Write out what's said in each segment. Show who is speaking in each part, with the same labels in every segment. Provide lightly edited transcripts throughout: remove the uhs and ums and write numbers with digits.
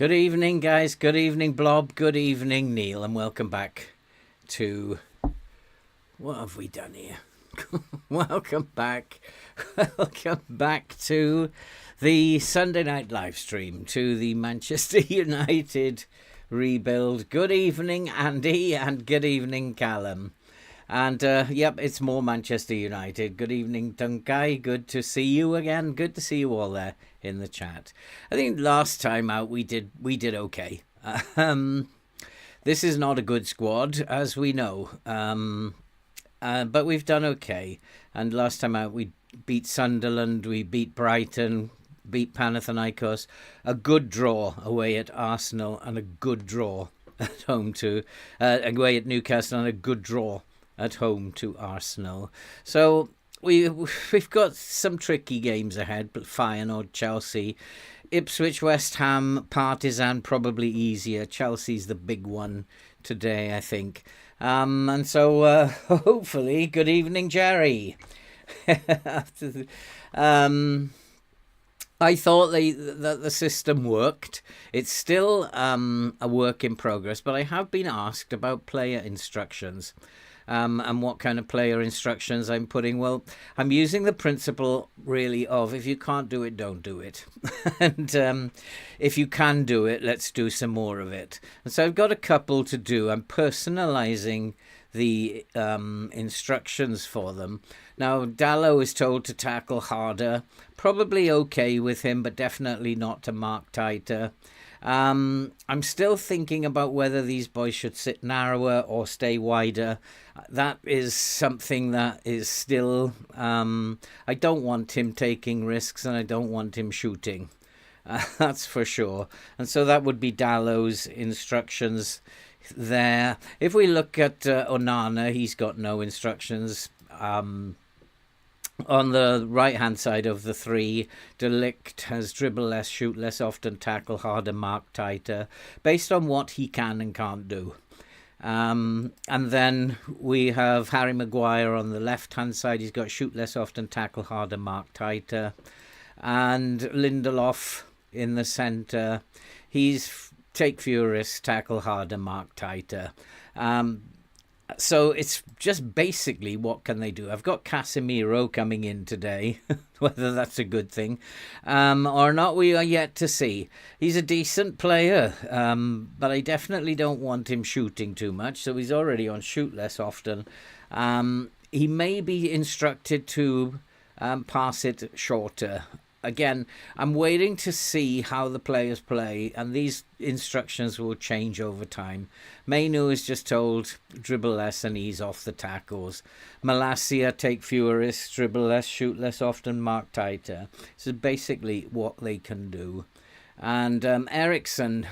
Speaker 1: Good evening, guys. Good evening, Blob. Good evening, Neil. And welcome back to... What have we done here? Welcome back. Welcome back to the Sunday night live stream, to the Manchester United rebuild. Good evening, Andy, and good evening, Callum. And, yep, it's more Manchester United. Good evening, Dunkai. Good to see you again. Good to see you all there in the chat. I think last time out we did okay. This is not a good squad, as we know. But we've done okay. And last time out we beat Sunderland, we beat Brighton, beat Panathinaikos. A good draw away at Arsenal and a good draw at home to... away at Newcastle and a good draw at home to Arsenal. So we've got some tricky games ahead. Feyenoord, Chelsea, Ipswich, West Ham, Partizan probably easier. Chelsea's the big one today, I think. And so hopefully, good evening, Jerry. I thought that the system worked. It's still a work in progress, but I have been asked about player instructions. And what kind of player instructions I'm putting. Well, I'm using the principle, really, of if you can't do it, don't do it. And if you can do it, let's do some more of it. And so I've got a couple to do. I'm personalising the instructions for them. Now, Dallo is told to tackle harder. Probably okay with him, but definitely not to mark tighter. I'm still thinking about whether these boys should sit narrower or stay wider. That is something that is still... I don't want him taking risks and I don't want him shooting. That's for sure. And so that would be Dallo's instructions there. If we look at Onana, he's got no instructions. On the right-hand side of the three, De Ligt has dribble less, shoot less often, tackle harder, mark tighter, based on what he can and can't do. And then we have Harry Maguire on the left-hand side. He's got shoot less often, tackle harder, mark tighter. And Lindelof in the centre. He's take fewer risks, tackle harder, mark tighter. So it's just basically what can they do. I've got Casemiro coming in today, whether that's a good thing or not, we are yet to see. He's a decent player, but I definitely don't want him shooting too much, so he's already on shoot less often. He may be instructed to pass it shorter. Again, I'm waiting to see how the players play, and these instructions will change over time. Mainu is just told, dribble less and ease off the tackles. Malacia, take fewer risks, dribble less, shoot less often, mark tighter. This is basically what they can do. And Ericsson,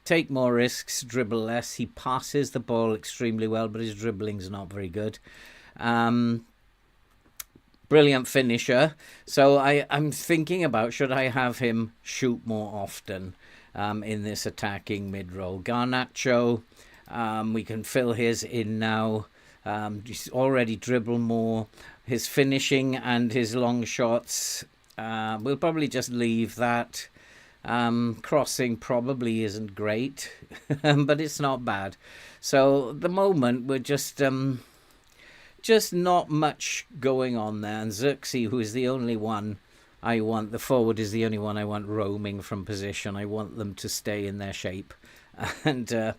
Speaker 1: take more risks, dribble less. He passes the ball extremely well, but his dribbling's not very good. Brilliant finisher. So I'm thinking about, should I have him shoot more often in this attacking mid-roll? Garnacho, we can fill his in now. He's already dribbled more. His finishing and his long shots, we'll probably just leave that. Crossing probably isn't great, but it's not bad. So at the moment, we're just not much going on there. And Xerxes, who is the only one I want, the forward is the only one I want roaming from position. I want them to stay in their shape. And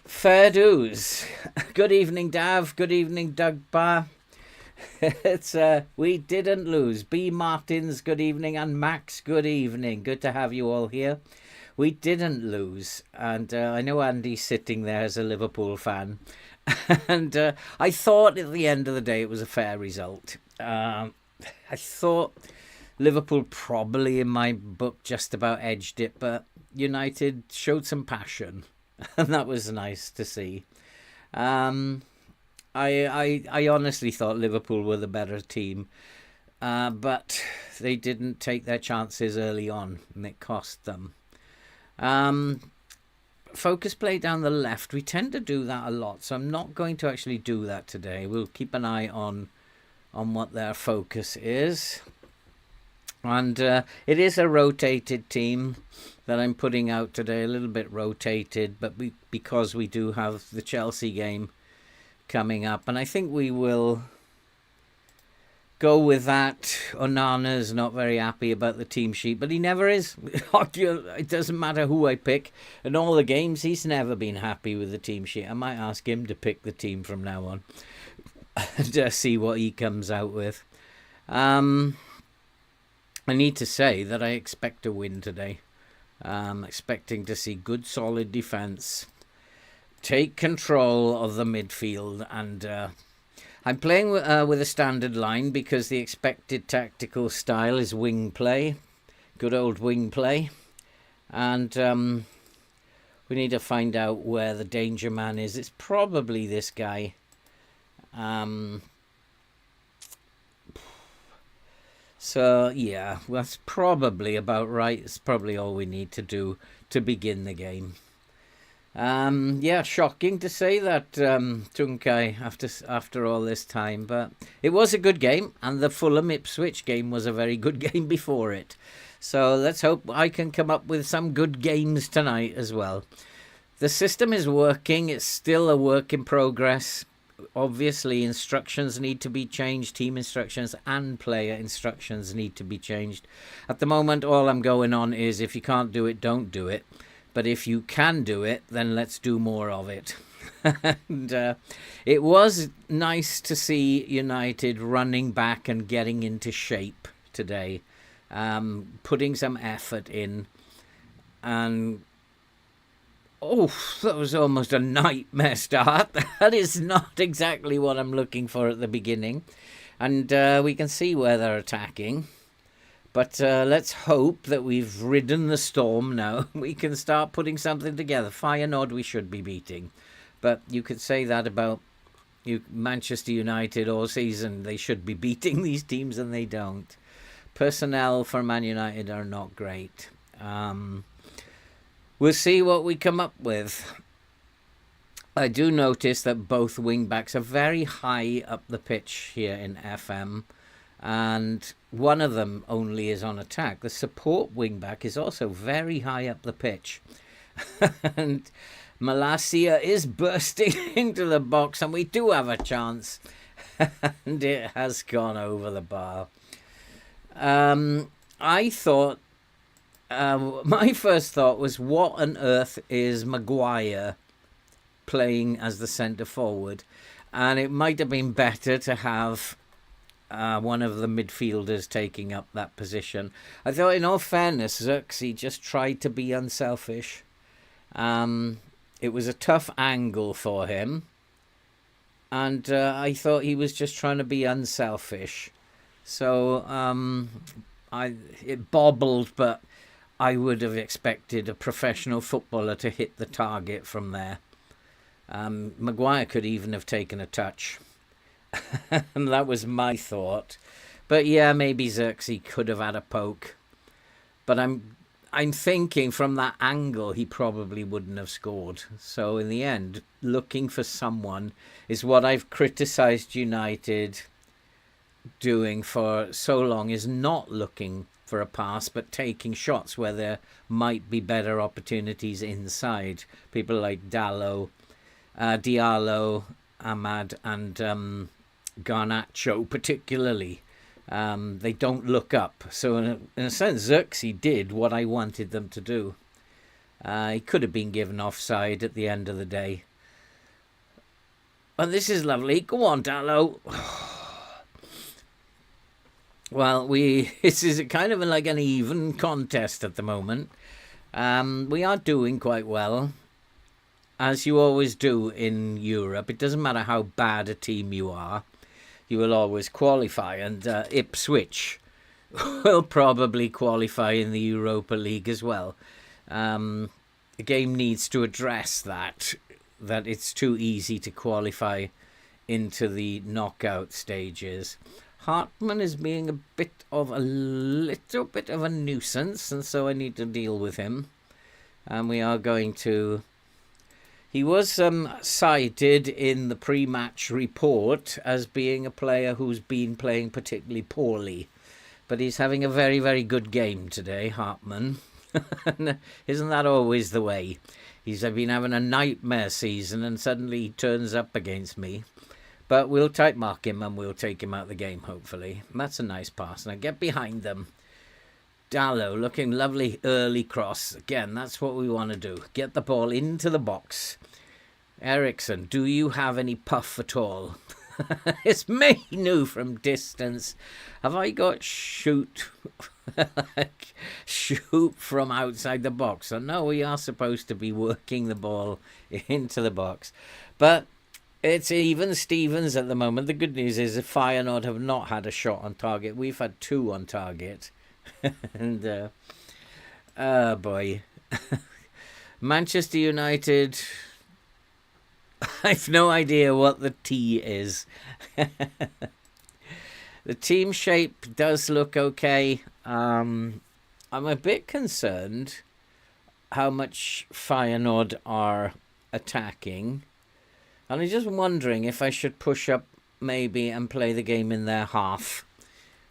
Speaker 1: fair dues. Good evening, Dav. Good evening, Doug Barr. It's we didn't lose. B. Martins, good evening. And Max, good evening. Good to have you all here. We didn't lose. And I know Andy's sitting there as a Liverpool fan. And I thought at the end of the day it was a fair result. I thought Liverpool probably in my book just about edged it, but United showed some passion, and that was nice to see. I honestly thought Liverpool were the better team, but they didn't take their chances early on, and it cost them. Focus play down the left, we tend to do that a lot, so I'm not going to actually do that today. We'll keep an eye on what their focus is. And it is a rotated team that I'm putting out today, a little bit rotated, but because we do have the Chelsea game coming up, and I think we will go with that. Onana's not very happy about the team sheet, but he never is. It doesn't matter who I pick. In all the games, he's never been happy with the team sheet. I might ask him to pick the team from now on and see what he comes out with. I need to say that I expect a win today. I'm expecting to see good, solid defence, take control of the midfield, and I'm playing with a standard line because the expected tactical style is wing play, good old wing play, and we need to find out where the danger man is. It's probably this guy. So, yeah, that's probably about right. It's probably all we need to do to begin the game. Yeah, shocking to say that, Tunkai, after all this time. But it was a good game, and the Fulham-Ipswich game was a very good game before it. So let's hope I can come up with some good games tonight as well. The system is working. It's still a work in progress. Obviously, instructions need to be changed. Team instructions and player instructions need to be changed. At the moment, all I'm going on is if you can't do it, don't do it. But if you can do it, then let's do more of it. And it was nice to see United running back and getting into shape today, putting some effort in. And that was almost a nightmare start. That is not exactly what I'm looking for at the beginning. And we can see where they're attacking. But let's hope that we've ridden the storm now. We can start putting something together. Feyenoord we should be beating. But you could say that about Manchester United all season. They should be beating these teams and they don't. Personnel for Man United are not great. We'll see what we come up with. I do notice that both wing-backs are very high up the pitch here in FM. And one of them only is on attack. The support wing-back is also very high up the pitch. And Malacia is bursting into the box, and we do have a chance. And it has gone over the bar. I thought, my first thought was, what on earth is Maguire playing as the centre forward? And it might have been better to have one of the midfielders taking up that position. I thought, in all fairness, Xerxes just tried to be unselfish. It was a tough angle for him. And I thought he was just trying to be unselfish. So it bobbled, but I would have expected a professional footballer to hit the target from there. Maguire could even have taken a touch. And that was my thought. But yeah, maybe Xerxes could have had a poke. But I'm thinking from that angle he probably wouldn't have scored. So in the end, looking for someone is what I've criticised United doing for so long, is not looking for a pass but taking shots where there might be better opportunities inside. People like Diallo, Ahmad and Garnacho particularly. They don't look up. So in a sense, Xerxes did what I wanted them to do. He could have been given offside at the end of the day. But this is lovely. Go on, Diallo. Well, this is kind of like an even contest at the moment. We are doing quite well, as you always do in Europe. It doesn't matter how bad a team you are. You will always qualify, and Ipswich will probably qualify in the Europa League as well. The game needs to address that it's too easy to qualify into the knockout stages. Hartman is being a little bit of a nuisance, and so I need to deal with him. And we are going to... He was cited in the pre-match report as being a player who's been playing particularly poorly. But he's having a very, very good game today, Hartman. Isn't that always the way? He's been having a nightmare season and suddenly he turns up against me. But we'll tight mark him and we'll take him out of the game, hopefully. That's a nice pass. Now get behind them. Dallo looking lovely early cross. Again, that's what we want to do. Get the ball into the box. Ericsson, do you have any puff at all? It's Mainu from distance. Have I got shoot shoot from outside the box? So no, we are supposed to be working the ball into the box. But it's even Stevens at the moment. The good news is that Feyenoord have not had a shot on target. We've had 2 on target. And, oh boy. Manchester United, I've no idea what the T is. The team shape does look okay. I'm a bit concerned how much Feyenoord are attacking. And I'm just wondering if I should push up maybe and play the game in their half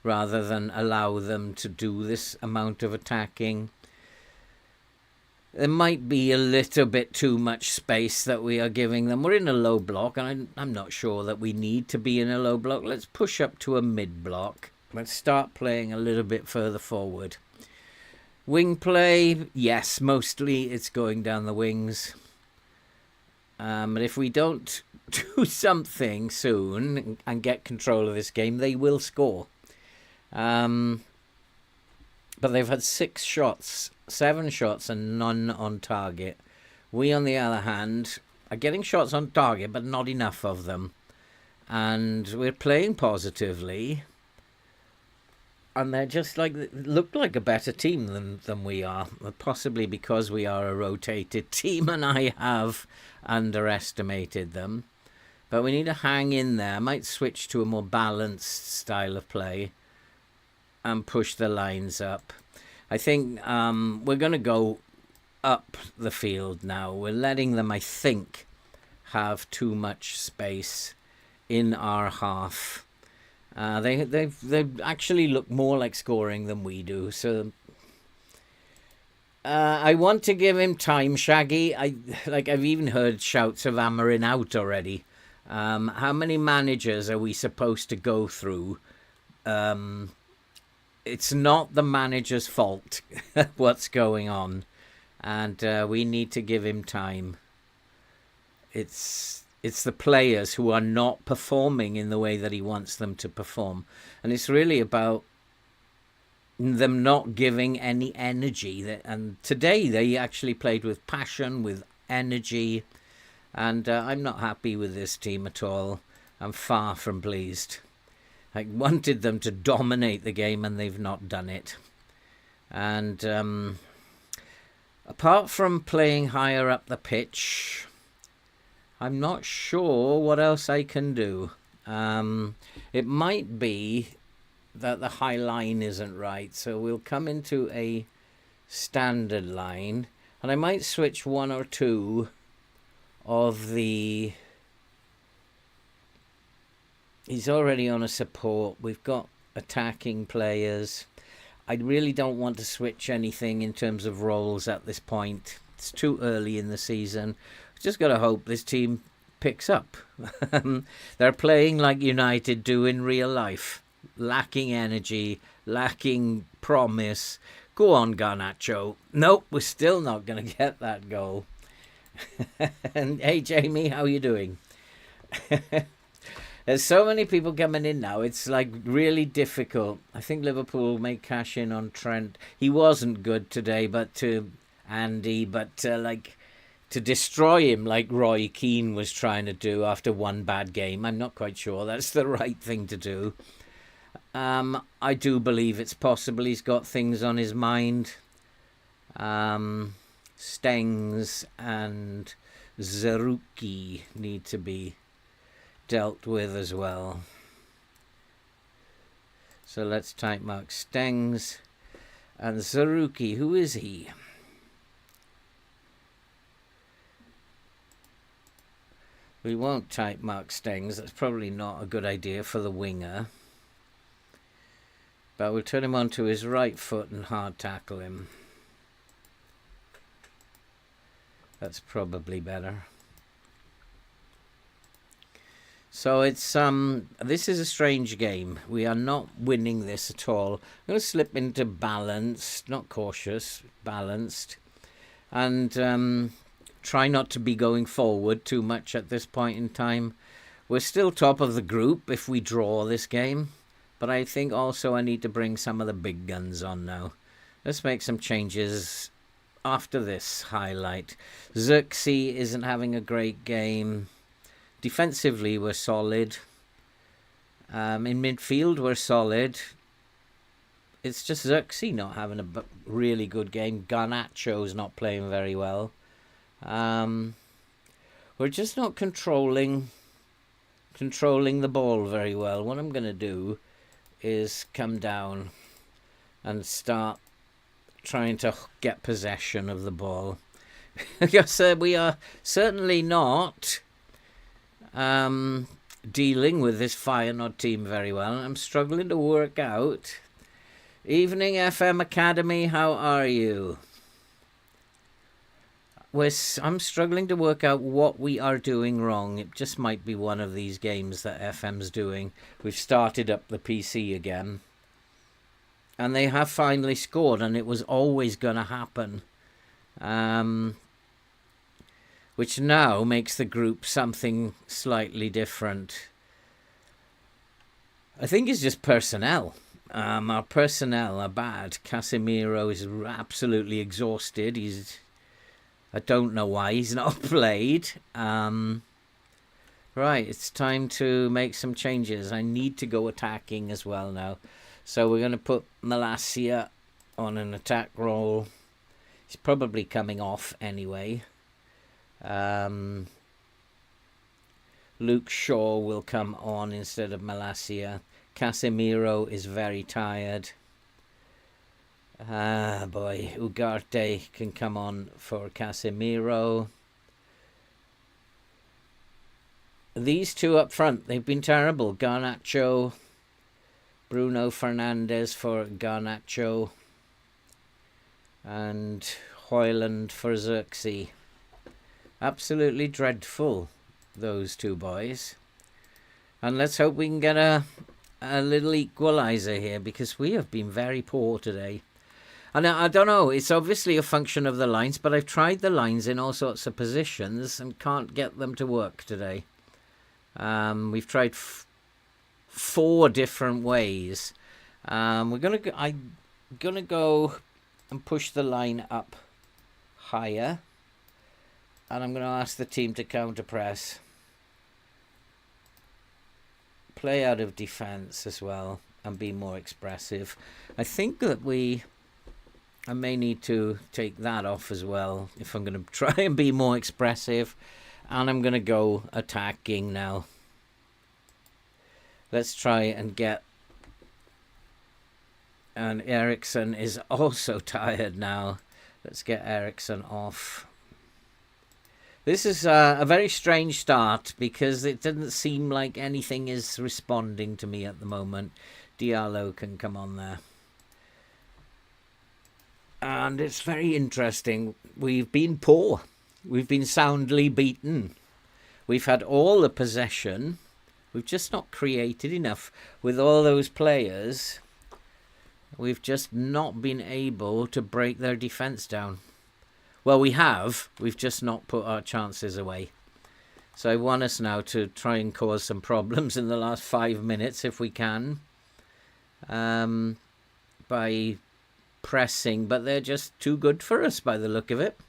Speaker 1: rather than allow them to do this amount of attacking. There might be a little bit too much space that we are giving them. We're in a low block, and I'm not sure that we need to be in a low block. Let's push up to a mid block. Let's start playing a little bit further forward. Wing play, yes, mostly it's going down the wings. But if we don't do something soon and get control of this game, they will score. But they've had 7 shots and none on target. We, on the other hand, are getting shots on target, but not enough of them. And we're playing positively. And they're just look like a better team than we are. Possibly because we are a rotated team and I have underestimated them. But we need to hang in there. I might switch to a more balanced style of play and push the lines up. I think we're going to go up the field now. We're letting them, I think, have too much space in our half. They actually look more like scoring than we do. So I want to give him time, Shaggy. I've even heard shouts of Amorim out already. How many managers are we supposed to go through? It's not the manager's fault what's going on, and we need to give him time. It's the players who are not performing in the way that he wants them to perform, and it's really about them not giving any energy. And today they actually played with passion, with energy, and I'm not happy with this team at all. I'm far from pleased. I wanted them to dominate the game, and they've not done it. And apart from playing higher up the pitch, I'm not sure what else I can do. It might be that the high line isn't right, so we'll come into a standard line, and I might switch 1 or 2 of the... He's already on a support. We've got attacking players. I really don't want to switch anything in terms of roles at this point. It's too early in the season. Just got to hope this team picks up. They're playing like United do in real life. Lacking energy, lacking promise. Go on, Garnacho. Nope, we're still not going to get that goal. And hey, Jamie, how are you doing? There's so many people coming in now. It's really difficult. I think Liverpool may cash in on Trent. He wasn't good today, but to Andy, to destroy him like Roy Keane was trying to do after one bad game, I'm not quite sure that's the right thing to do. I do believe it's possible he's got things on his mind. Stengs and Zaruki need to be dealt with as well. So let's type mark Stengs and Zaruki. Who is he? We won't type mark Stengs. That's probably not a good idea for the winger. But we'll turn him onto his right foot and hard tackle him. That's probably better. So it's this is a strange game. We are not winning this at all. I'm going to slip into balanced, not cautious, balanced, and try not to be going forward too much at this point in time. We're still top of the group if we draw this game, but I think also I need to bring some of the big guns on now. Let's make some changes after this highlight. Xerxes isn't having a great game. Defensively, we're solid. In midfield, we're solid. It's just Xerxes not having a really good game. Garnacho's not playing very well. We're just not controlling the ball very well. What I'm going to do is come down and start trying to get possession of the ball. Because we are certainly not dealing with this Feyenoord team very well. I'm struggling to work out. Evening FM Academy, how are you? I'm struggling to work out what we are doing wrong. It just might be one of these games that FM's doing. We've started up the PC again. And they have finally scored, and it was always going to happen. Which now makes the group something slightly different. I think it's just personnel. Our personnel are bad. Casemiro is absolutely exhausted. I don't know why he's not played. Right, it's time to make some changes. I need to go attacking as well now. So we're going to put Malacia on an attack roll. He's probably coming off anyway. Luke Shaw will come on instead of Malacia. Casemiro is very tired. Boy, Ugarte can come on for Casemiro. These two up front, they've been terrible. Garnacho, Bruno Fernandes for Garnacho, and Højlund for Xerxes. Absolutely dreadful, those two boys. And let's hope we can get a little equaliser here, because we have been very poor today. And I don't know, it's obviously a function of the lines, but I've tried the lines in all sorts of positions and can't get them to work today. We've tried 4 different ways. I'm gonna go and push the line up higher. And I'm going to ask the team to counter-press. Play out of defence as well and be more expressive. I think that I may need to take that off as well if I'm going to try and be more expressive. And I'm going to go attacking now. Let's try and get... And Eriksson is also tired now. Let's get Eriksson off. This is a very strange start because it doesn't seem like anything is responding to me at the moment. Diallo can come on there. And it's very interesting. We've been poor. We've been soundly beaten. We've had all the possession. We've just not created enough with all those players. We've just not been able to break their defence down. Well, we have. We've just not put our chances away. So I want us now to try and cause some problems in the last 5 minutes if we can. By pressing. But they're just too good for us by the look of it.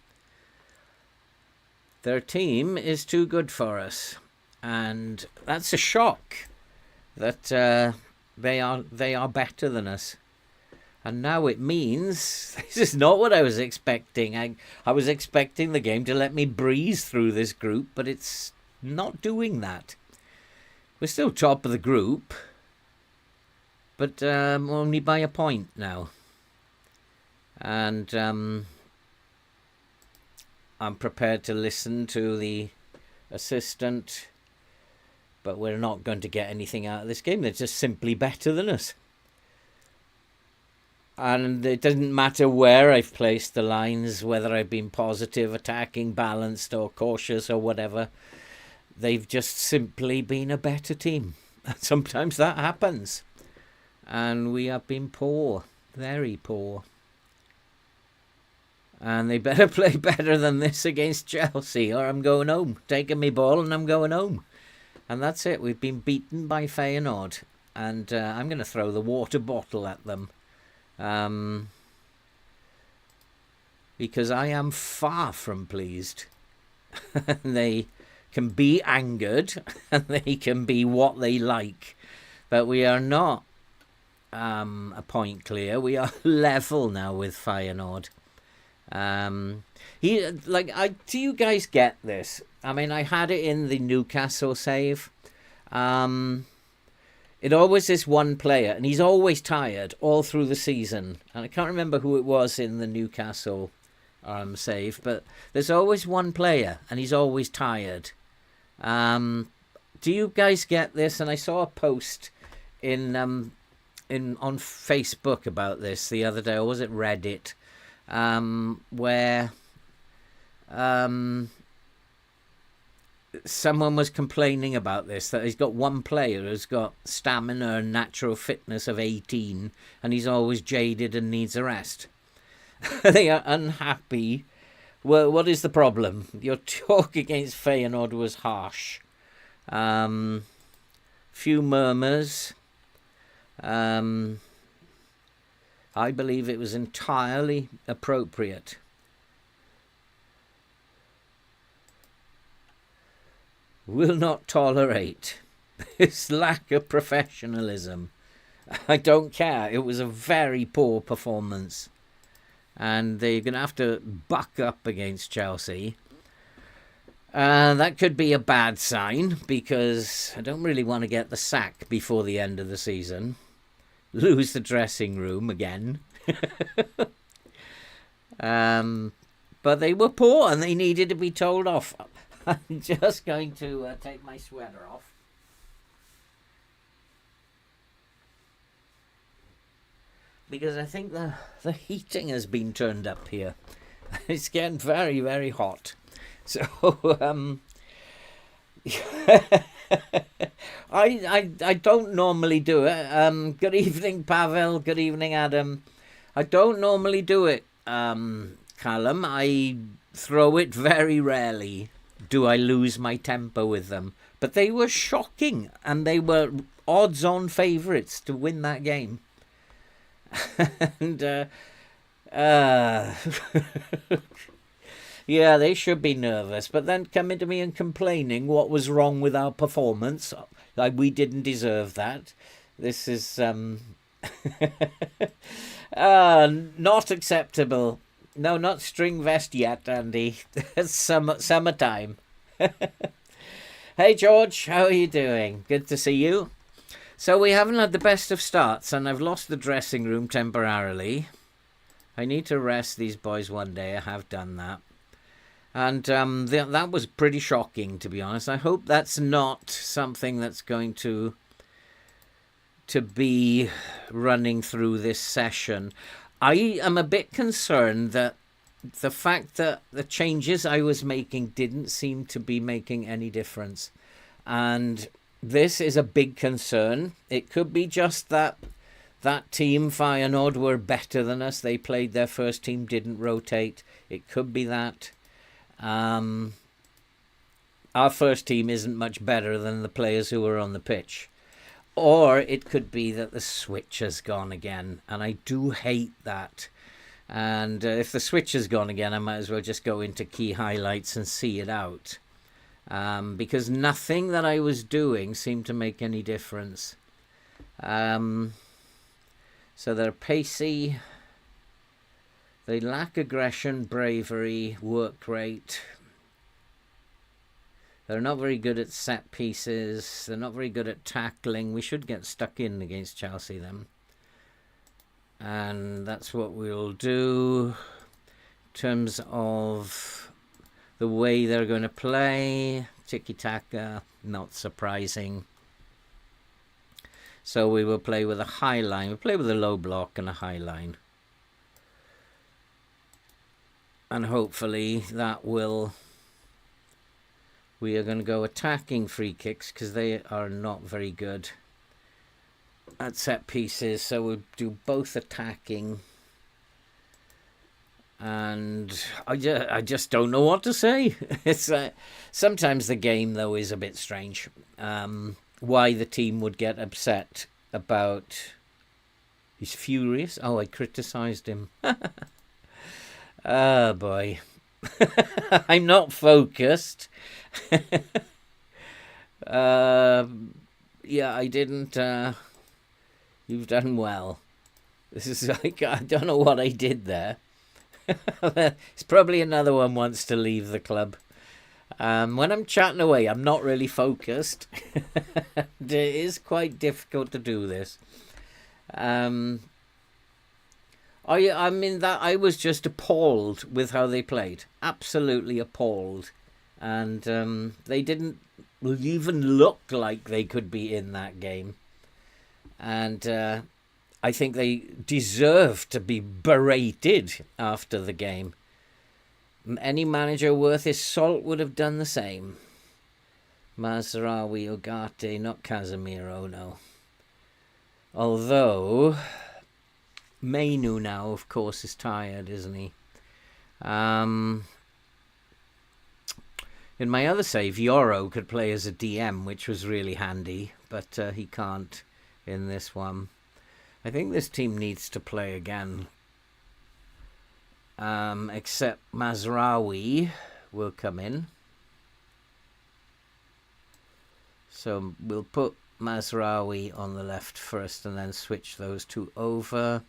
Speaker 1: Their team is too good for us. And that's a shock that they are better than us. And now it means this is not what I was expecting. I was expecting the game to let me breeze through this group, but it's not doing that. We're still top of the group, but only by a point now. And I'm prepared to listen to the assistant, but we're not going to get anything out of this game. They're just simply better than us. And it doesn't matter where I've placed the lines, whether I've been positive, attacking, balanced, or cautious, or whatever. They've just simply been a better team. Sometimes that happens. And we have been poor, very poor. And they better play better than this against Chelsea, or I'm going home. Taking me ball and I'm going home. And that's it. We've been beaten by Feyenoord. And I'm going to throw the water bottle at them. Because I am far from pleased. They can be angered and they can be what they like. But we are not a point clear. We are level now with Feyenoord. Do you guys get this? I mean, I had it in the Newcastle save. It always is one player, and he's always tired all through the season. And I can't remember who it was in the Newcastle save, but there's always one player, and he's always tired. Do you guys get this? And I saw a post on Facebook about this the other day, or was it Reddit? Where someone was complaining about this, that he's got one player who's got stamina and natural fitness of 18 and he's always jaded and needs a rest. They are unhappy. Well, what is the problem? Your talk against Feyenoord was harsh. Few murmurs. I believe it was entirely appropriate. Will not tolerate this lack of professionalism. I don't care. It was a very poor performance. And they're going to have to buck up against Chelsea. That could be a bad sign, because I don't really want to get the sack before the end of the season. Lose the dressing room again. But they were poor and they needed to be told off. I'm just going to take my sweater off. Because I think the heating has been turned up here. It's getting very, very hot. So, I don't normally do it. Good evening, Pavel. Good evening, Adam. I don't normally do it, Callum. I throw it very rarely. Do I lose my temper with them? But they were shocking, and they were odds-on favourites to win that game. And yeah, they should be nervous, but then coming to me and complaining what was wrong with our performance, like we didn't deserve that. This is not acceptable. No, not string vest yet, Andy. Summertime. Hey, George, how are you doing? Good to see you. So we haven't had the best of starts, and I've lost the dressing room temporarily. I need to rest these boys one day. I have done that. And that was pretty shocking, to be honest. I hope that's not something that's going to be running through this session. I am a bit concerned that the fact that the changes I was making didn't seem to be making any difference. And this is a big concern. It could be just that team, Feyenoord, were better than us. They played their first team, didn't rotate. It could be that. Our first team isn't much better than the players who were on the pitch. Or it could be that the switch has gone again. And I do hate that. And if the switch has gone again, I might as well just go into key highlights and see it out. Because nothing that I was doing seemed to make any difference. So they're pacey. They lack aggression, bravery, work rate. They're not very good at set pieces. They're not very good at tackling. We should get stuck in against Chelsea then. And that's what we'll do in terms of the way they're going to play. Tiki-taka, not surprising. So we will play with a high line. We'll play with a low block and a high line. And hopefully that will... We are going to go attacking free kicks because they are not very good at set pieces. So we'll do both attacking. And I just don't know what to say. It's sometimes the game, though, is a bit strange. Why the team would get upset about... He's furious. Oh, I criticised him. Oh, boy. I'm not focused. Yeah, I didn't... You've done well. This is like... I don't know what I did there. It's probably another one wants to leave the club. When I'm chatting away, I'm not really focused. It is quite difficult to do this. I mean that I was just appalled with how they played. Absolutely appalled. And they didn't even look like they could be in that game. And I think they deserve to be berated after the game. Any manager worth his salt would have done the same. Mazraoui, Ugarte, not Casemiro, no. Although, Mainu now, of course, is tired, isn't he? In my other save, Yoro could play as a DM, which was really handy, but he can't in this one. I think this team needs to play again. Except Mazraoui will come in. So we'll put Mazraoui on the left first and then switch those two over.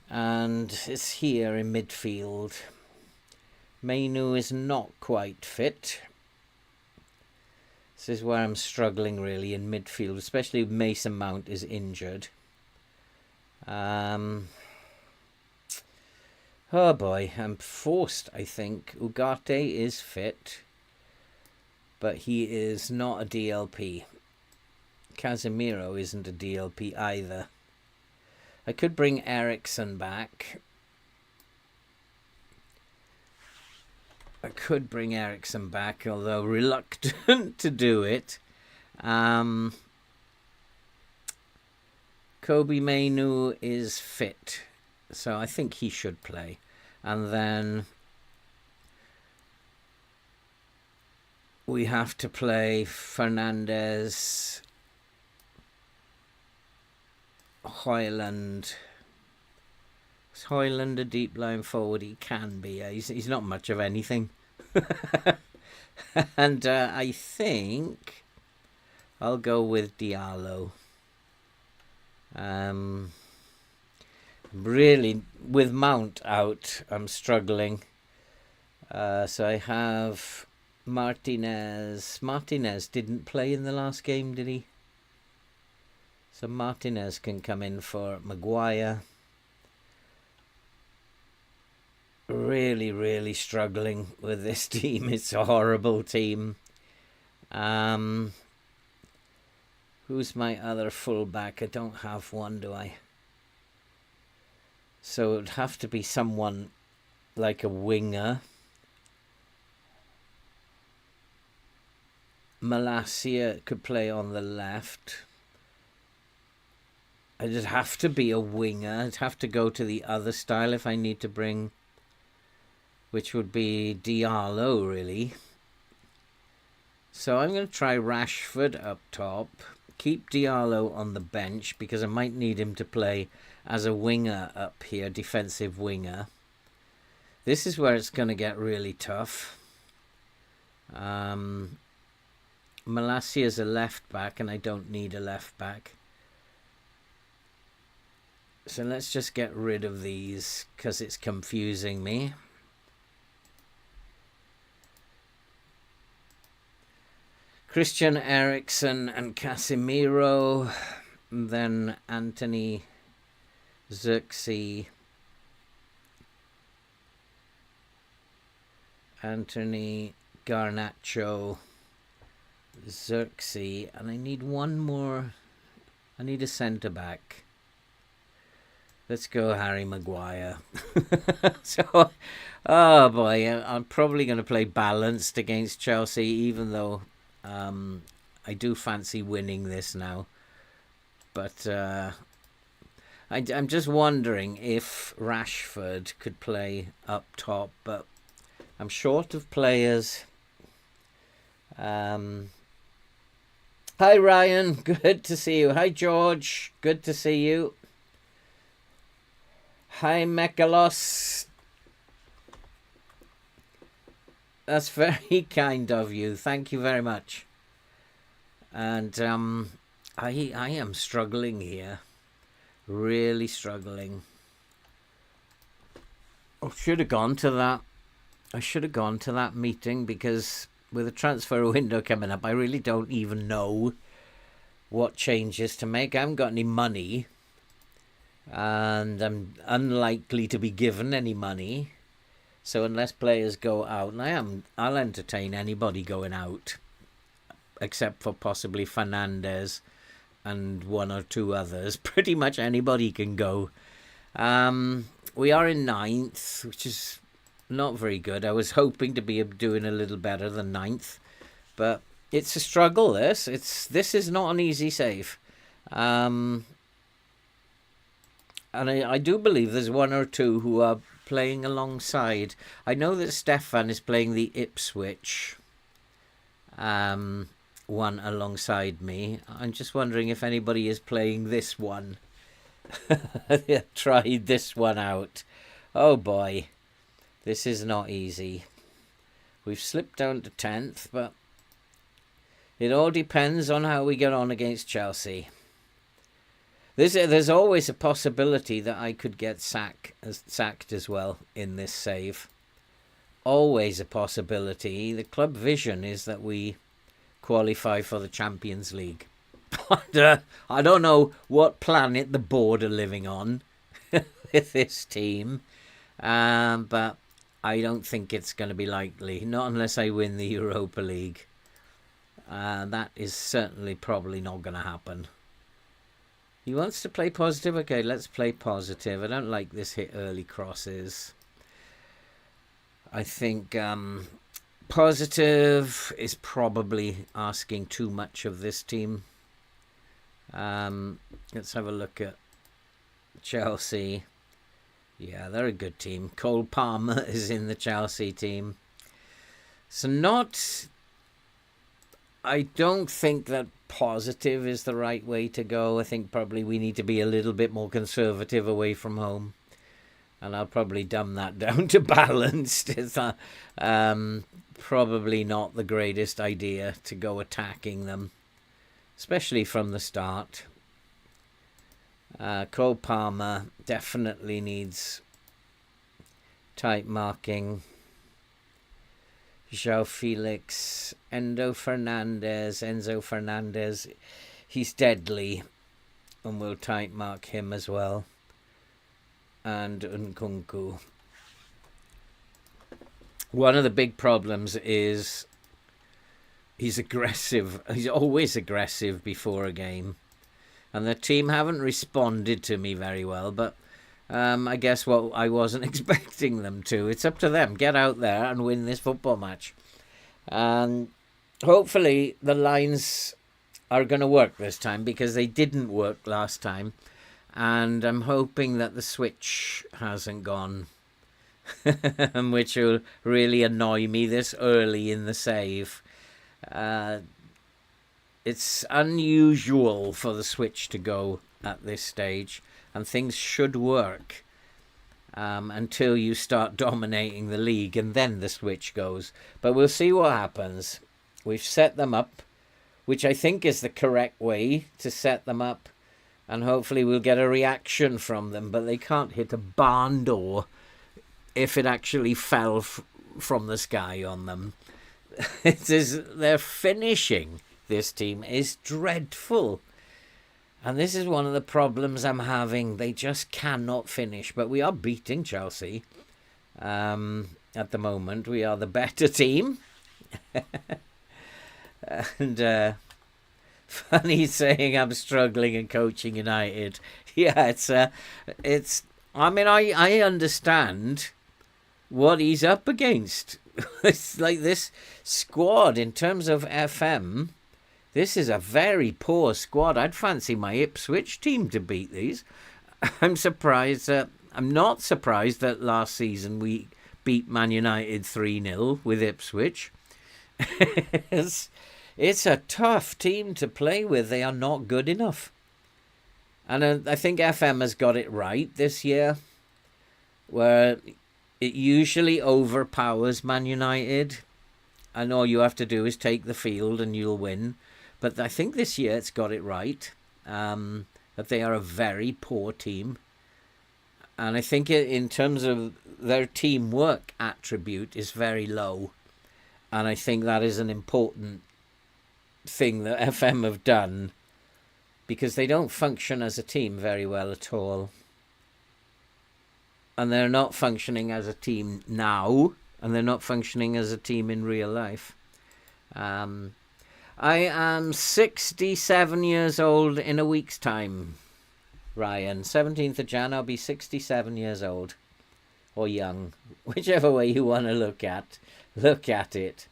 Speaker 1: And it's here in midfield. Mainu is not quite fit. This is where I'm struggling really in midfield, especially if Mason Mount is injured. Oh boy, I'm forced, I think. Ugarte is fit, but he is not a DLP. Casemiro isn't a DLP either. I could bring Ericsson back. Although reluctant to do it. Kobe Mainu is fit, so I think he should play. And then we have to play Fernandez, Højlund. Is Højlund a deep line forward? He can be. He's not much of anything. And I think I'll go with Diallo. Really, with Mount out, I'm struggling. So I have Martinez. Martinez didn't play in the last game, did he? So Martinez can come in for Maguire. Really, really struggling with this team. It's a horrible team. Who's my other fullback? I don't have one, do I? So it would have to be someone like a winger. Malacia could play on the left. It'd have to be a winger. I'd have to go to the other style if I need to bring... which would be Diallo, really. So I'm going to try Rashford up top. Keep Diallo on the bench because I might need him to play as a winger up here, defensive winger. This is where it's going to get really tough. Malacia is a left back and I don't need a left back. So let's just get rid of these because it's confusing me. Christian Eriksen and Casemiro, and then Anthony, Xerxes, Anthony, Garnacho, Xerxes, and I need one more. I need a centre back. Let's go Harry Maguire. So, oh boy, I'm probably going to play balanced against Chelsea, even though I do fancy winning this now. But I'm just wondering if Rashford could play up top, but I'm short of players. Hi Ryan, good to see you. Hi George, good to see you. Hi Mekalos. That's very kind of you. Thank you very much. And I am struggling here. Really struggling. I should have gone to that meeting, because with the transfer window coming up, I really don't even know what changes to make. I haven't got any money, and I'm unlikely to be given any money. So unless players go out, and I'll entertain anybody going out, except for possibly Fernandez and one or two others. Pretty much anybody can go. We are in 9th, which is not very good. I was hoping to be doing a little better than 9th, but it's a struggle. This is not an easy save. And I do believe there's one or two who are playing alongside. I know that Stefan is playing the Ipswich one alongside me. I'm just wondering if anybody is playing this one. Tried this one out. Oh boy, this is not easy. We've slipped down to 10th, but it all depends on how we get on against Chelsea. There's always a possibility that I could get sacked as well in this save. Always a possibility. The club vision is that we qualify for the Champions League. I don't know what planet the board are living on with this team, but I don't think it's going to be likely. Not unless I win the Europa League. That is certainly probably not going to happen. He wants to play positive. Okay, let's play positive. I don't like this hit early crosses. I think positive is probably asking too much of this team. Let's have a look at Chelsea. Yeah, they're a good team. Cole Palmer is in the Chelsea team. So I don't think that positive is the right way to go. I think probably we need to be a little bit more conservative away from home. And I'll probably dumb that down to balanced. It's probably not the greatest idea to go attacking them, especially from the start. Cole Palmer definitely needs tight marking. João Felix, Enzo Fernandez, he's deadly, and we'll tight mark him as well. And Nkunku. One of the big problems is he's aggressive. He's always aggressive before a game. And the team haven't responded to me very well, but I guess I wasn't expecting them to. It's up to them. Get out there and win this football match. And hopefully the lines are going to work this time, because they didn't work last time. And I'm hoping that the switch hasn't gone, which will really annoy me this early in the save. It's unusual for the switch to go at this stage, and things should work until you start dominating the league, and then the switch goes. But we'll see what happens. We've set them up, which I think is the correct way to set them up, and hopefully we'll get a reaction from them. But they can't hit a barn door if it actually fell from the sky on them. They're finishing. This team is dreadful. And this is one of the problems I'm having. They just cannot finish. But we are beating Chelsea. At the moment, we are the better team. And funny saying I'm struggling and coaching United. Yeah, it's. I mean, I understand what he's up against. It's like this squad in terms of FM. This is a very poor squad. I'd fancy my Ipswich team to beat these. I'm surprised that I'm not surprised that last season we beat Man United 3-0 with Ipswich. It's a tough team to play with. They are not good enough. And I think FM has got it right this year, where it usually overpowers Man United, and all you have to do is take the field and you'll win. But I think this year it's got it right, that they are a very poor team. And I think in terms of their teamwork attribute is very low. And I think that is an important thing that FM have done, because they don't function as a team very well at all. And they're not functioning as a team now, and they're not functioning as a team in real life. I am 67 years old in a week's time, Ryan. 17th of Jan, I'll be 67 years old. Or young. Whichever way you want to look at it.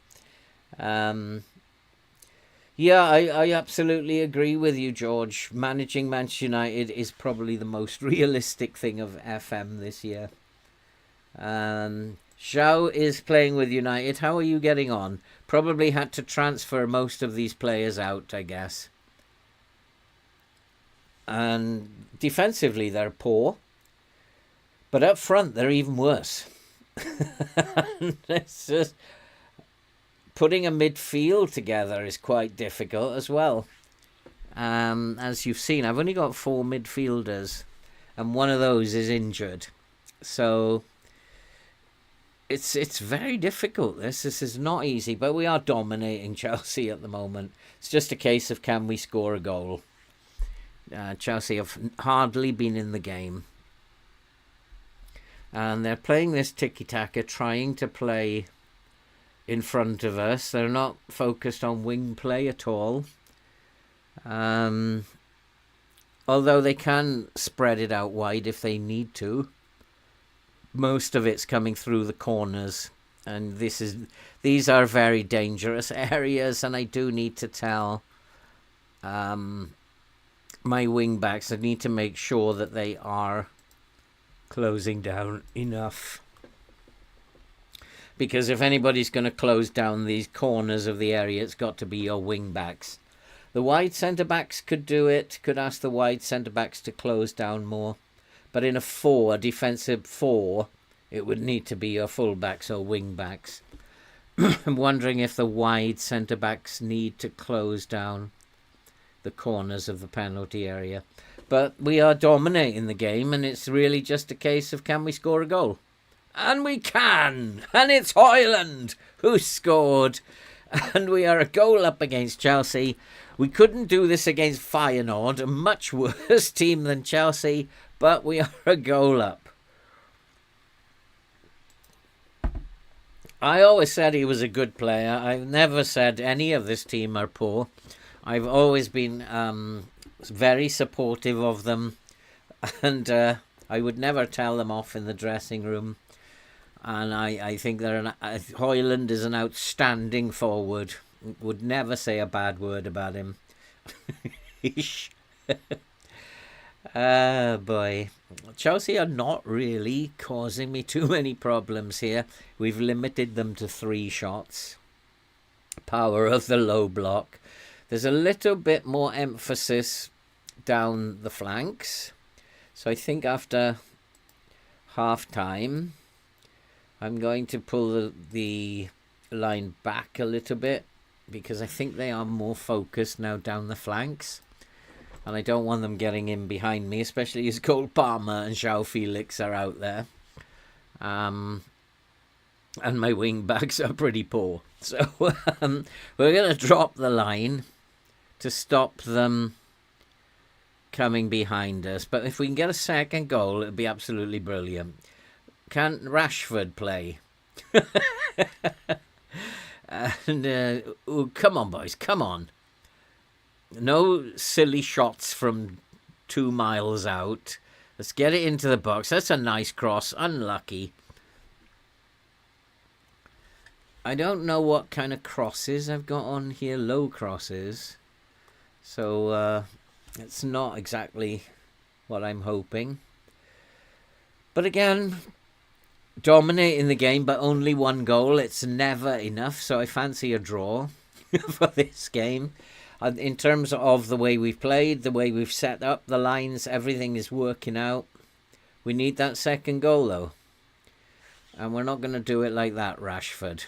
Speaker 1: Yeah, I absolutely agree with you, George. Managing Manchester United is probably the most realistic thing of FM this year. Zhao is playing with United. How are you getting on? Probably had to transfer most of these players out, I guess. And defensively, they're poor. But up front, they're even worse. It's just... Putting a midfield together is quite difficult as well. As you've seen, I've only got 4 midfielders, and one of those is injured. So it's very difficult. This is not easy, but we are dominating Chelsea at the moment. It's just a case of, can we score a goal? Chelsea have hardly been in the game. And they're playing this tiki-taka, trying to play in front of us. They're not focused on wing play at all. Although they can spread it out wide if they need to. Most of it's coming through the corners, and these are very dangerous areas, and I do need to tell my wing backs, I need to make sure that they are closing down enough. Because if anybody's going to close down these corners of the area, it's got to be your wing backs. The wide centre-backs could do it, could ask the wide centre-backs to close down more. But in a defensive 4, it would need to be your full-backs or wing-backs. I'm wondering if the wide centre-backs need to close down the corners of the penalty area. But we are dominating the game, and it's really just a case of, can we score a goal? And we can! And it's Højlund who scored. And we are a goal up against Chelsea. We couldn't do this against Feyenoord, a much worse team than Chelsea, but we are a goal up. I always said he was a good player. I've never said any of this team are poor. I've always been very supportive of them, and I would never tell them off in the dressing room. And I think Højlund is an outstanding forward. Would never say a bad word about him. Boy. Chelsea are not really causing me too many problems here. We've limited them to 3 shots. Power of the low block. There's a little bit more emphasis down the flanks. So I think after half-time, I'm going to pull the line back a little bit, because I think they are more focused now down the flanks. And I don't want them getting in behind me, especially as Cole Palmer and João Felix are out there. And my wing backs are pretty poor. So we're going to drop the line to stop them coming behind us. But if we can get a second goal, it'd be absolutely brilliant. Can Rashford play? And come on, boys, come on. No silly shots from 2 miles out. Let's get it into the box. That's a nice cross. Unlucky. I don't know what kind of crosses I've got on here. Low crosses. So it's not exactly what I'm hoping. But again, dominating the game, but only 1 goal. It's never enough. So I fancy a draw for this game. In terms of the way we've played, the way we've set up the lines, everything is working out. We need that second goal, though. And we're not going to do it like that, Rashford.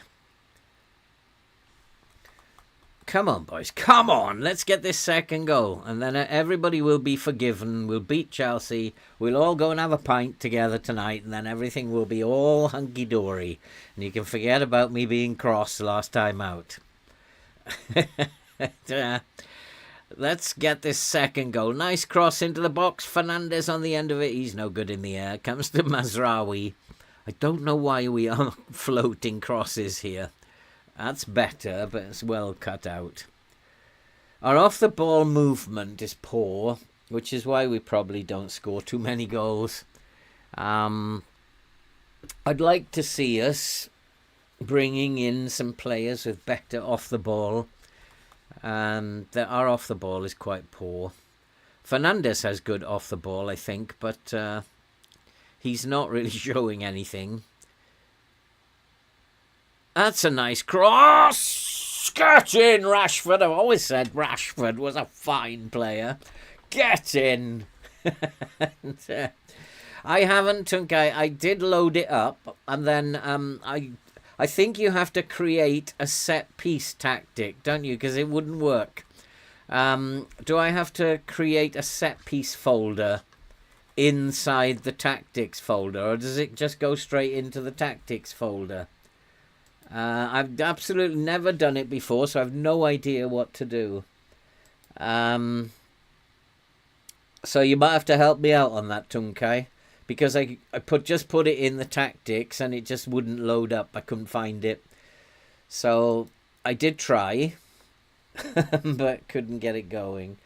Speaker 1: Come on, boys. Come on. Let's get this second goal. And then everybody will be forgiven. We'll beat Chelsea. We'll all go and have a pint together tonight. And then everything will be all hunky-dory. And you can forget about me being cross the last time out. Let's get this second goal. Nice cross into the box. Fernandes on the end of it. He's no good in the air. Comes to Mazraoui. I don't know why we are floating crosses here. That's better, but it's well cut out. Our off-the-ball movement is poor, which is why we probably don't score too many goals. I'd like to see us bringing in some players with better off-the-ball. Our off-the-ball is quite poor. Fernandes has good off-the-ball, I think, but he's not really showing anything. That's a nice cross. Get in, Rashford. I've always said Rashford was a fine player. Get in. I haven't, Tunkai. I did load it up, and then I think you have to create a set-piece tactic, don't you? Because it wouldn't work. Do I have to create a set-piece folder inside the tactics folder, or does it just go straight into the tactics folder? I've absolutely never done it before, so I've no idea what to do. So you might have to help me out on that, Tunkai, because I just put it in the tactics and it just wouldn't load up. I couldn't find it. So I did try, but couldn't get it going.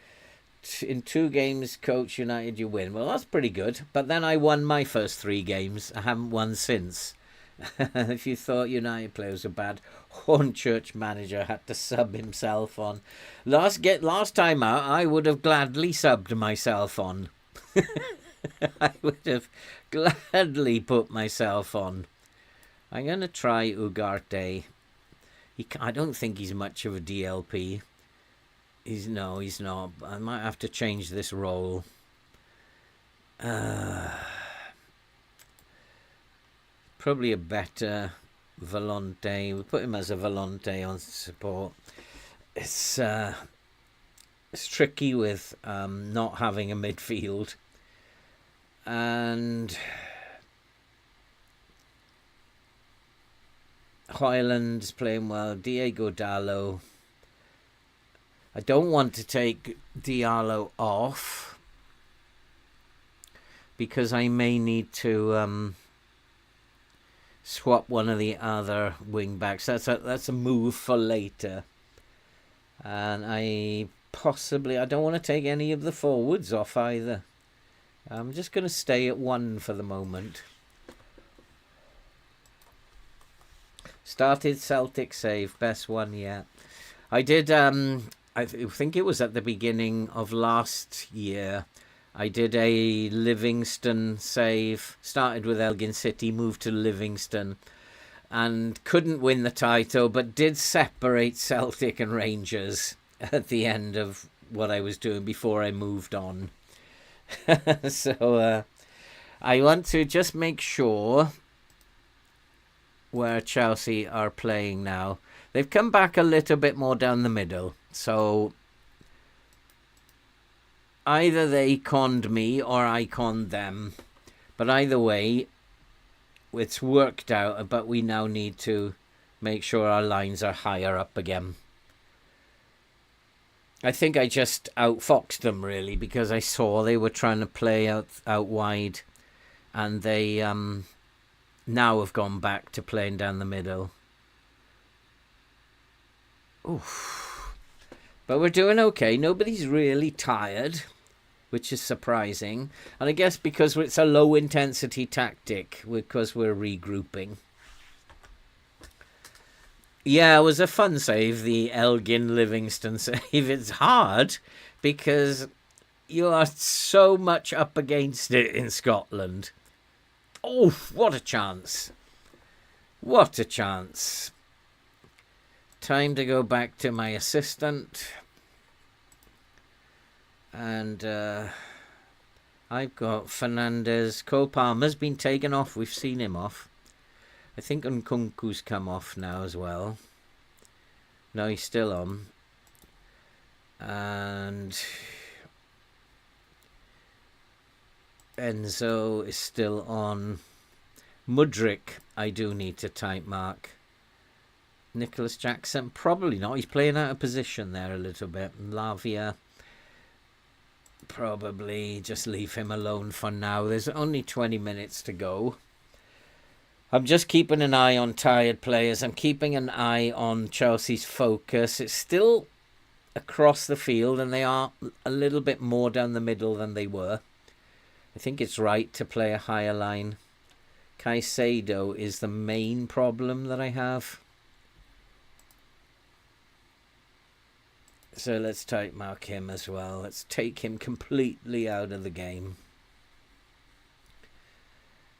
Speaker 1: In 2 games, Coach United, you win. Well, that's pretty good. But then I won my first 3 games. I haven't won since. If you thought United players were bad, Hornchurch manager had to sub himself on. Last time out, I would have gladly subbed myself on. I would have gladly put myself on. I'm going to try Ugarte. I don't think he's much of a DLP. He's not. I might have to change this role. Probably a better Volante. We'll put him as a Volante on support. It's tricky with not having a midfield. And Hoyland's playing well. Diego Dallo. I don't want to take Diallo off because I may need to swap one of the other wing backs. That's a move for later. And I don't want to take any of the forwards off either. I'm just going to stay at 1 for the moment. Started Celtic save, best one yet. I did, I think it was at the beginning of last year. I did a Livingston save, started with Elgin City, moved to Livingston, and couldn't win the title, but did separate Celtic and Rangers at the end of what I was doing before I moved on. So I want to just make sure where Chelsea are playing now. They've come back a little bit more down the middle, so either they conned me or I conned them. But either way, it's worked out, but we now need to make sure our lines are higher up again. I think I just outfoxed them, really, because I saw they were trying to play out wide, and they now have gone back to playing down the middle. Oof. But we're doing okay. Nobody's really tired. which is surprising. And I guess because it's a low-intensity tactic, because we're regrouping. Yeah, it was a fun save, the Elgin-Livingston save. It's hard because you are so much up against it in Scotland. Oh, what a chance. What a chance. Time to go back to my assistant. And I've got Fernandez. Cole Palmer's been taken off. We've seen him off. I think Nkunku's come off now as well. No, he's still on. And Enzo is still on. Mudryk, I do need to type mark. Nicholas Jackson, probably not. He's playing out of position there a little bit. Lavia, probably just leave him alone for now. There's only 20 minutes to go. I'm just keeping an eye on tired players. I'm keeping an eye on Chelsea's focus. It's still across the field, and they are a little bit more down the middle than they were. I think it's right to play a higher line. Caicedo is the main problem that I have. So let's type mark him as well. Let's take him completely out of the game.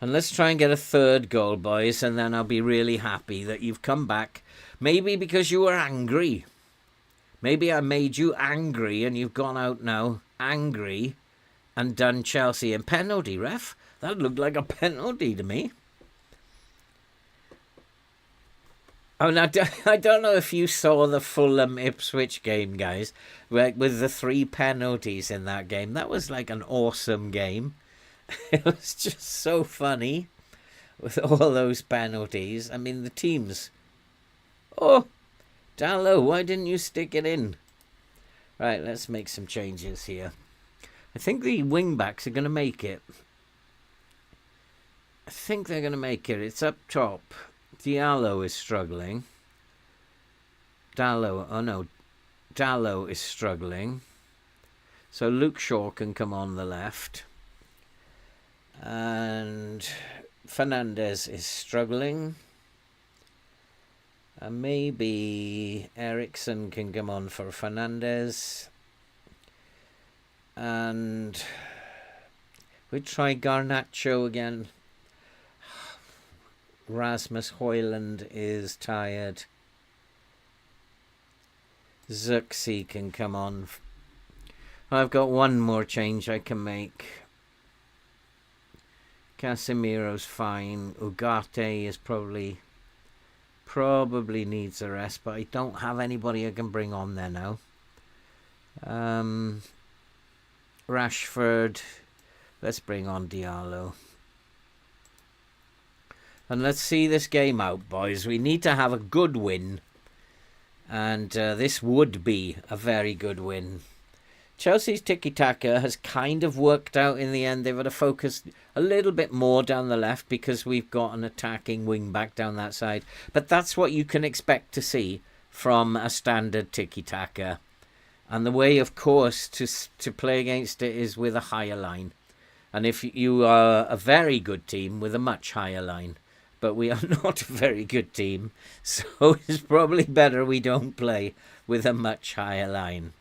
Speaker 1: And let's try and get a third goal, boys, and then I'll be really happy that you've come back. Maybe because you were angry. Maybe I made you angry and you've gone out now angry and done Chelsea in penalty, ref. That looked like a penalty to me. Oh, now, I don't know if you saw the Fulham-Ipswich game, guys, with the 3 penalties in that game. That was like an awesome game. It was just so funny with all those penalties. I mean, the teams... Oh, Dallo, why didn't you stick it in? Right, let's make some changes here. I think the wing-backs are going to make it. I think they're going to make it. It's up top. Diallo is struggling. Dallo is struggling. So Luke Shaw can come on the left. And Fernandez is struggling. And maybe Ericsson can come on for Fernandez. And we try Garnacho again. Rasmus Højlund is tired. Zirkzee can come on. I've got one more change I can make. Casemiro's fine. Ugarte is probably needs a rest, but I don't have anybody I can bring on there now. Rashford. Let's bring on Diallo. And let's see this game out, boys. We need to have a good win. And this would be a very good win. Chelsea's tiki-taka has kind of worked out in the end. They've got to focus a little bit more down the left because we've got an attacking wing-back down that side. But that's what you can expect to see from a standard tiki-taka. And the way, of course, to play against it is with a higher line. And if you are a very good team with a much higher line. But we are not a very good team. So it's probably better we don't play with a much higher line.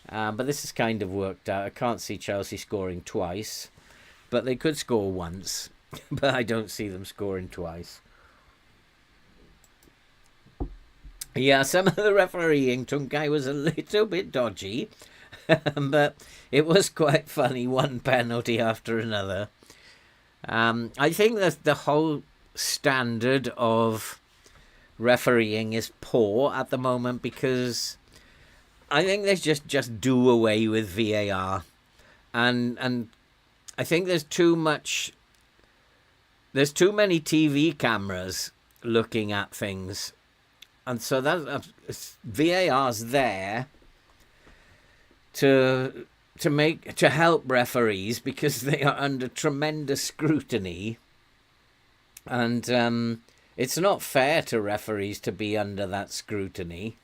Speaker 1: But this is kind of worked out. I can't see Chelsea scoring twice. But they could score once. But I don't see them scoring twice. Yeah, some of the refereeing, Tunkai, was a little bit dodgy. But it was quite funny. One penalty after another. I think that the whole standard of refereeing is poor at the moment because... I think they just do away with VAR, and I think there's too many TV cameras looking at things, and so that VAR's there to help referees because they are under tremendous scrutiny, and it's not fair to referees to be under that scrutiny.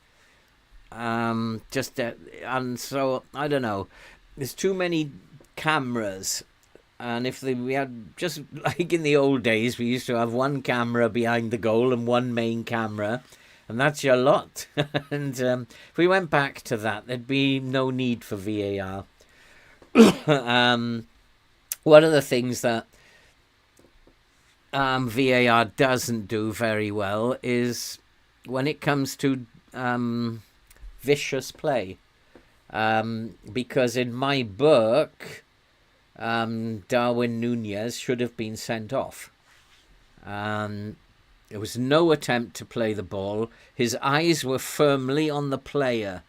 Speaker 1: And so I don't know. There's too many cameras. And we had, just like in the old days, we used to have one camera behind the goal and one main camera, and that's your lot. And if we went back to that, there'd be no need for VAR. One of the things that VAR doesn't do very well is when it comes to vicious play. Because in my book, Darwin Nunez should have been sent off. There was no attempt to play the ball. His eyes were firmly on the player,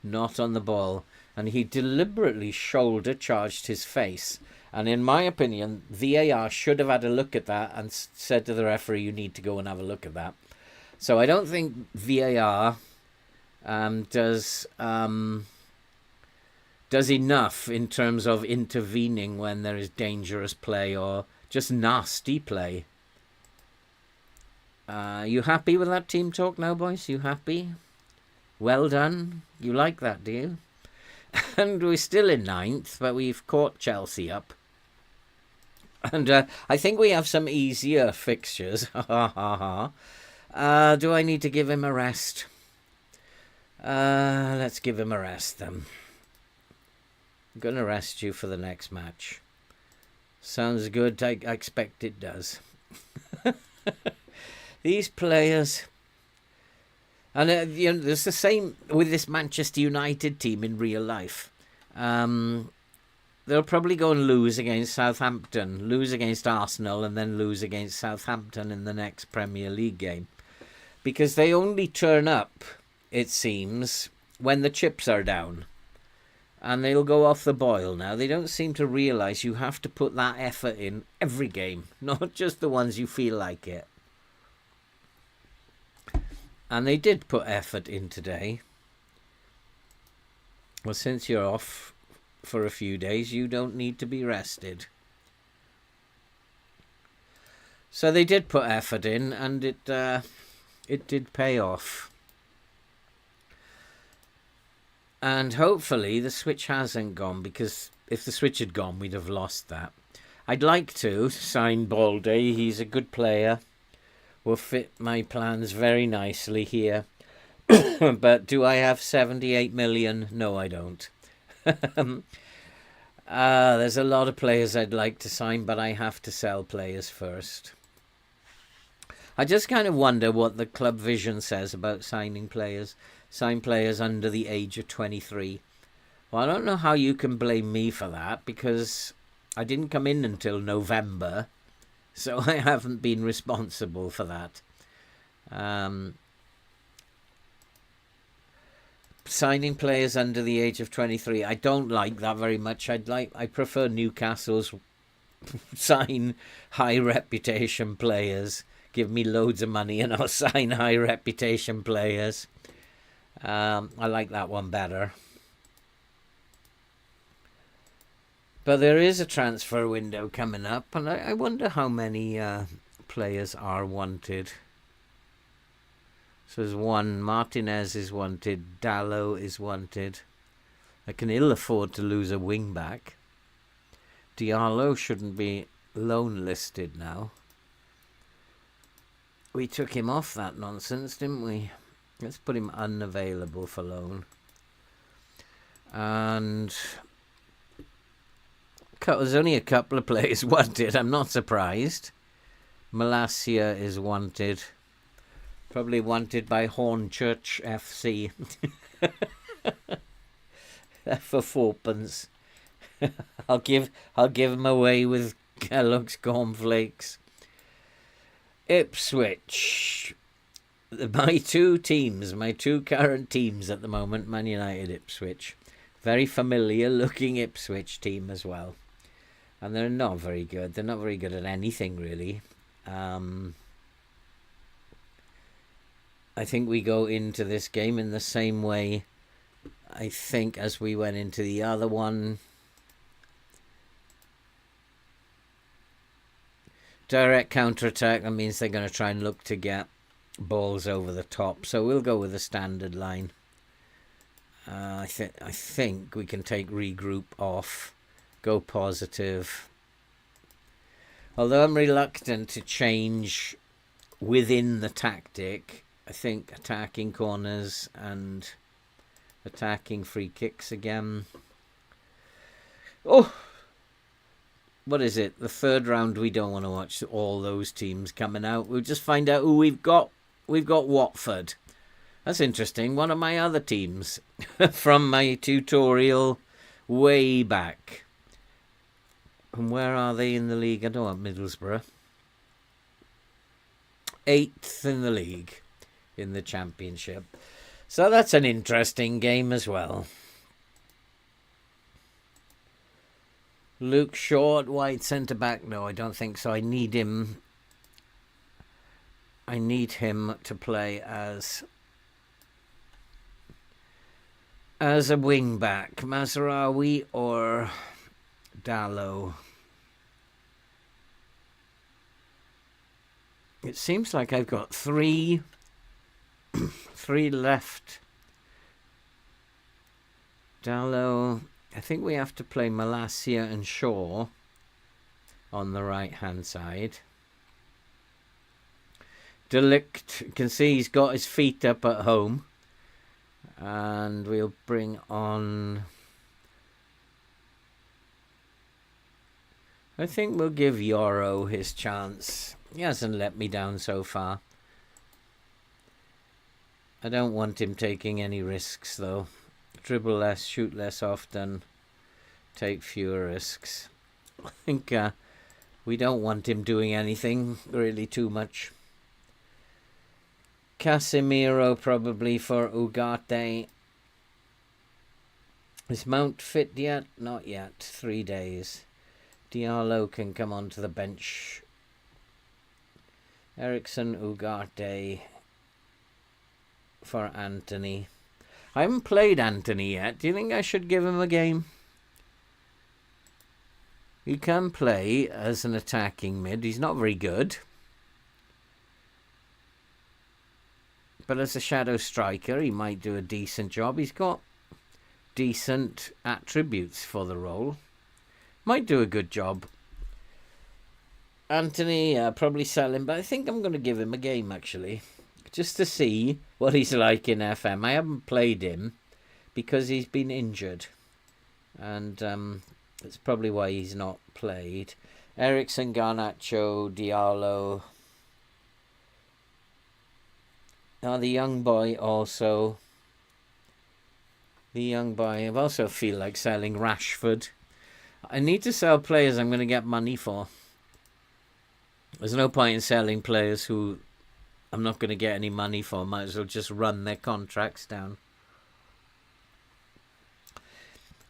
Speaker 1: not on the ball. And he deliberately shoulder charged his face. And in my opinion, VAR should have had a look at that and said to the referee, you need to go and have a look at that. So I don't think VAR does enough in terms of intervening when there is dangerous play or just nasty play. You happy with that team talk now, boys? You happy? Well done. You like that, do you? And we're still in 9th, but we've caught Chelsea up. And I think we have some easier fixtures. Do I need to give him a rest? Let's give him a rest then. I'm going to rest you for the next match. Sounds good. I expect it does. These players... And there's the same with this Manchester United team in real life. They'll probably go and lose against Southampton, lose against Arsenal, and then lose against Southampton in the next Premier League game. Because they only turn up, it seems, when the chips are down. And they'll go off the boil now. They don't seem to realise you have to put that effort in every game, not just the ones you feel like it. And they did put effort in today. Well, since you're off for a few days, you don't need to be rested. So they did put effort in, and it did pay off. And hopefully the switch hasn't gone, because if the switch had gone, we'd have lost that. I'd like to sign Balde. He's a good player. Will fit my plans very nicely here. But do I have 78 million? No, I don't. There's a lot of players I'd like to sign, but I have to sell players first. I just kind of wonder what the club vision says about signing players. Sign players under the age of 23. Well, I don't know how you can blame me for that, because I didn't come in until November. So I haven't been responsible for that. Signing players under the age of 23, I don't like that very much. I prefer Newcastle's sign high reputation players. Give me loads of money and I'll sign high reputation players. I like that one better. But there is a transfer window coming up, and I wonder how many players are wanted. So there's one. Martinez is wanted. Dallo is wanted. I can ill afford to lose a wing back. Diallo shouldn't be loan listed now. We took him off that nonsense, didn't we? Let's put him unavailable for loan. And... there's only a couple of players wanted. I'm not surprised. Malacia is wanted. Probably wanted by Hornchurch FC. For fourpence. I'll give him away with Kellogg's cornflakes. Ipswich. My two current teams at the moment, Man United, Ipswich. Very familiar looking Ipswich team as well. And they're not very good. They're not very good at anything, really. I think we go into this game in the same way, I think, as we went into the other one. Direct counter-attack, that means they're going to try and look to get balls over the top. So we'll go with the standard line. I think we can take regroup off. go positive. Although I'm reluctant to change within the tactic, I think attacking corners and attacking free kicks again. Oh! What is it? The third round, we don't want to watch all those teams coming out. We'll just find out who we've got. We've got Watford. That's interesting. One of my other teams from my tutorial way back. And where are they in the league? I don't want Middlesbrough. 8th in the league in the championship. So that's an interesting game as well. Luke Shaw at wide centre-back. No, I don't think so. I need him to play as a wing-back. Mazraoui or Dalot. It seems like I've got three left. Dalot. I think we have to play Malacia and Shaw on the right-hand side. Delict, you can see he's got his feet up at home. And we'll bring on... I think we'll give Yoro his chance. He hasn't let me down so far. I don't want him taking any risks, though. Dribble less, shoot less often, take fewer risks. I think we don't want him doing anything really too much. Casemiro probably for Ugarte. Is Mount fit yet? Not yet. 3 days. Diallo can come onto the bench. Ericsson, Ugarte for Anthony. I haven't played Anthony yet. Do you think I should give him a game? He can play as an attacking mid. He's not very good. But as a shadow striker, he might do a decent job. He's got decent attributes for the role. Might do a good job. Anthony, probably sell him, but I think I'm going to give him a game, actually. Just to see what he's like in FM. I haven't played him because he's been injured. And that's probably why he's not played. Ericsson, Garnacho, Diallo. Now the young boy also. The young boy. I also feel like selling Rashford. I need to sell players I'm going to get money for. There's no point in selling players who I'm not going to get any money for. Might as well just run their contracts down.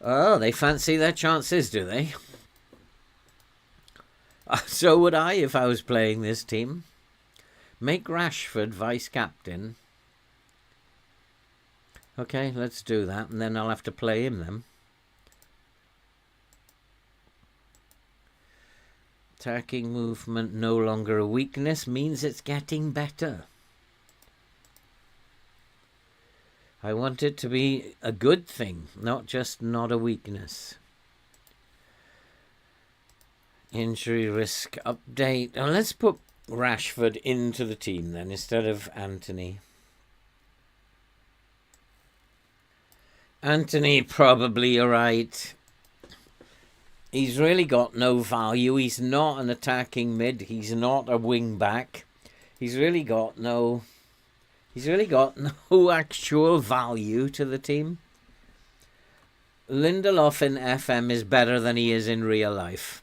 Speaker 1: Oh, they fancy their chances, do they? So would I if I was playing this team. Make Rashford vice-captain. Okay, let's do that. And then I'll have to play him then. Attacking movement no longer a weakness means it's getting better. I want it to be a good thing, not just not a weakness. Injury risk update. Oh, let's put Rashford into the team then instead of Anthony. Anthony, probably you're right. He's really got no value. He's not an attacking mid. He's not a wing back. He's really got no actual value to the team. Lindelof in FM is better than he is in real life.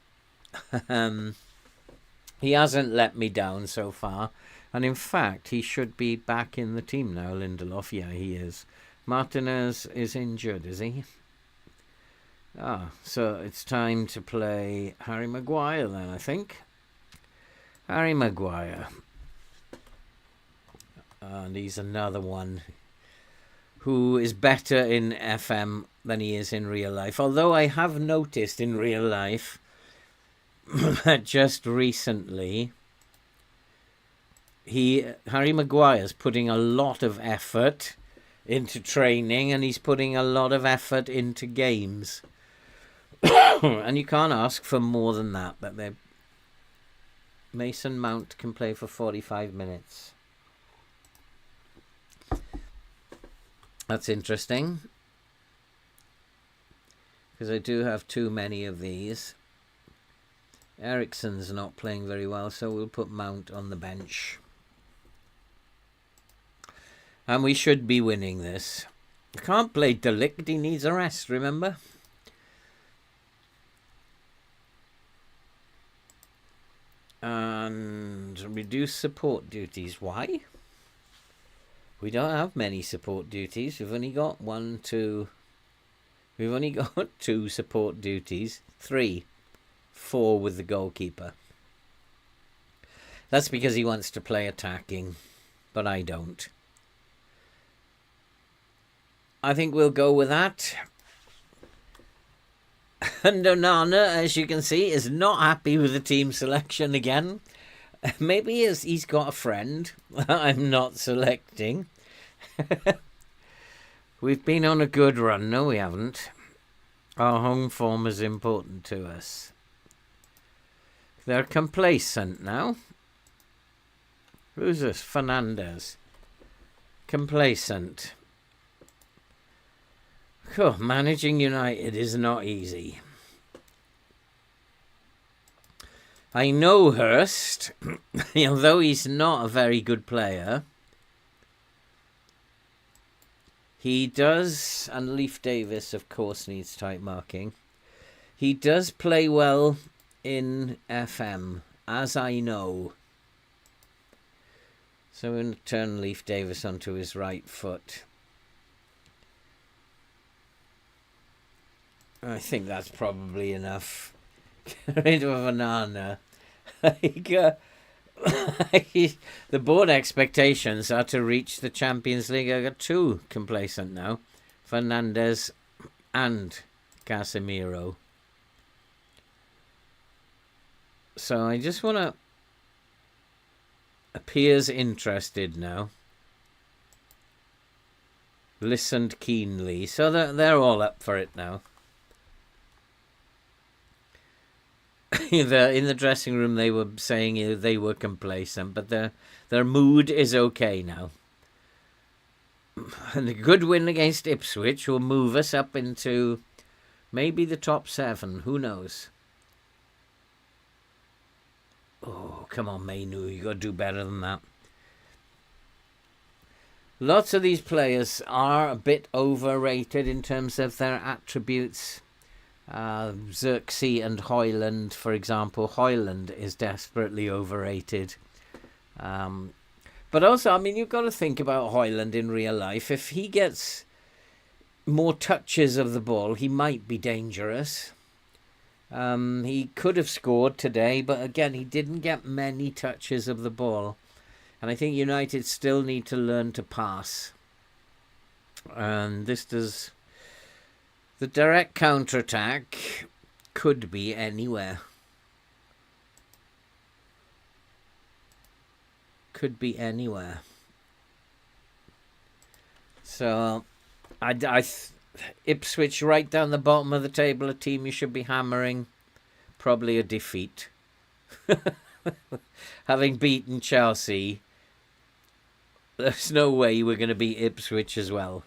Speaker 1: He hasn't let me down so far. And in fact, he should be back in the team now, Lindelof. Yeah, he is. Martinez is injured, is he? So it's time to play Harry Maguire then, I think. Harry Maguire. And he's another one who is better in FM than he is in real life. Although I have noticed in real life that just recently Harry Maguire's putting a lot of effort into training and he's putting a lot of effort into games. And you can't ask for more than that. But Mason Mount can play for 45 minutes. That's interesting. Because I do have too many of these. Eriksen's not playing very well, so we'll put Mount on the bench. And we should be winning this. I can't play De Ligt, he needs a rest, remember? And reduce support duties. Why? We don't have many support duties. We've only got 1, 2... We've only got 2 support duties. 3. 4 with the goalkeeper. That's because he wants to play attacking, but I don't. I think we'll go with that. And Onana, as you can see, is not happy with the team selection again. Maybe he's got a friend I'm not selecting. We've been on a good run. No, we haven't. Our home form is important to us. They're complacent now. Who's this? Fernandez. Complacent. Oh, managing United is not easy. I know Hurst, although he's not a very good player, he does, and Leif Davis, of course, needs tight marking. He does play well in FM, as I know. So I'm going to turn Leif Davis onto his right foot. I think that's probably enough. Get rid of Onana. The board expectations are to reach the Champions League. I got 2 complacent now. Fernandez and Casemiro. So I just want to... Appears interested now. Listened keenly. So they're all up for it now. In the dressing room they were saying they were complacent, but their mood is okay now. And a good win against Ipswich will move us up into maybe the top 7. Who knows? Oh, come on, Mainu. You got to do better than that. Lots of these players are a bit overrated in terms of their attributes. Xerxes and Hoyland, for example. Hoyland is desperately overrated. But also, I mean, you've got to think about Hoyland in real life. If he gets more touches of the ball, he might be dangerous. He could have scored today, but again, he didn't get many touches of the ball. And I think United still need to learn to pass. And this does... The direct counter-attack could be anywhere. Could be anywhere. So, Ipswich right down the bottom of the table, a team you should be hammering. Probably a defeat. Having beaten Chelsea, there's no way we're going to beat Ipswich as well.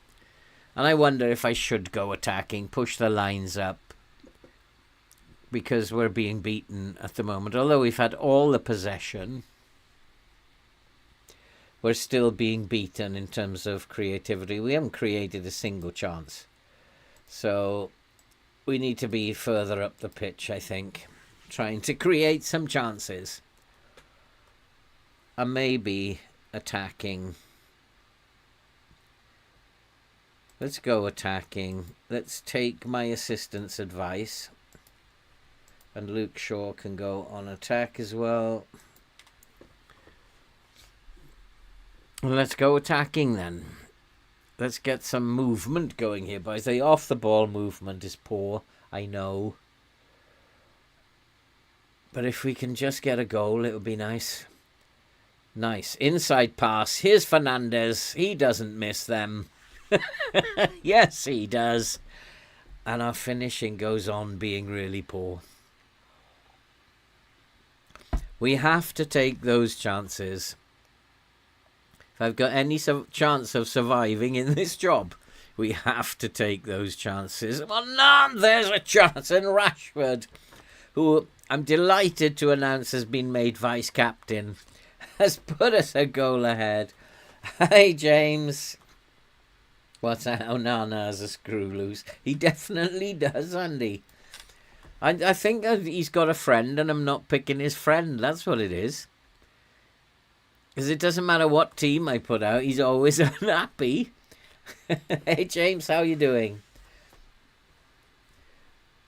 Speaker 1: And I wonder if I should go attacking, push the lines up, because we're being beaten at the moment. Although we've had all the possession, we're still being beaten in terms of creativity. We haven't created a single chance. So we need to be further up the pitch, I think, trying to create some chances. And maybe attacking. Let's go attacking. Let's take my assistant's advice. And Luke Shaw can go on attack as well. Let's go attacking then. Let's get some movement going here, boys. The off-the-ball movement is poor, I know. But if we can just get a goal, it would be nice. Nice. Inside pass. Here's Fernandez. He doesn't miss them. Yes, he does. and our finishing goes on being really poor. We have to take those chances. If I've got any chance of surviving in this job, we have to take those chances. Well, no, there's a chance. And Rashford, who I'm delighted to announce has been made vice-captain, has put us a goal ahead. Hey, James. What's that? Oh, Nana's a screw loose. He definitely does, Andy. I think he's got a friend and I'm not picking his friend. That's what it is. Because it doesn't matter what team I put out, he's always unhappy. Hey, James, how you doing?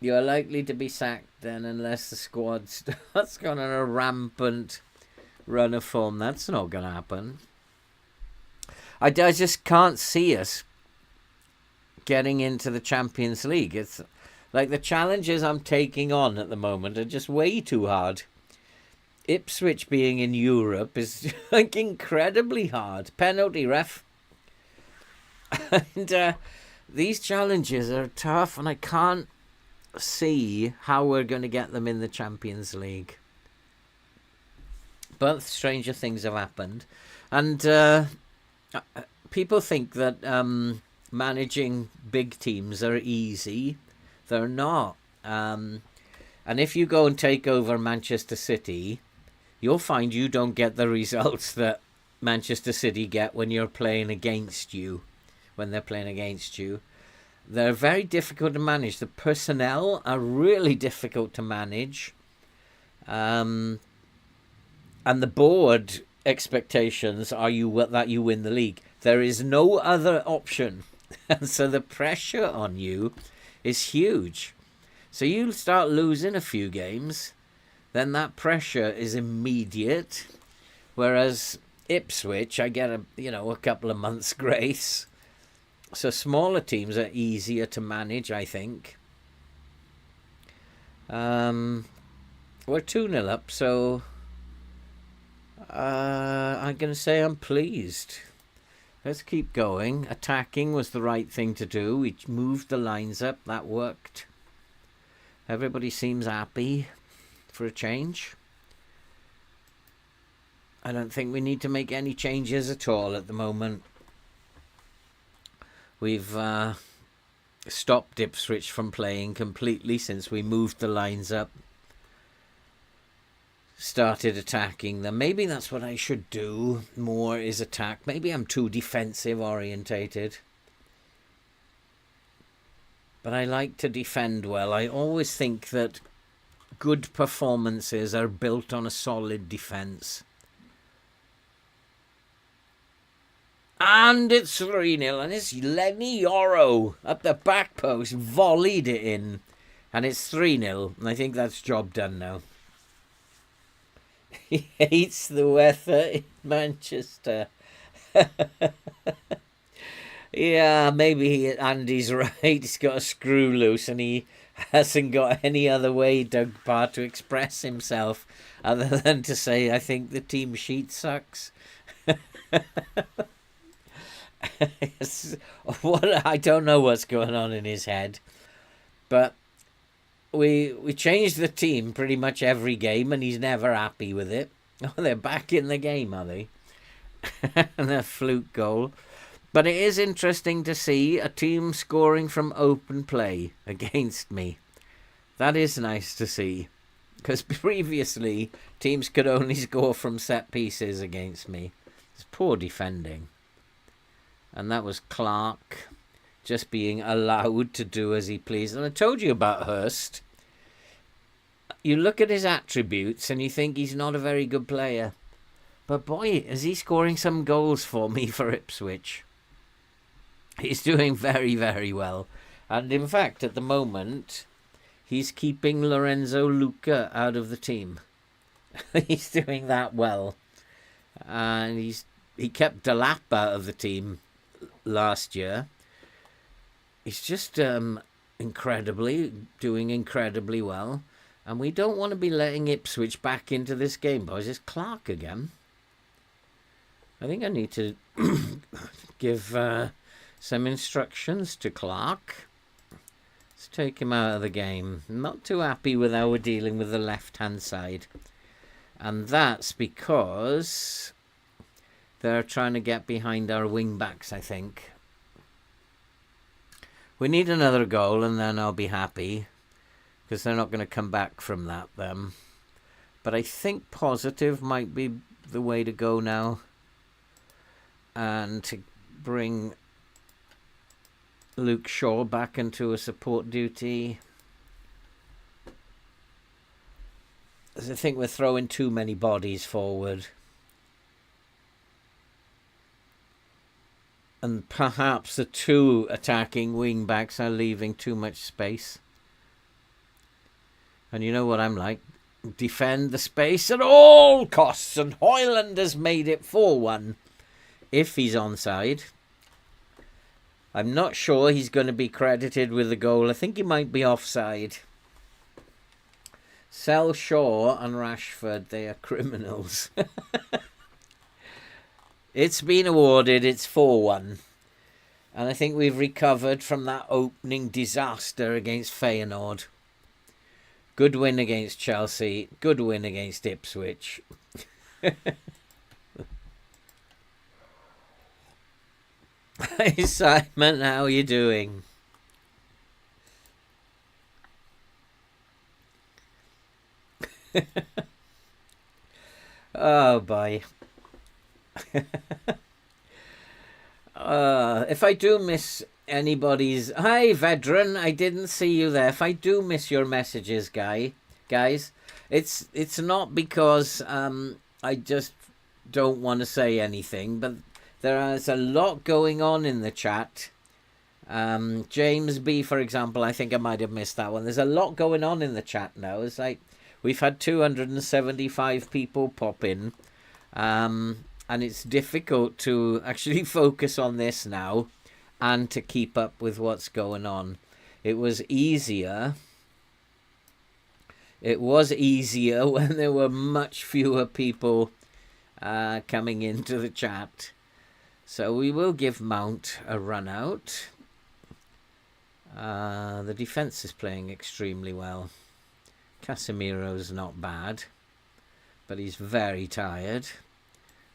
Speaker 1: You're likely to be sacked then unless the squad starts going on a rampant run of form. That's not going to happen. I just can't see us getting into the Champions League. It's like the challenges I'm taking on at the moment are just way too hard. Ipswich being in Europe is like incredibly hard. Penalty, ref. And these challenges are tough, and I can't see how we're going to get them in the Champions League. But stranger things have happened. And people think that managing big teams are easy. They're not. And if you go and take over Manchester City, you'll find you don't get the results that Manchester City get when you're playing against you. When they're playing against you. They're very difficult to manage. The personnel are really difficult to manage. And the board expectations are that you win the league. There is no other option. And so the pressure on you is huge. So you start losing a few games, then that pressure is immediate. Whereas Ipswich, I get a couple of months' grace. So smaller teams are easier to manage, I think. We're 2-0 up, so I'm going to say I'm pleased. Let's keep going. Attacking was the right thing to do. We moved the lines up. That worked. Everybody seems happy for a change. I don't think we need to make any changes at all at the moment. We've stopped Ipswich from playing completely since we moved the lines up. Started attacking them. Maybe that's what I should do more, is attack. Maybe I'm too defensive orientated. But I like to defend well. I always think that good performances are built on a solid defence. And it's 3-0, and it's Lenny Yoro up the back post, volleyed it in. And it's 3-0, and I think that's job done now. He hates the weather in Manchester. Yeah, maybe Andy's right. He's got a screw loose, and he hasn't got any other way, Doug Parr, to express himself other than to say, I think the team sheet sucks. I don't know what's going on in his head, but we changed the team pretty much every game, and he's never happy with it. Oh, they're back in the game, are they? And a fluke goal. But it is interesting to see a team scoring from open play against me. That is nice to see, because previously teams could only score from set pieces against me. It's poor defending. And that was Clark just being allowed to do as he pleased. And I told you about Hurst. You look at his attributes and you think he's not a very good player. But boy, is he scoring some goals for me for Ipswich. He's doing very, very well. And in fact, at the moment, he's keeping Lorenzo Luca out of the team. He's doing that well. And he kept Delap out of the team last year. He's just doing incredibly well. And we don't want to be letting Ipswich back into this game, boys. It's Clark again. I think I need to give some instructions to Clark. Let's take him out of the game. Not too happy with how we're dealing with the left-hand side. And that's because they're trying to get behind our wing-backs, I think. We need another goal and then I'll be happy, because they're not going to come back from that then. But I think positive might be the way to go now. And to bring Luke Shaw back into a support duty. As I think we're throwing too many bodies forward. And perhaps the two attacking wing backs are leaving too much space. And you know what I'm like. Defend the space at all costs. And Hoyland has made it 4-1. If he's onside. I'm not sure he's going to be credited with the goal. I think he might be offside. Sell Shaw and Rashford. They are criminals. It's been awarded. It's 4-1. And I think we've recovered from that opening disaster against Feyenoord. Good win against Chelsea. Good win against Ipswich. Hey Simon, how are you doing? Oh boy. If I do miss anybody's... Hi veteran, I didn't see you there. If I do miss your messages, guys, it's not because I just don't want to say anything, but there is a lot going on in the chat. James B, for example, I think I might have missed that one. There's a lot going on in the chat now. It's like we've had 275 people pop in. And it's difficult to actually focus on this now and to keep up with what's going on. It was easier. It was easier when there were much fewer people coming into the chat. So we will give Mount a run out. The defence is playing extremely well. Casemiro's not bad, but he's very tired.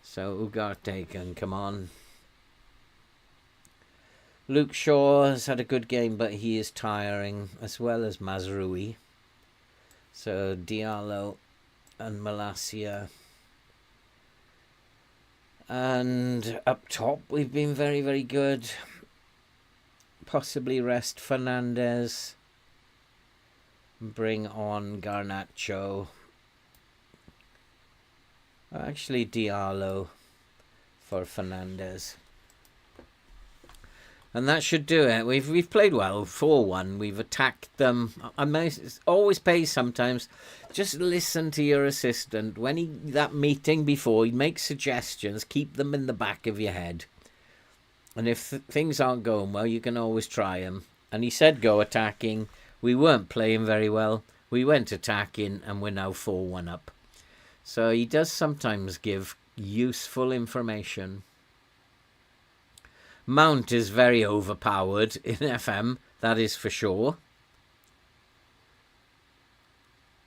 Speaker 1: So Ugarte can come on. Luke Shaw has had a good game, but he is tiring, as well as Mazrui. So Diallo and Malacia. And up top, we've been very, very good. Possibly rest Fernandez. Bring on Garnacho. Actually, Diallo for Fernandez. And that should do it. We've played well, 4-1. We've attacked them. It always pays sometimes. Just listen to your assistant. When that meeting before, he makes suggestions. Keep them in the back of your head. And if things aren't going well, you can always try them. And he said go attacking. We weren't playing very well. We went attacking, and we're now 4-1 up. So he does sometimes give useful information. Mount is very overpowered in FM, that is for sure.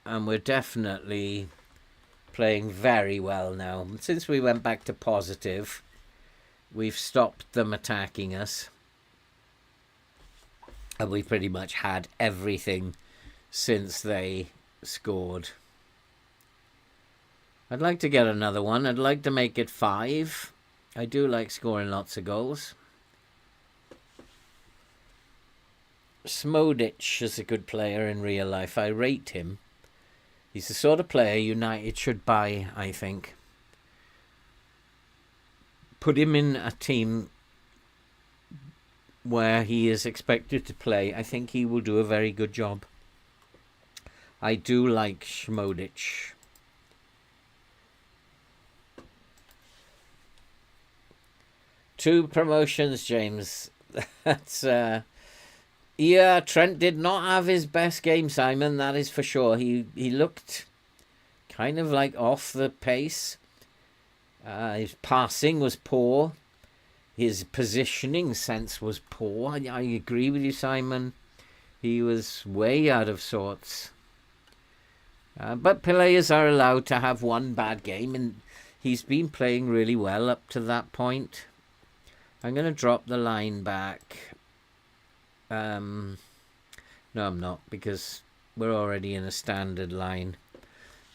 Speaker 1: And we're definitely playing very well now. Since we went back to positive, we've stopped them attacking us. And we pretty much had everything since they scored. I'd like to get another one. I'd like to make it 5. I do like scoring lots of goals. Smodic is a good player in real life. I rate him. He's the sort of player United should buy, I think. Put him in a team where he is expected to play. I think he will do a very good job. I do like Smodic. Two promotions, James. That's yeah, Trent did not have his best game, Simon, that is for sure. He looked kind of like off the pace. His passing was poor. His positioning sense was poor. I agree with you, Simon. He was way out of sorts. But players are allowed to have one bad game, and he's been playing really well up to that point. I'm going to drop the line back. No, I'm not, because we're already in a standard line.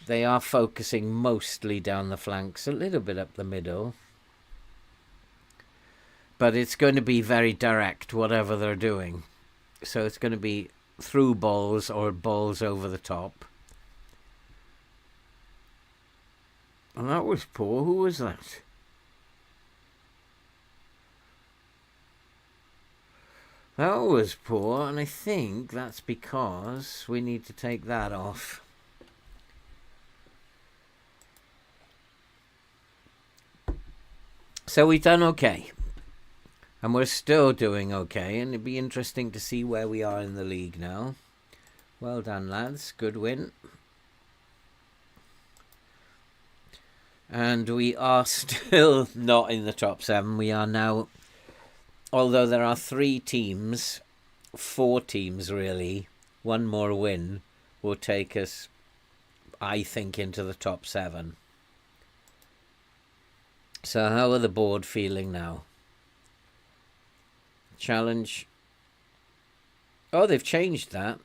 Speaker 1: They are focusing mostly down the flanks, a little bit up the middle. But it's going to be very direct, whatever they're doing. So it's going to be through balls or balls over the top. And that was poor. Who was that? That was poor, and I think that's because we need to take that off. So we've done okay. And we're still doing okay, and it'd be interesting to see where we are in the league now. Well done, lads. Good win. And we are still not in the top 7. We are now, although there are 3 teams, 4 teams really, one more win will take us, I think, into the top 7. So how are the board feeling now? Challenge. Oh, they've changed that.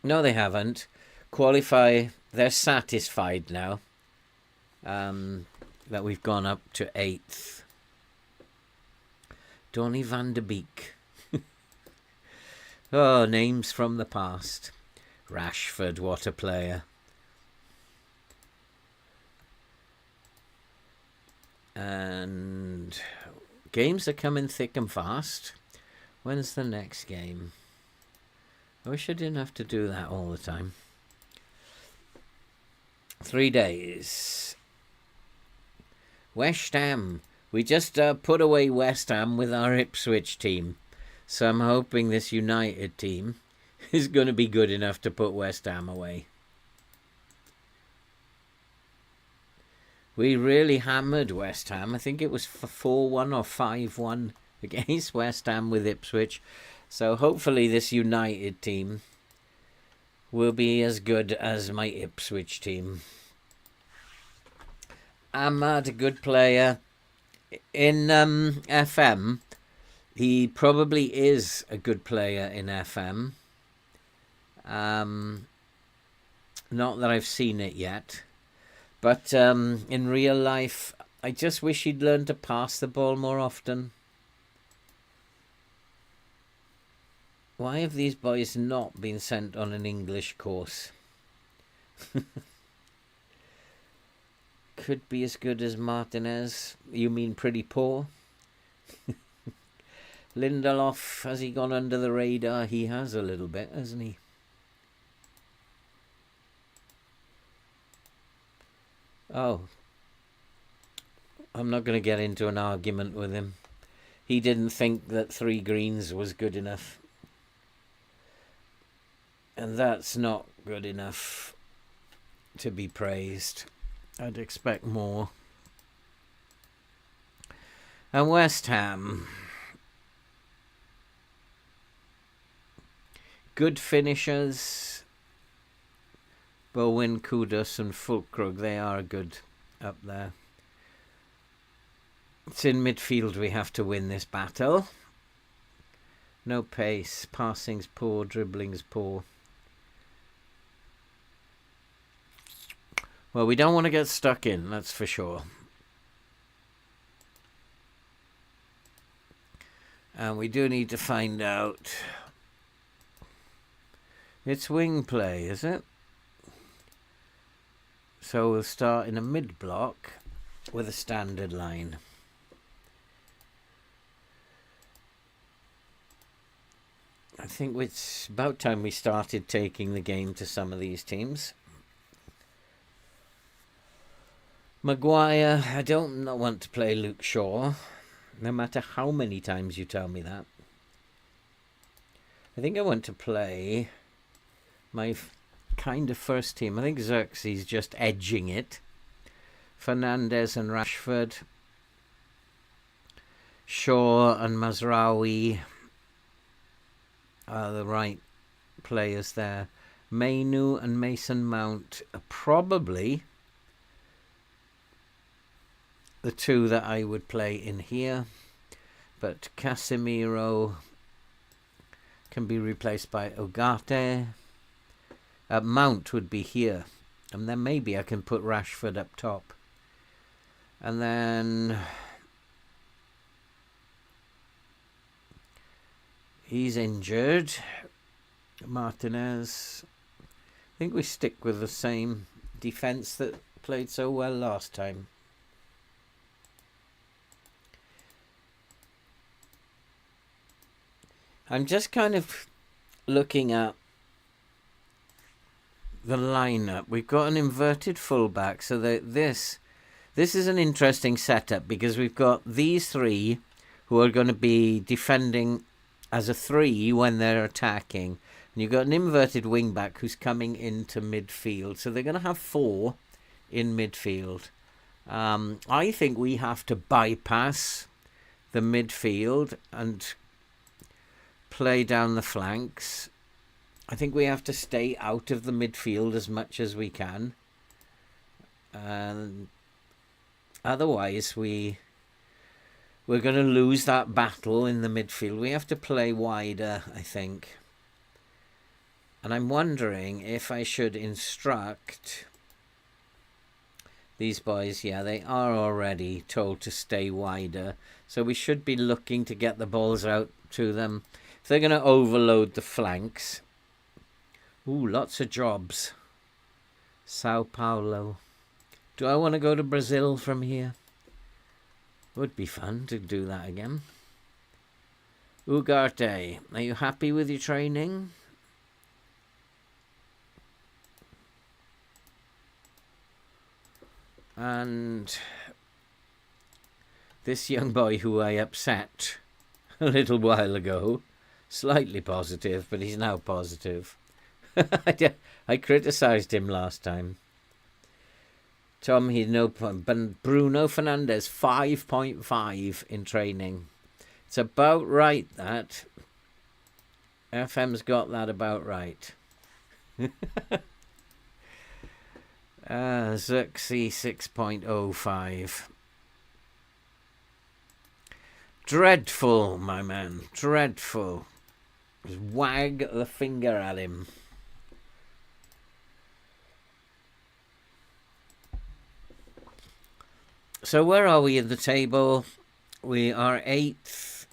Speaker 1: No, they haven't. Qualify. They're satisfied now. That we've gone up to 8th. Donny van der Beek. Oh, names from the past. Rashford, what a player. And games are coming thick and fast. When's the next game? I wish I didn't have to do that all the time. 3 days. West Ham. We just put away West Ham with our Ipswich team. So I'm hoping this United team is going to be good enough to put West Ham away. We really hammered West Ham. I think it was 4-1 or 5-1 against West Ham with Ipswich. So hopefully this United team will be as good as my Ipswich team. Ahmad, a good player. In FM, he probably is a good player in FM. Not that I've seen it yet. But in real life, I just wish he'd learn to pass the ball more often. Why have these boys not been sent on an English course? Could be as good as Martinez. You mean pretty poor? Lindelof, has he gone under the radar? He has a little bit, hasn't he? Oh. I'm not going to get into an argument with him. He didn't think that 3 greens was good enough. And that's not good enough to be praised. I'd expect more. And West Ham. Good finishers. Bowen, Kudus and Fulkrug, they are good up there. It's in midfield we have to win this battle. No pace, passing's poor, dribbling's poor. Well, we don't want to get stuck in, that's for sure. And we do need to find out. It's wing play, is it? So we'll start in a mid-block with a standard line. I think it's about time we started taking the game to some of these teams. Maguire, I don't want to play Luke Shaw, no matter how many times you tell me that. I think I want to play my kind of first team. I think Xerxes just edging it. Fernandes and Rashford. Shaw and Mazraoui are the right players there. Mainu and Mason Mount are probably the two that I would play in here. But Casemiro can be replaced by Ugarte. Mount would be here. And then maybe I can put Rashford up top. And then he's injured. Martinez. I think we stick with the same defence that played so well last time. I'm just kind of looking at the lineup. We've got an inverted fullback, so that this is an interesting setup because we've got these three who are going to be defending as a 3 when they're attacking. And you've got an inverted wing-back who's coming into midfield. So they're going to have 4 in midfield. I think we have to bypass the midfield and play down the flanks. I think we have to stay out of the midfield as much as we can. And otherwise, we're going to lose that battle in the midfield. We have to play wider, I think. And I'm wondering if I should instruct these boys. Yeah, they are already told to stay wider. So we should be looking to get the balls out to them. If they're going to overload the flanks. Ooh, lots of jobs. Sao Paulo. Do I want to go to Brazil from here? Would be fun to do that again. Ugarte, are you happy with your training? And this young boy who I upset a little while ago, slightly positive, but he's now positive. I criticised him last time. Tom, he no point. But Bruno Fernandes, 5.5 in training. It's about right, that. FM's got that about right. Xerxes 6.05. Dreadful, my man. Dreadful. Just wag the finger at him. So where are we in the table? We are 8th.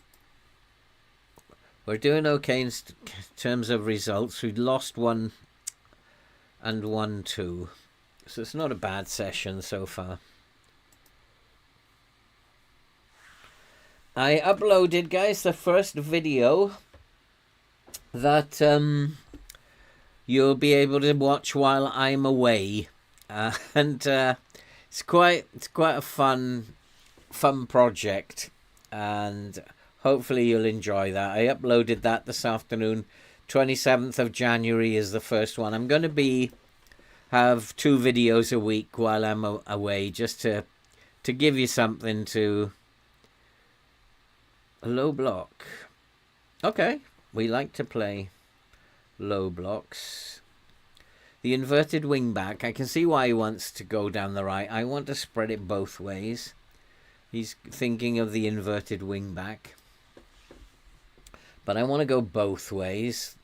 Speaker 1: We're doing okay in terms of results. We've lost 1 and won 2. So it's not a bad session so far. I uploaded, guys, the first video that you'll be able to watch while I'm away. It's quite a fun project, and hopefully you'll enjoy that. I uploaded that this afternoon. 27th of January is the first one. I'm going to have 2 videos a week while I'm away, just to give you something to. A low block. Okay, we like to play low blocks. The inverted wing back, I can see why he wants to go down the right. I want to spread it both ways. He's thinking of the inverted wing back. But I want to go both ways.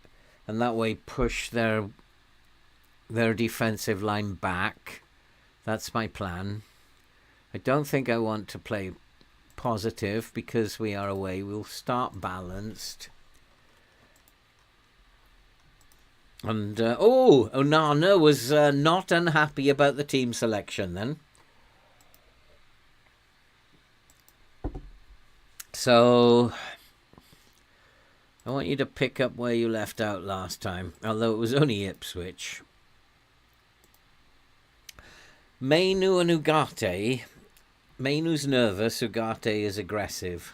Speaker 1: And that way push their defensive line back. That's my plan. I don't think I want to play positive because we are away. We'll start balanced. And, Onana was not unhappy about the team selection then. So, I want you to pick up where you left out last time, although it was only Ipswich. Mainu and Ugarte. Mainu's nervous, Ugarte is aggressive.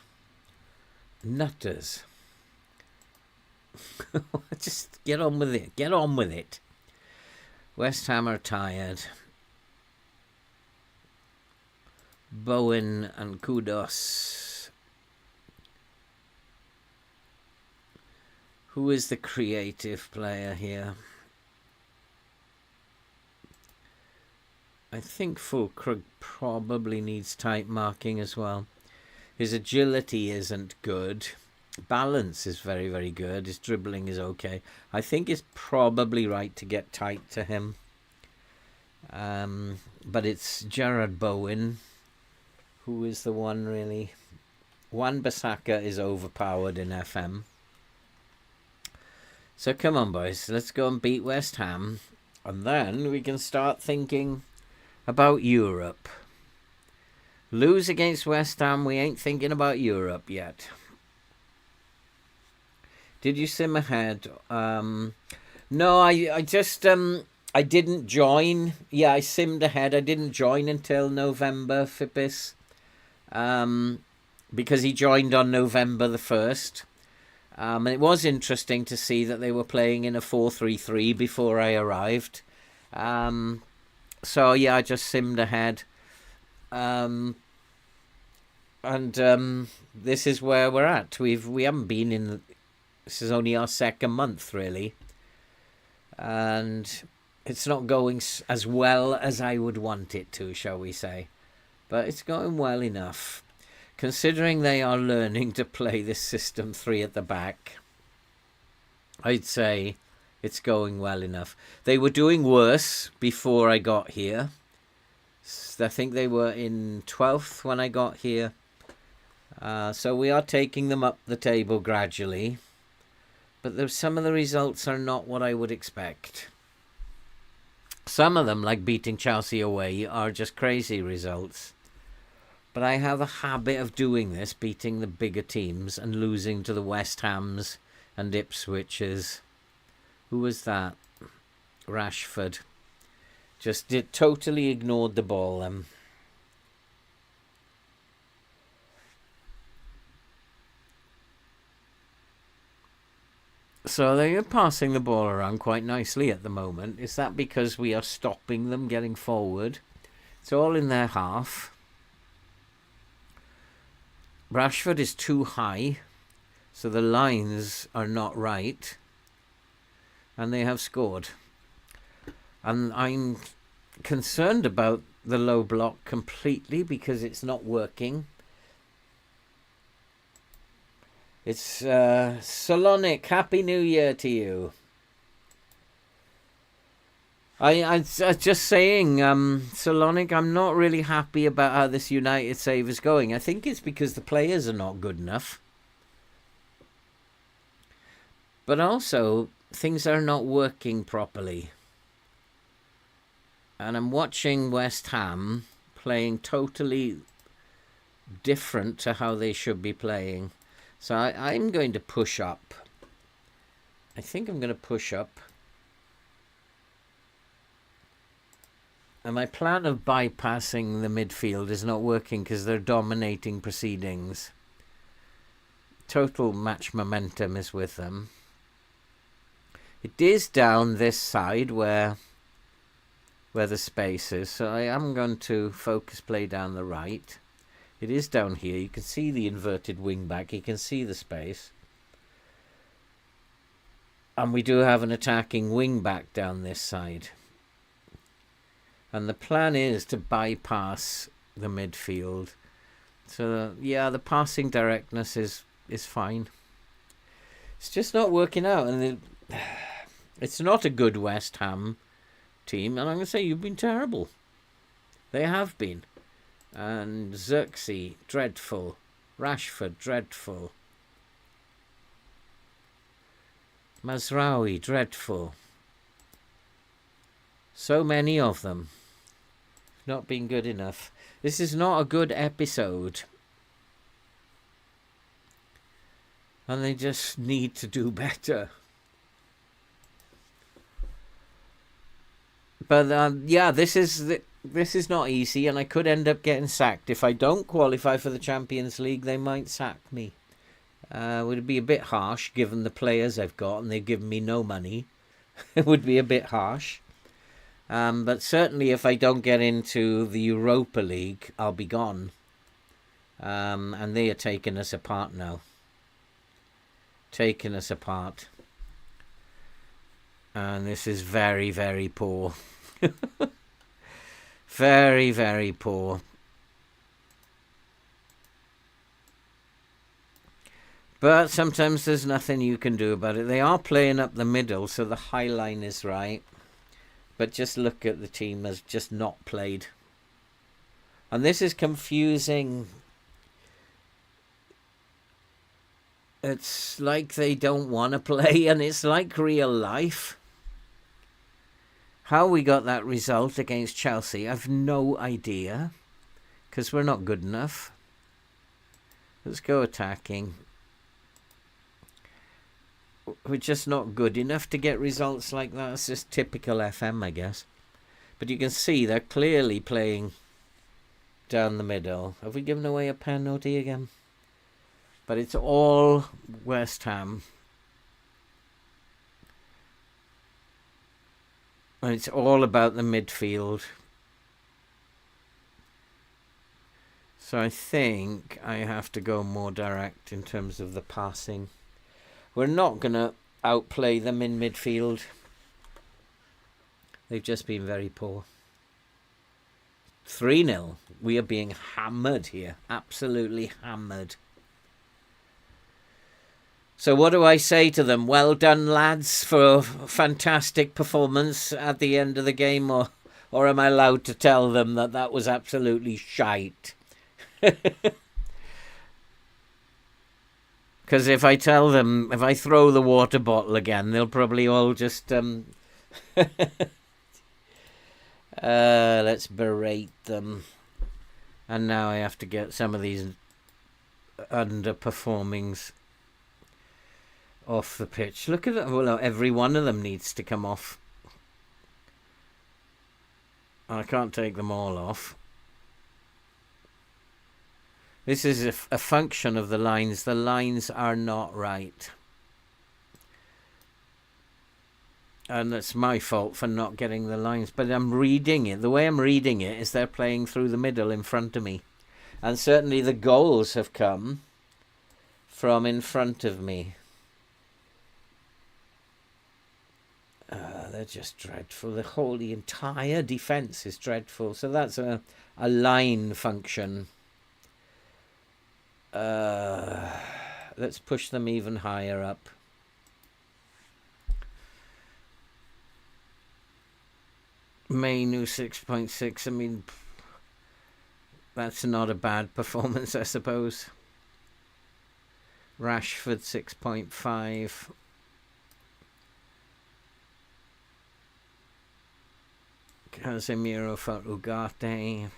Speaker 1: Nutters. Just get on with it. Get on with it. West Ham are tired. Bowen and Kudos. Who is the creative player here? I think Fulkrug probably needs tight marking as well. His agility isn't good. Balance is very, very good. His dribbling is okay. I think it's probably right to get tight to him. But it's Gerard Bowen who is the one really. Wan-Bissaka is overpowered in FM. So come on, boys. Let's go and beat West Ham. And then we can start thinking about Europe. Lose against West Ham, we ain't thinking about Europe yet. Did you sim ahead? No, I just I didn't join. Yeah, I simmed ahead. I didn't join until November, Fippis. Because he joined on November the 1st. And it was interesting to see that they were playing in a 4-3-3 before I arrived. So yeah, I just simmed ahead. This is where we're at. We haven't been in. This is only our second month, really, and it's not going as well as I would want it to, shall we say? But it's going well enough, considering they are learning to play this system 3 at the back. I'd say it's going well enough. They were doing worse before I got here. I think they were in 12th when I got here. So we are taking them up the table gradually. But some of the results are not what I would expect. Some of them, like beating Chelsea away, are just crazy results. But I have a habit of doing this, beating the bigger teams and losing to the West Hams and Ipswiches. Who was that? Rashford. Just totally ignored the ball. So they are passing the ball around quite nicely at the moment. Is that because we are stopping them getting forward? It's all in their half. Rashford is too high, so the lines are not right. And they have scored. And I'm concerned about the low block completely because it's not working. It's Salonic. Happy New Year to you. I just saying, Salonic, I'm not really happy about how this United save is going. I think it's because the players are not good enough. But also, things are not working properly. And I'm watching West Ham playing totally different to how they should be playing. So I'm going to push up. I think I'm going to push up. And my plan of bypassing the midfield is not working because they're dominating proceedings. Total match momentum is with them. It is down this side where the space is. So I am going to focus play down the right. It is down here. You can see the inverted wing back. You can see the space. And we do have an attacking wing back down this side. And the plan is to bypass the midfield. So, yeah, the passing directness is fine. It's just not working out. And it's not a good West Ham team. And I'm going to say you've been terrible. They have been. And Xerxes, dreadful. Rashford, dreadful. Mazraoui, dreadful. So many of them. Not been good enough. This is not a good episode. And they just need to do better. But yeah, this is not easy, and I could end up getting sacked. If I don't qualify for the Champions League, they might sack me. Would it be a bit harsh, given the players I've got, and they've given me no money? It would be a bit harsh. But certainly if I don't get into the Europa League, I'll be gone. And they are taking us apart now. Taking us apart. And this is very, very poor. Very, very poor. But sometimes there's nothing you can do about it. They are playing up the middle, so the high line is right. But just look at the team as just not played. And this is confusing. It's like they don't want to play, and it's like real life. How we got that result against Chelsea, I've no idea. Because we're not good enough. Let's go attacking. We're just not good enough to get results like that. It's just typical FM, I guess. But you can see they're clearly playing down the middle. Have we given away a penalty again? But it's all West Ham. And it's all about the midfield. So I think I have to go more direct in terms of the passing. We're not going to outplay them in midfield. They've just been very poor. 3-0. We are being hammered here. Absolutely hammered. So what do I say to them? Well done, lads, for a fantastic performance at the end of the game, or am I allowed to tell them that that was absolutely shite? Because if I tell them, if I throw the water bottle again, they'll probably all just let's berate them. And now I have to get some of these underperformings off the pitch. Look at it. Well, every one of them needs to come off. I can't take them all off. This is a function of the lines. The lines are not right. And it's my fault for not getting the lines. But I'm reading it. The way I'm reading it is they're playing through the middle in front of me. And certainly the goals have come from in front of me. They're just dreadful. The entire defence is dreadful. So that's a line function. Let's push them even higher up. Mainu 6.6. I mean, that's not a bad performance, I suppose. Rashford 6.5. Casemiro for Ugarte.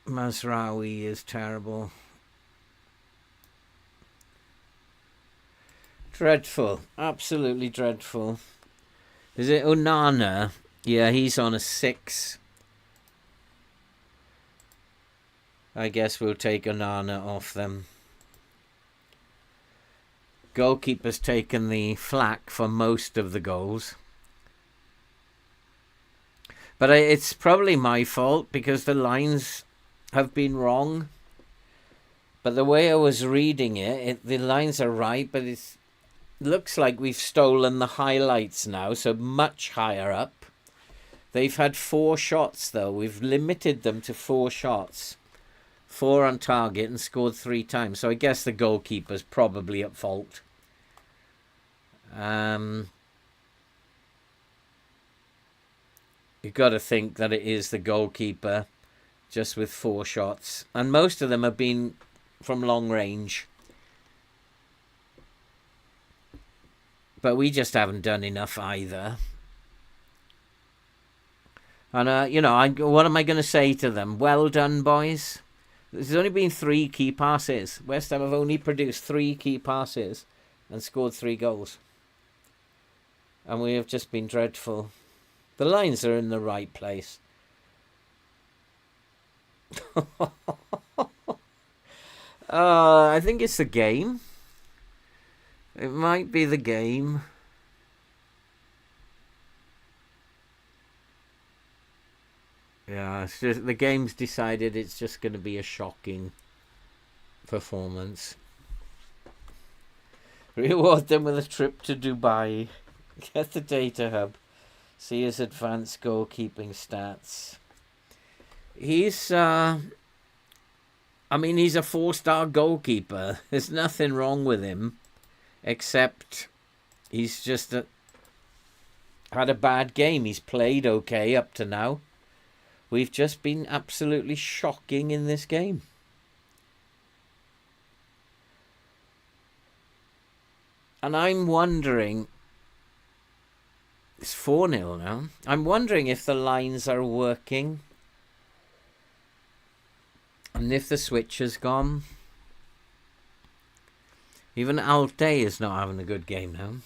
Speaker 1: Mazraoui is terrible. Dreadful. Absolutely dreadful. Is it Onana? Yeah, he's on a 6. I guess we'll take Onana off them. Goalkeeper's taken the flak for most of the goals. But it's probably my fault because the lines have been wrong. But the way I was reading it, the lines are right, but it looks like we've stolen the highlights now, so much higher up. They've had 4 shots, though. We've limited them to 4 shots. 4 on target and scored 3 times. So I guess the goalkeeper's probably at fault. You've got to think that it is the goalkeeper just with 4 shots. And most of them have been from long range. But we just haven't done enough either. And, what am I going to say to them? Well done, boys. There's only been 3 key passes. West Ham have only produced 3 key passes and scored 3 goals. And we have just been dreadful. The lines are in the right place. I think it's the game. It might be the game. Yeah, it's just, the game's decided it's just going to be a shocking performance. Reward them with a trip to Dubai. Get the data hub. See his advanced goalkeeping stats. He's, he's a 4-star goalkeeper. There's nothing wrong with him, except he's just had a bad game. He's played okay up to now. We've just been absolutely shocking in this game. And I'm wondering, it's 4-0 now. I'm wondering if the lines are working. And if the switch has gone. Even Alte is not having a good game now.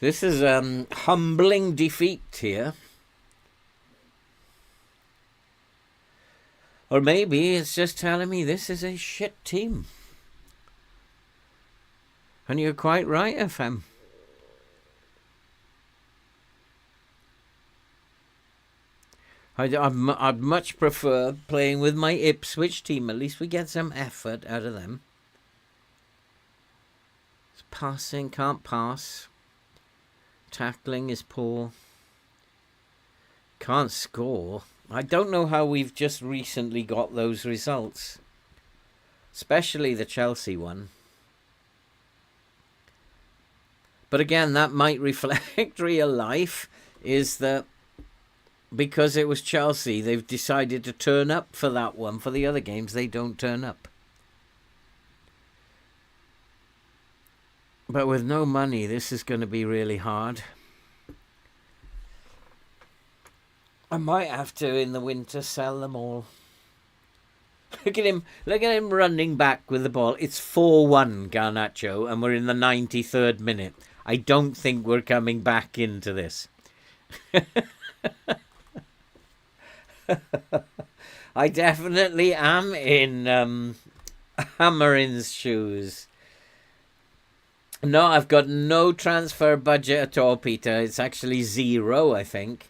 Speaker 1: This is a humbling defeat here. Or maybe it's just telling me this is a shit team. And you're quite right, FM. I'd much prefer playing with my Ipswich team. At least we get some effort out of them. It's passing, can't pass. Tackling is poor. Can't score. I don't know how we've just recently got those results. Especially the Chelsea one. But again, that might reflect real life. Is that because it was Chelsea, they've decided to turn up for that one. For the other games, they don't turn up. But with no money, this is going to be really hard. I might have to, in the winter, sell them all. Look at him running back with the ball. It's 4-1, Garnacho, and we're in the 93rd minute. I don't think we're coming back into this. I definitely am in Amorim's shoes. No, I've got no transfer budget at all, Peter. It's actually 0, I think.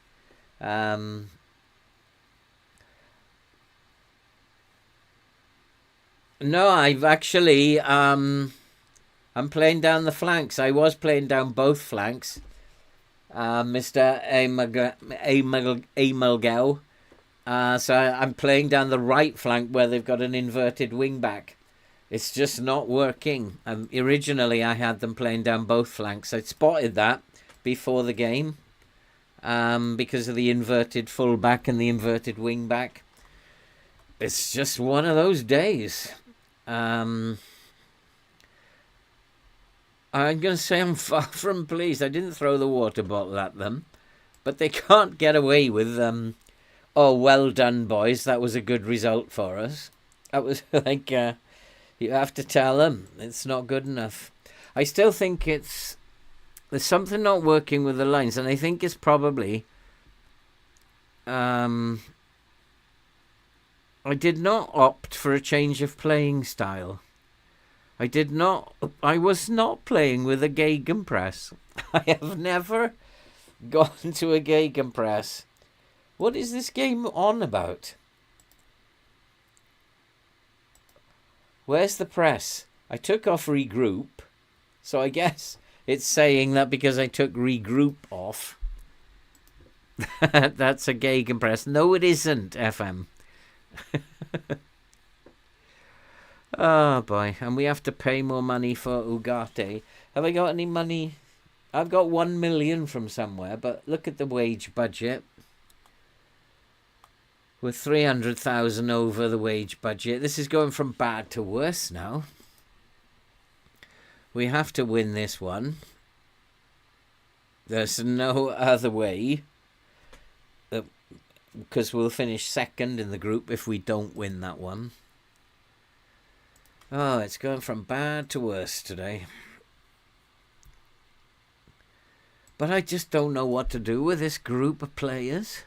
Speaker 1: No, I've actually I'm playing down the flanks. I was playing down both flanks. Mr. Amelgau. So I'm playing down the right flank where they've got an inverted wing back. It's just not working. Originally, I had them playing down both flanks. I spotted that before the game because of the inverted fullback and the inverted wing back. It's just one of those days. I'm going to say I'm far from pleased. I didn't throw the water bottle at them, but they can't get away with oh, well done, boys. That was a good result for us. That was like... you have to tell them it's not good enough. I still think there's something not working with the lines, and I think it's probably I did not opt for a change of playing style. I was not playing with a gegenpress. I have never gone to a gegenpress. What is this game on about? Where's the press? I took off regroup. So I guess it's saying that because I took regroup off. That's a gegenpress. No, it isn't, FM. Oh, boy. And we have to pay more money for Ugarte. Have I got any money? I've got 1 million from somewhere, but look at the wage budget. We're 300,000 over the wage budget. This is going from bad to worse now. We have to win this one. There's no other way. Because we'll finish second in the group if we don't win that one. Oh, it's going from bad to worse today. But I just don't know what to do with this group of players.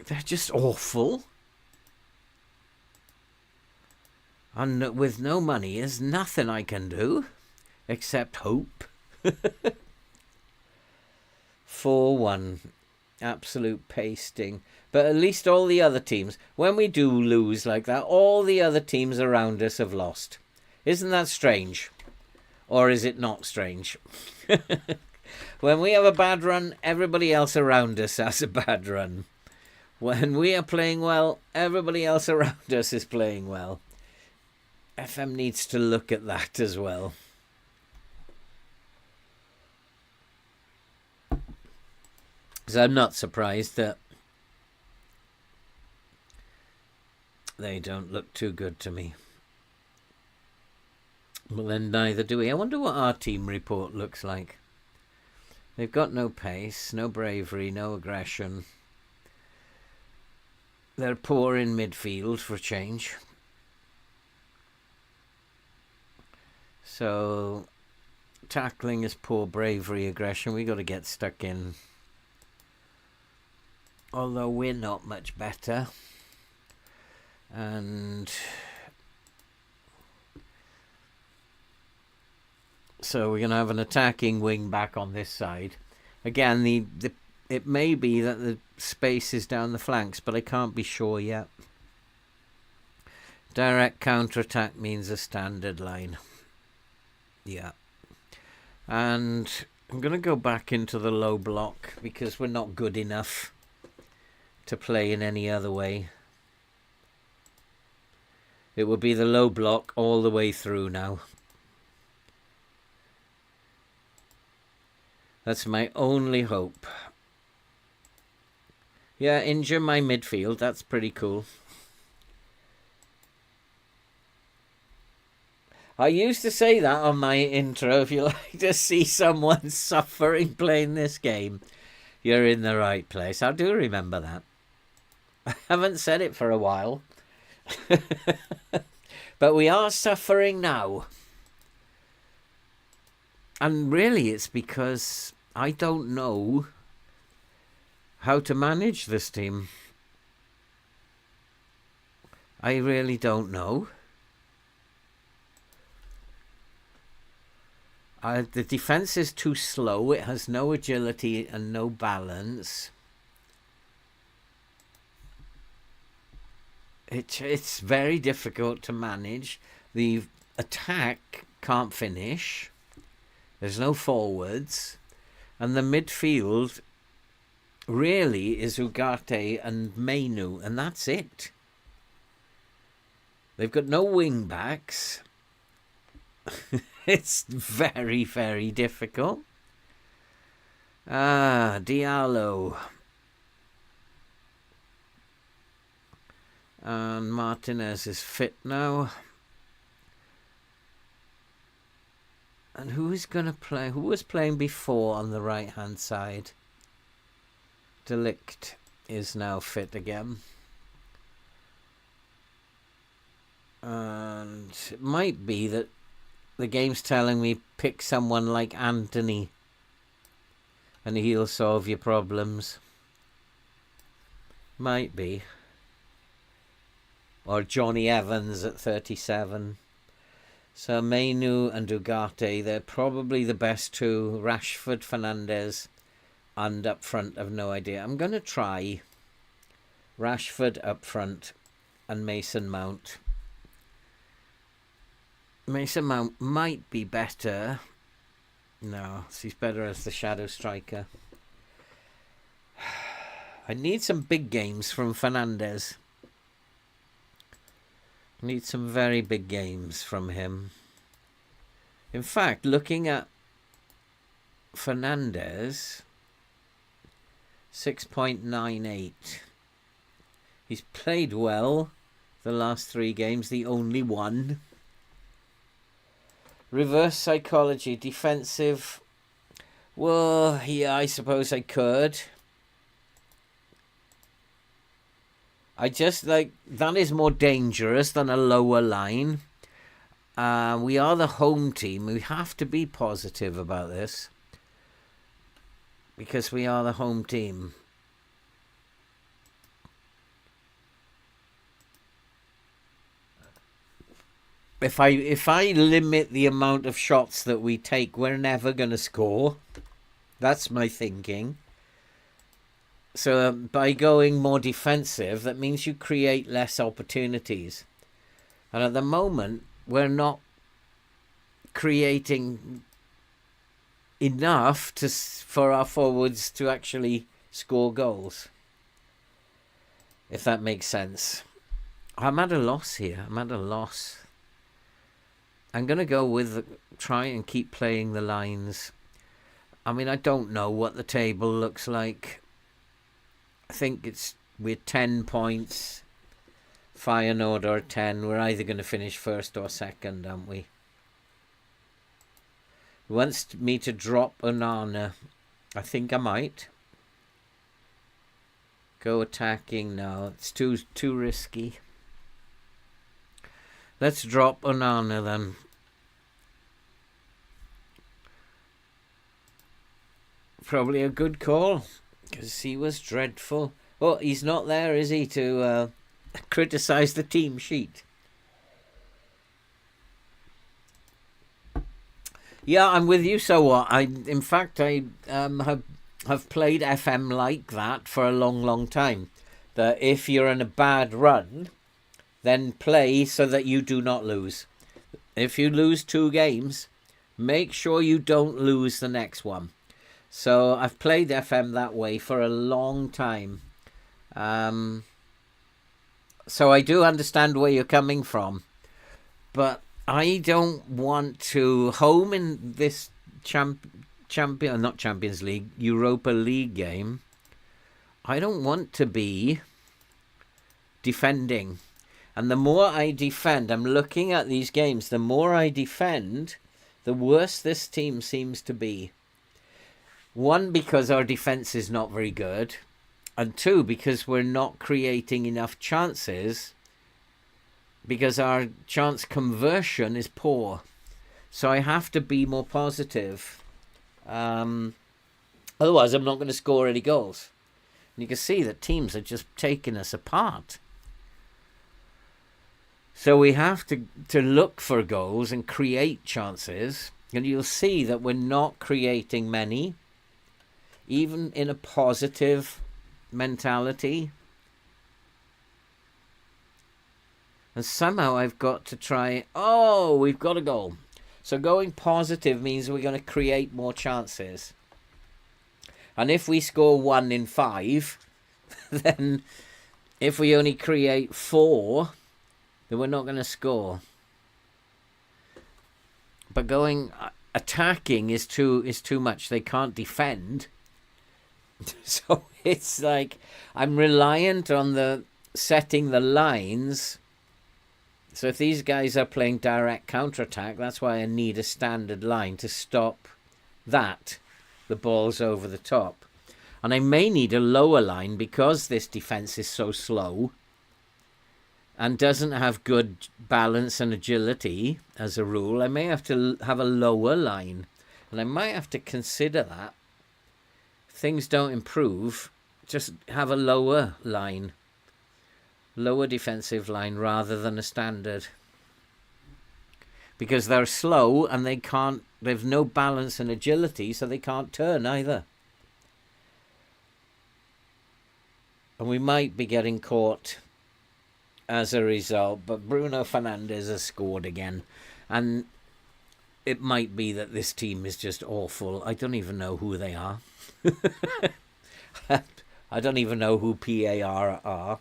Speaker 1: They're just awful. And with no money, there's nothing I can do except hope. 4-1. Absolute pasting. But at least all the other teams, when we do lose like that, all the other teams around us have lost. Isn't that strange? Or is it not strange? When we have a bad run, everybody else around us has a bad run. When we are playing well, everybody else around us is playing well. FM needs to look at that as well. So I'm not surprised that they don't look too good to me. But then neither do we. I wonder what our team report looks like. They've got no pace, no bravery, no aggression. They're poor in midfield for a change. So tackling is poor, bravery, aggression. We got to get stuck in. Although we're not much better. And so we're going to have an attacking wing back on this side. Again, it may be that the space is down the flanks, but I can't be sure yet. Direct counter-attack means a standard line. Yeah. And I'm going to go back into the low block because we're not good enough to play in any other way. It will be the low block all the way through now. That's my only hope. Yeah, injure my midfield. That's pretty cool. I used to say that on my intro. If you like to see someone suffering playing this game, you're in the right place. I do remember that. I haven't said it for a while. But we are suffering now. And really it's because I don't know how to manage this team. I really don't know. The defense is too slow. It has no agility and no balance. It's very difficult to manage. The attack can't finish. There's no forwards. And the midfield really is Ugarte and Mainu, and that's it. They've got no wing backs. It's very, very difficult. Diallo. And Martinez is fit now. And who is going to play? Who was playing before on the right-hand side? Delict is now fit again. And it might be that the game's telling me pick someone like Anthony and he'll solve your problems. Might be. Or Johnny Evans at 37. So Mainu and Ugarte, they're probably the best two. Rashford, Fernandez, and up front, I've no idea. I'm going to try Rashford up front and Mason Mount. Mason Mount might be better. No, he's better as the shadow striker. I need some big games from Fernandez. Need some very big games from him. In fact, looking at Fernandez, 6.98. He's played well the last 3 games, the only one. Reverse psychology, defensive. Well, yeah, I suppose I could. I just like, that is more dangerous than a lower line. We are the home team. We have to be positive about this. Because we are the home team. If I limit the amount of shots that we take, we're never going to score. That's my thinking. So by going more defensive, that means you create less opportunities. And at the moment, we're not creating enough for our forwards to actually score goals. If that makes sense. I'm at a loss here. I'm at a loss. I'm going to go with try and keep playing the lines. I mean, I don't know what the table looks like. I think we're 10 points. Feyenoord are 10. We're either going to finish first or second, aren't we? He wants me to drop Onana. I think I might. Go attacking now. It's too risky. Let's drop Onana then. Probably a good call, because he was dreadful. Oh, he's not there, is he, to criticise the team sheet? Yeah, I'm with you. So what? In fact, I have played FM like that for a long time. That if you're in a bad run, then play so that you do not lose. If you lose 2 games, make sure you don't lose the next one. So I've played FM that way for a long time. So I do understand where you're coming from. But I don't want to home in this not Champions League, Europa League game. I don't want to be defending. And the more I defend, I'm looking at these games, the more I defend, the worse this team seems to be. 1, because our defence is not very good. And 2, because we're not creating enough chances, because our chance conversion is poor. So I have to be more positive. Otherwise, I'm not going to score any goals. And you can see that teams are just taking us apart. So we have to look for goals and create chances. And you'll see that we're not creating many, even in a positive mentality. And somehow I've got to try... Oh, we've got a goal. So going positive means we're going to create more chances. And if we score 1 in 5, then if we only create 4... then we're not going to score. But going attacking is too much. They can't defend. So it's like I'm reliant on the setting the lines. So if these guys are playing direct counterattack, that's why I need a standard line to stop that. The ball's over the top. And I may need a lower line because this defense is so slow and doesn't have good balance and agility as a rule. I may have to have a lower line. And I might have to consider that. If things don't improve, just have a lower line. Lower defensive line rather than a standard. Because they're slow and they've no balance and agility, so they can't turn either. And we might be getting caught as a result, but Bruno Fernandes has scored again. And it might be that this team is just awful. I don't even know who they are. I don't even know who PAR are.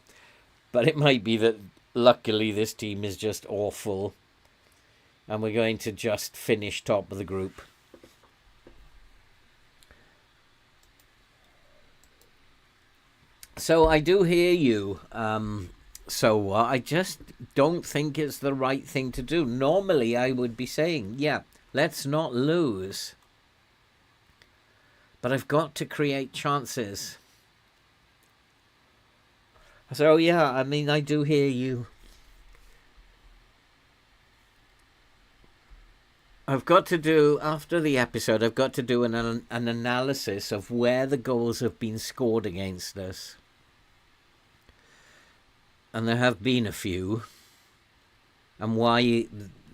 Speaker 1: But it might be that, luckily, this team is just awful. And we're going to just finish top of the group. So I do hear you. So I just don't think it's the right thing to do. Normally, I would be saying, yeah, let's not lose. But I've got to create chances. So, yeah, I mean, I do hear you. I've got to do, after the episode, I've got to do an analysis of where the goals have been scored against us. And there have been a few. And why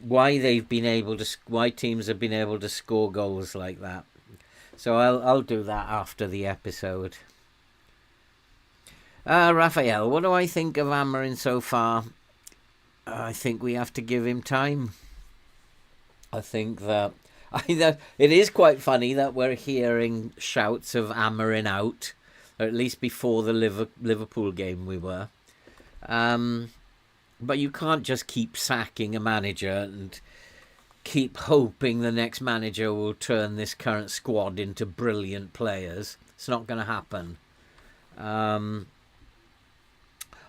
Speaker 1: they've been able to, why teams have been able to score goals like that. So I'll do that after the episode. Raphael, what do I think of Amorim so far? I think we have to give him time. I think that it is quite funny that we're hearing shouts of Amorim out, or at least before the Liverpool game we were. But you can't just keep sacking a manager and keep hoping the next manager will turn this current squad into brilliant players. It's not going to happen.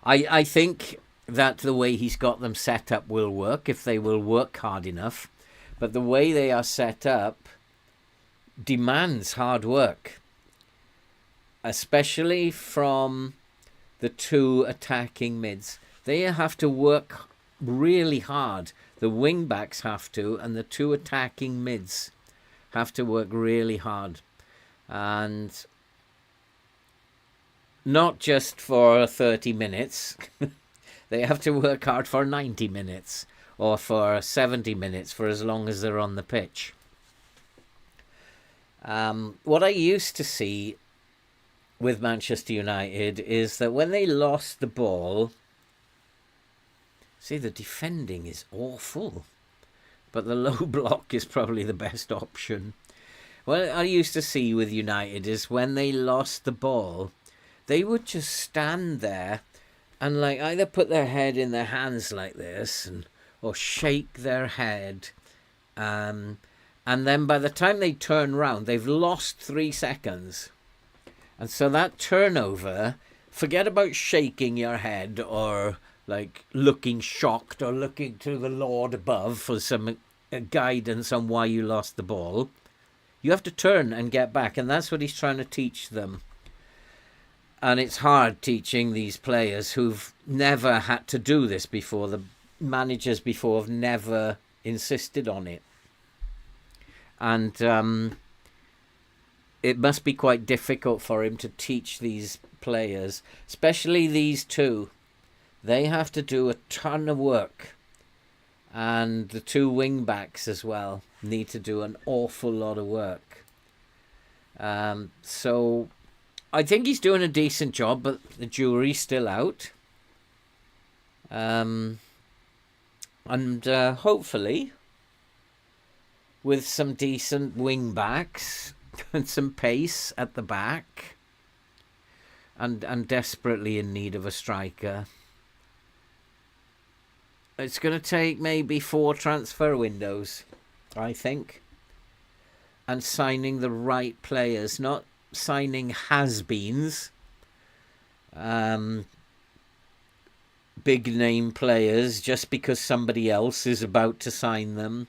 Speaker 1: I think that the way he's got them set up will work if they will work hard enough. But the way they are set up demands hard work, especially from the two attacking mids. They have to work really hard. The wing-backs have to, and the two attacking mids have to work really hard. And not just for 30 minutes. They have to work hard for 90 minutes or for 70 minutes, for as long as they're on the pitch. What I used to see with Manchester United is that when they lost the ball, see, the defending is awful, but the low block is probably the best option. What I used to see with United is when they lost the ball, they would just stand there and like either put their head in their hands like this or shake their head. And then by the time they turn round, they've lost 3 seconds. And so that turnover, forget about shaking your head or like looking shocked or looking to the Lord above for some guidance on why you lost the ball. You have to turn and get back, and that's what he's trying to teach them. And it's hard teaching these players who've never had to do this before. The managers before have never insisted on it. And it must be quite difficult for him to teach these players, especially these two. They have to do a ton of work. And the two wing-backs as well need to do an awful lot of work. So I think he's doing a decent job, but the jury's still out. And hopefully, with some decent wing-backs and some pace at the back, and desperately in need of a striker, it's going to take maybe 4 transfer windows, I think. And signing the right players, not signing has-beens, big name players just because somebody else is about to sign them,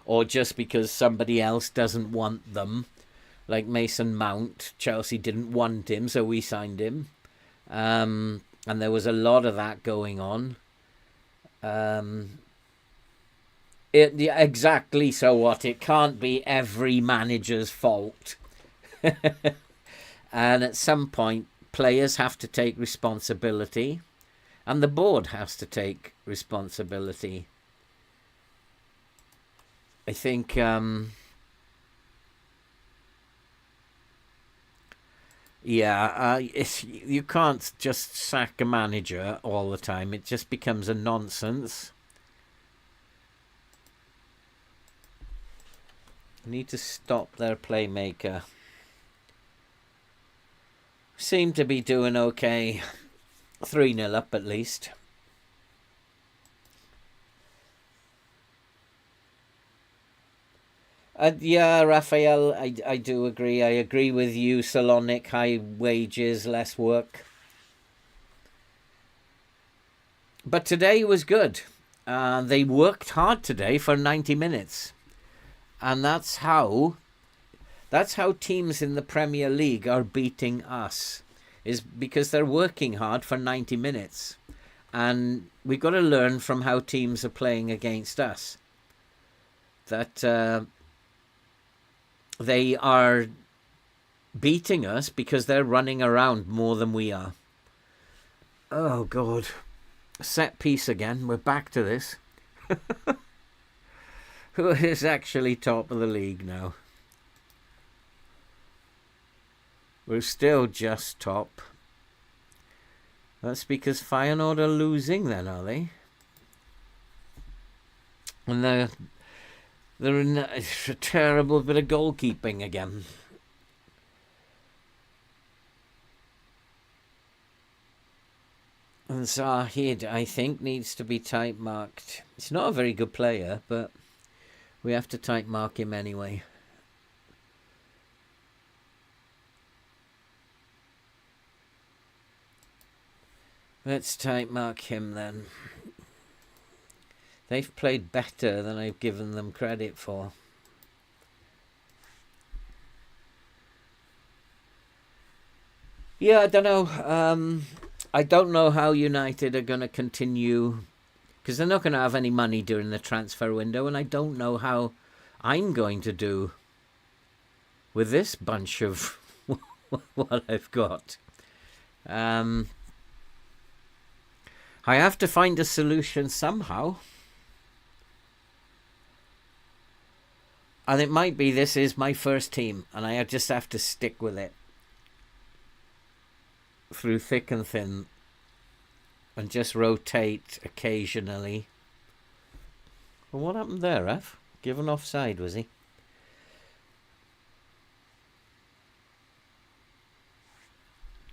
Speaker 1: or just because somebody else doesn't want them, like Mason Mount. Chelsea didn't want him, so we signed him, and there was a lot of that going on. Exactly, so what? It can't be every manager's fault. And at some point, players have to take responsibility, and the board has to take responsibility. I think you can't just sack a manager all the time. It just becomes a nonsense. Need to stop their playmaker. Seem to be doing okay. 3-0 up at least. Yeah, Raphael, I do agree. I agree with you, Salonic. High wages, less work. But today was good. They worked hard today for 90 minutes. And that's how teams in the Premier League are beating us, is because they're working hard for 90 minutes. And we've got to learn from how teams are playing against us. That they are beating us because they're running around more than we are. Oh, God. Set piece again. We're back to this. Who is actually top of the league now? We're still just top. That's because Feyenoord are losing then, are they? And they're in a terrible bit of goalkeeping again. And Zahid, I think, needs to be tight marked. He's not a very good player, but we have to tight mark him anyway. Let's tight mark him then. They've played better than I've given them credit for. Yeah, I don't know. I don't know how United are going to continue, because they're not going to have any money during the transfer window, and I don't know how I'm going to do with this bunch of what I've got. I have to find a solution somehow. And it might be this is my first team, and I just have to stick with it through thick and thin and just rotate occasionally. Well, what happened there, Ref? Given offside, was he?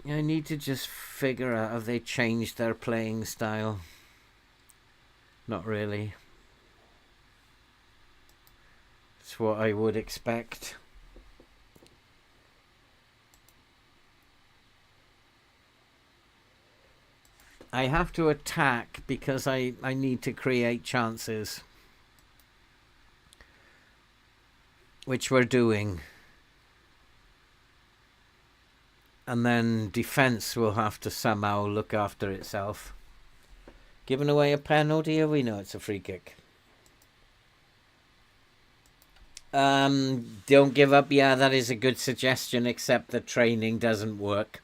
Speaker 1: I need to just figure out have they changed their playing style. Not really. It's what I would expect. I have to attack because I need to create chances, which we're doing. And then defence will have to somehow look after itself. Giving away a penalty, or we know it's a free kick. Don't give up. Yeah, that is a good suggestion, except that training doesn't work.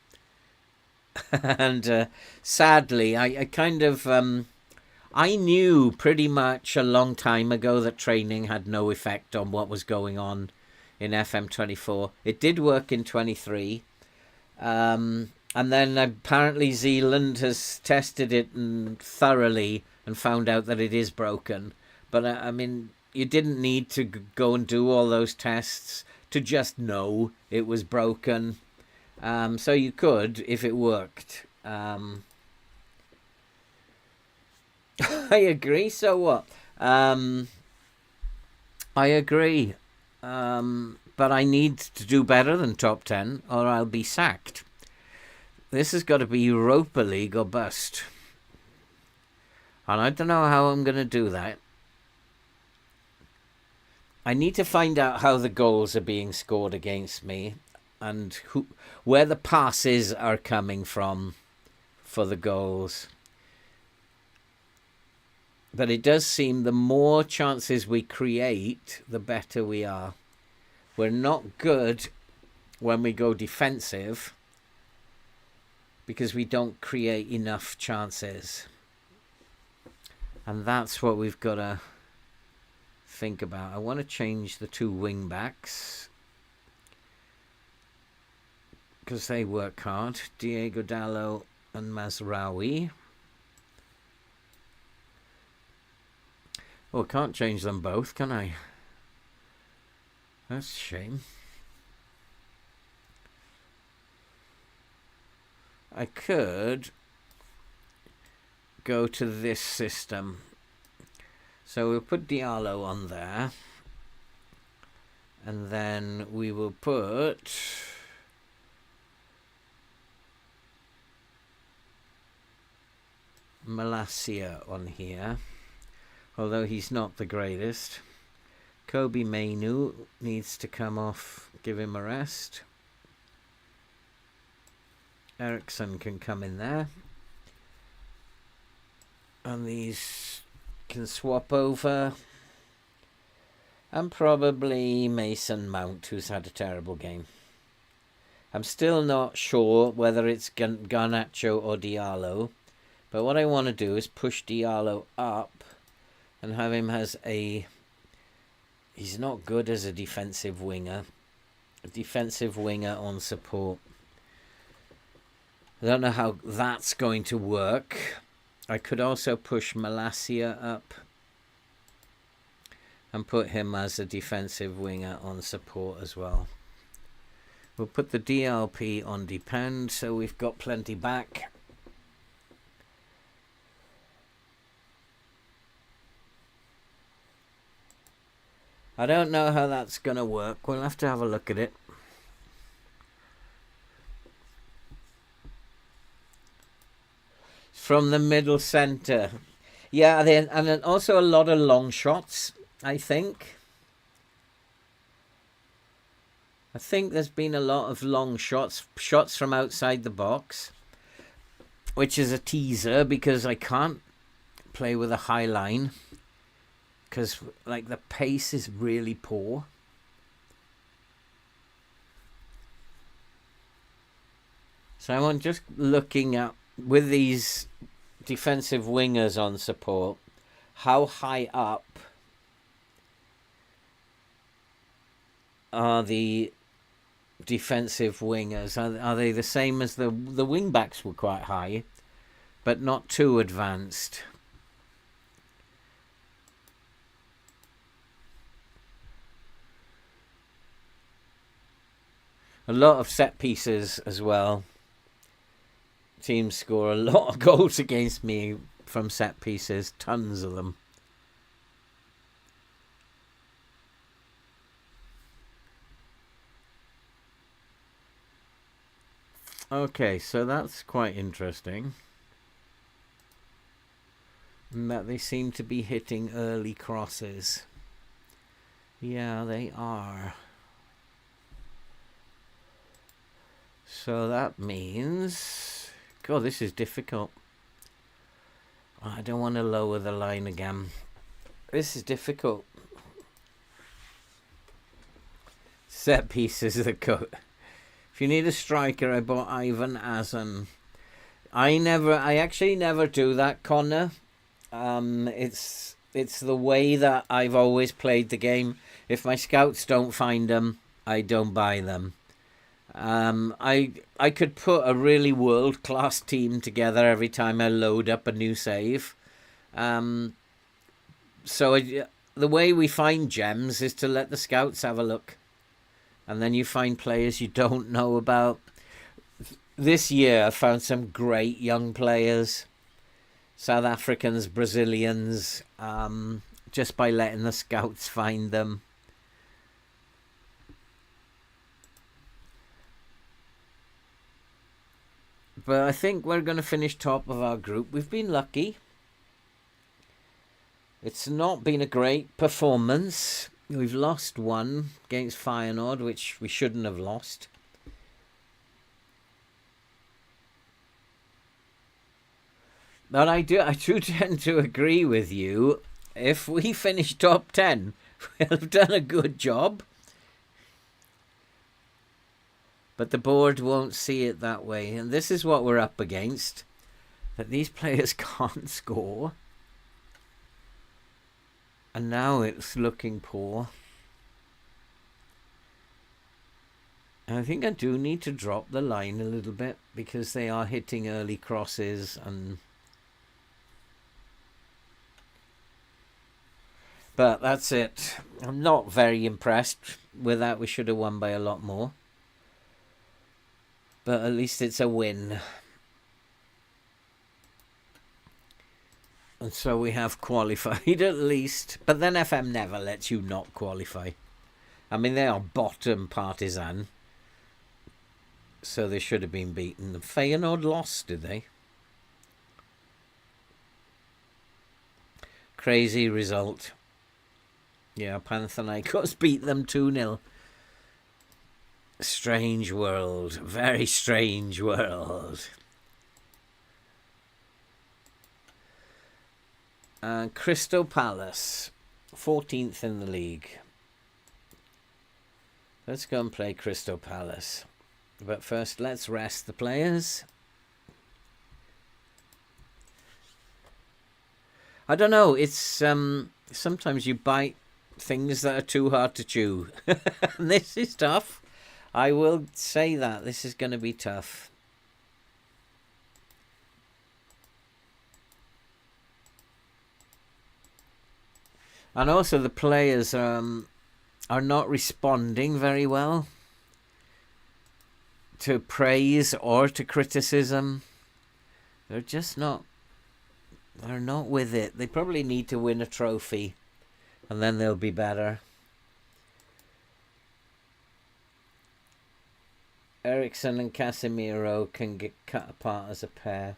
Speaker 1: And sadly, I kind of... I knew pretty much a long time ago that training had no effect on what was going on in FM24. It did work in 23. And then apparently Zealand has tested it thoroughly and found out that it is broken. But I mean, you didn't need to go and do all those tests to just know it was broken. So you could, if it worked. I agree, so what? I agree. But I need to do better than top 10 or I'll be sacked. This has got to be Europa League or bust. And I don't know how I'm going to do that. I need to find out how the goals are being scored against me and where the passes are coming from for the goals. But it does seem the more chances we create, the better we are. We're not good when we go defensive because we don't create enough chances. And that's what we've got to think about. I want to change the two wing backs because they work hard. Diego Dallo and Mazraoui. Well, I can't change them both, can I? That's a shame. I could go to this system. So we'll put Diallo on there. And then we will put Malacia on here. Although he's not the greatest. Kobe Mainu needs to come off. Give him a rest. Ericsson can come in there. And these can swap over. And probably Mason Mount, who's had a terrible game. I'm still not sure whether it's Garnacho or Diallo. But what I want to do is push Diallo up and have him as a... He's not good as a defensive winger. A defensive winger on support. I don't know how that's going to work. I could also push Malacia up and put him as a defensive winger on support as well. We'll put the DLP on depend, so we've got plenty back. I don't know how that's going to work. We'll have to have a look at it. From the middle centre. Yeah, and then also a lot of long shots, I think. I think there's been a lot of long shots from outside the box, which is a teaser because I can't play with a high line because like the pace is really poor. So I'm just looking at, with these defensive wingers on support, how high up are the defensive wingers? Are they the same as the wing backs were quite high, but not too advanced? A lot of set pieces as well. Teams score a lot of goals against me from set pieces, tons of them. Okay, so that's quite interesting. And that they seem to be hitting early crosses. Yeah, they are. So that means... God, this is difficult. I don't want to lower the line again. This is difficult. Set pieces are cut. If you need a striker, I bought Ivan Azan. I actually never do that, Connor. It's the way that I've always played the game. If my scouts don't find them, I don't buy them. I could put a really world-class team together every time I load up a new save. The way we find gems is to let the scouts have a look. And then you find players you don't know about. This year I found some great young players. South Africans, Brazilians, just by letting the scouts find them. But I think we're going to finish top of our group. We've been lucky. It's not been a great performance. We've lost one against Feyenoord, which we shouldn't have lost. But I do tend to agree with you. If we finish top 10, we'll have done a good job. But the board won't see it that way. And this is what we're up against. That these players can't score. And now it's looking poor. And I think I do need to drop the line a little bit. Because they are hitting early crosses. But that's it. I'm not very impressed with that. We should have won by a lot more. But at least it's a win. And so we have qualified at least. But then FM never lets you not qualify. I mean, they are bottom Partizan. So they should have been beaten. Feyenoord lost, did they? Crazy result. Yeah, Panathinaikos beat them 2-0. Strange world. Very strange world. Crystal Palace. 14th in the league. Let's go and play Crystal Palace. But first, let's rest the players. I don't know. It's sometimes you bite things that are too hard to chew. This is tough. I will say that. This is going to be tough. And also the players are not responding very well to praise or to criticism. They're just not. They're not with it. They probably need to win a trophy, and then they'll be better. Ericsson and Casemiro can get cut apart as a pair.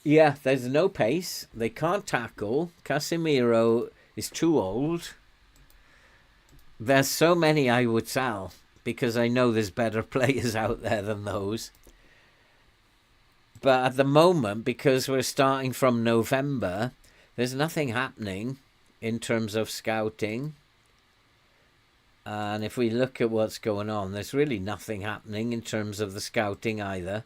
Speaker 1: Yeah, there's no pace. They can't tackle. Casemiro is too old. There's so many I would sell because I know there's better players out there than those. But at the moment, because we're starting from November, there's nothing happening in terms of scouting. And if we look at what's going on, there's really nothing happening in terms of the scouting either.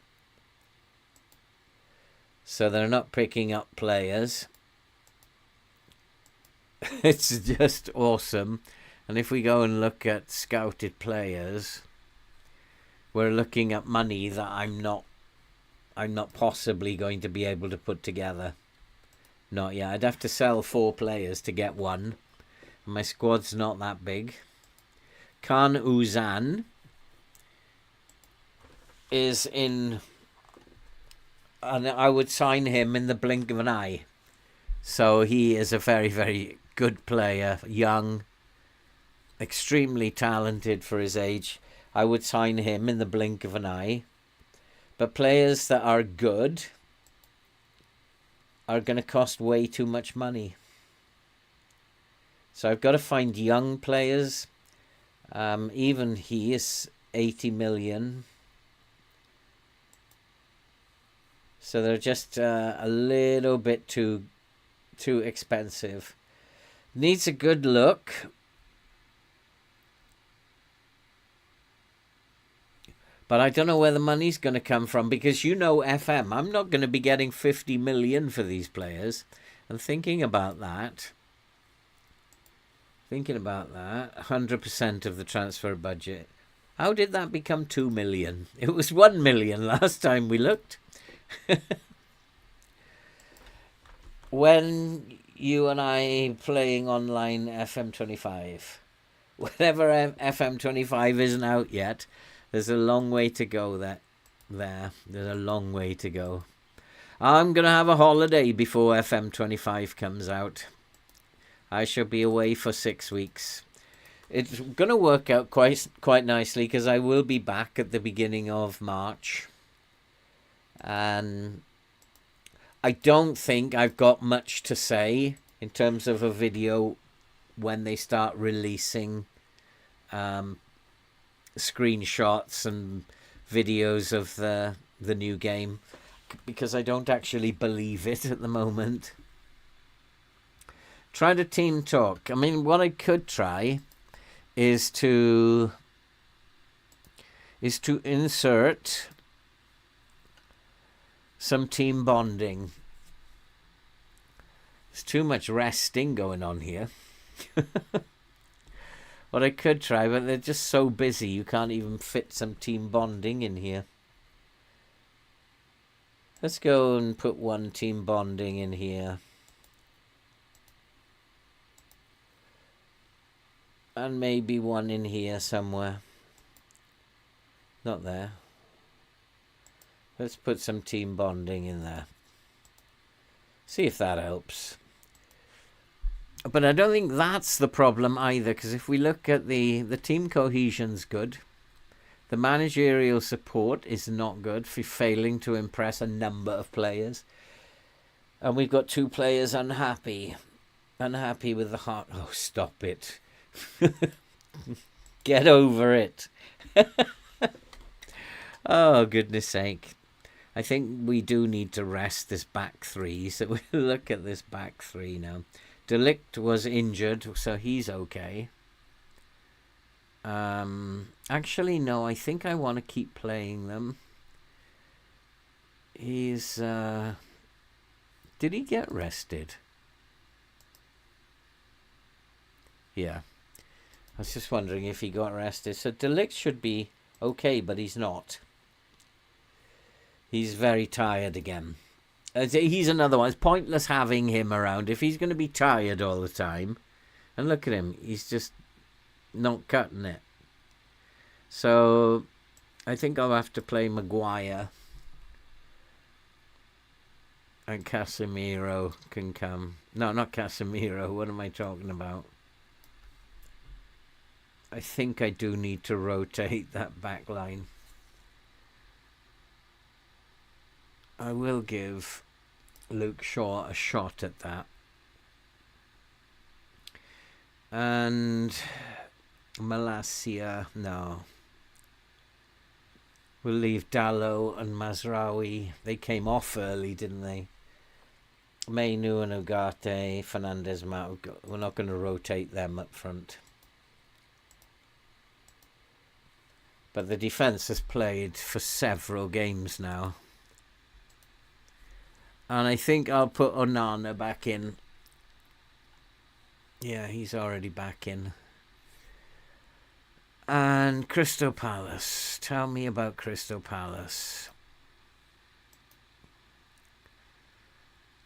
Speaker 1: So they're not picking up players. It's just awesome. And if we go and look at scouted players, we're looking at money that I'm not possibly going to be able to put together. Not yet. I'd have to sell 4 players to get one. My squad's not that big. Khan Uzan is in, and I would sign him in the blink of an eye. So he is a very, very good player, young, extremely talented for his age. I would sign him in the blink of an eye. But players that are good are going to cost way too much money. So I've got to find young players. Even he is 80 million. So they're just a little bit too expensive. Needs a good look. But I don't know where the money's going to come from because FM, I'm not going to be getting 50 million for these players. And thinking about that, 100% of the transfer budget. How did that become 2 million? It was 1 million last time we looked. When you and I playing online FM25, whenever FM25 isn't out yet, there's a long way to go There's a long way to go. I'm going to have a holiday before FM25 comes out. I shall be away for 6 weeks. It's going to work out quite nicely because I will be back at the beginning of March. And I don't think I've got much to say in terms of a video when they start releasing screenshots and videos of the new game, because I don't actually believe it at the moment. Try to team talk. I mean, what I could try is to insert some team bonding. There's too much resting going on here. What I could try, but they're just so busy you can't even fit some team bonding in here. Let's go and put one team bonding in here. And maybe one in here somewhere. Not there. Let's put some team bonding in there. See if that helps. But I don't think that's the problem either, because if we look at the team cohesion's good. The managerial support is not good for failing to impress a number of players. And we've got 2 players unhappy. Unhappy with the heart. Oh, stop it. Get over it. Oh, goodness sake. I think we do need to rest this back 3. So we'll look at this back 3 now. De Ligt was injured, so he's okay. Actually, no, I think I want to keep playing them. He's... did he get rested? Yeah. I was just wondering if he got rested. So De Ligt should be okay, but he's not. He's very tired again. He's another one. It's pointless having him around if he's going to be tired all the time. And look at him. He's just not cutting it. So I think I'll have to play Maguire. And Casemiro can come. No, not Casemiro. What am I talking about? I think I do need to rotate that back line. I will give Luke Shaw a shot at that. And Malacia, no. We'll leave Dallo and Mazraoui. They came off early, didn't they? Mainu and Ugarte, Fernandez, Matt. We're not going to rotate them up front. But the defence has played for several games now. And I think I'll put Onana back in. Yeah, he's already back in. And Crystal Palace. Tell me about Crystal Palace.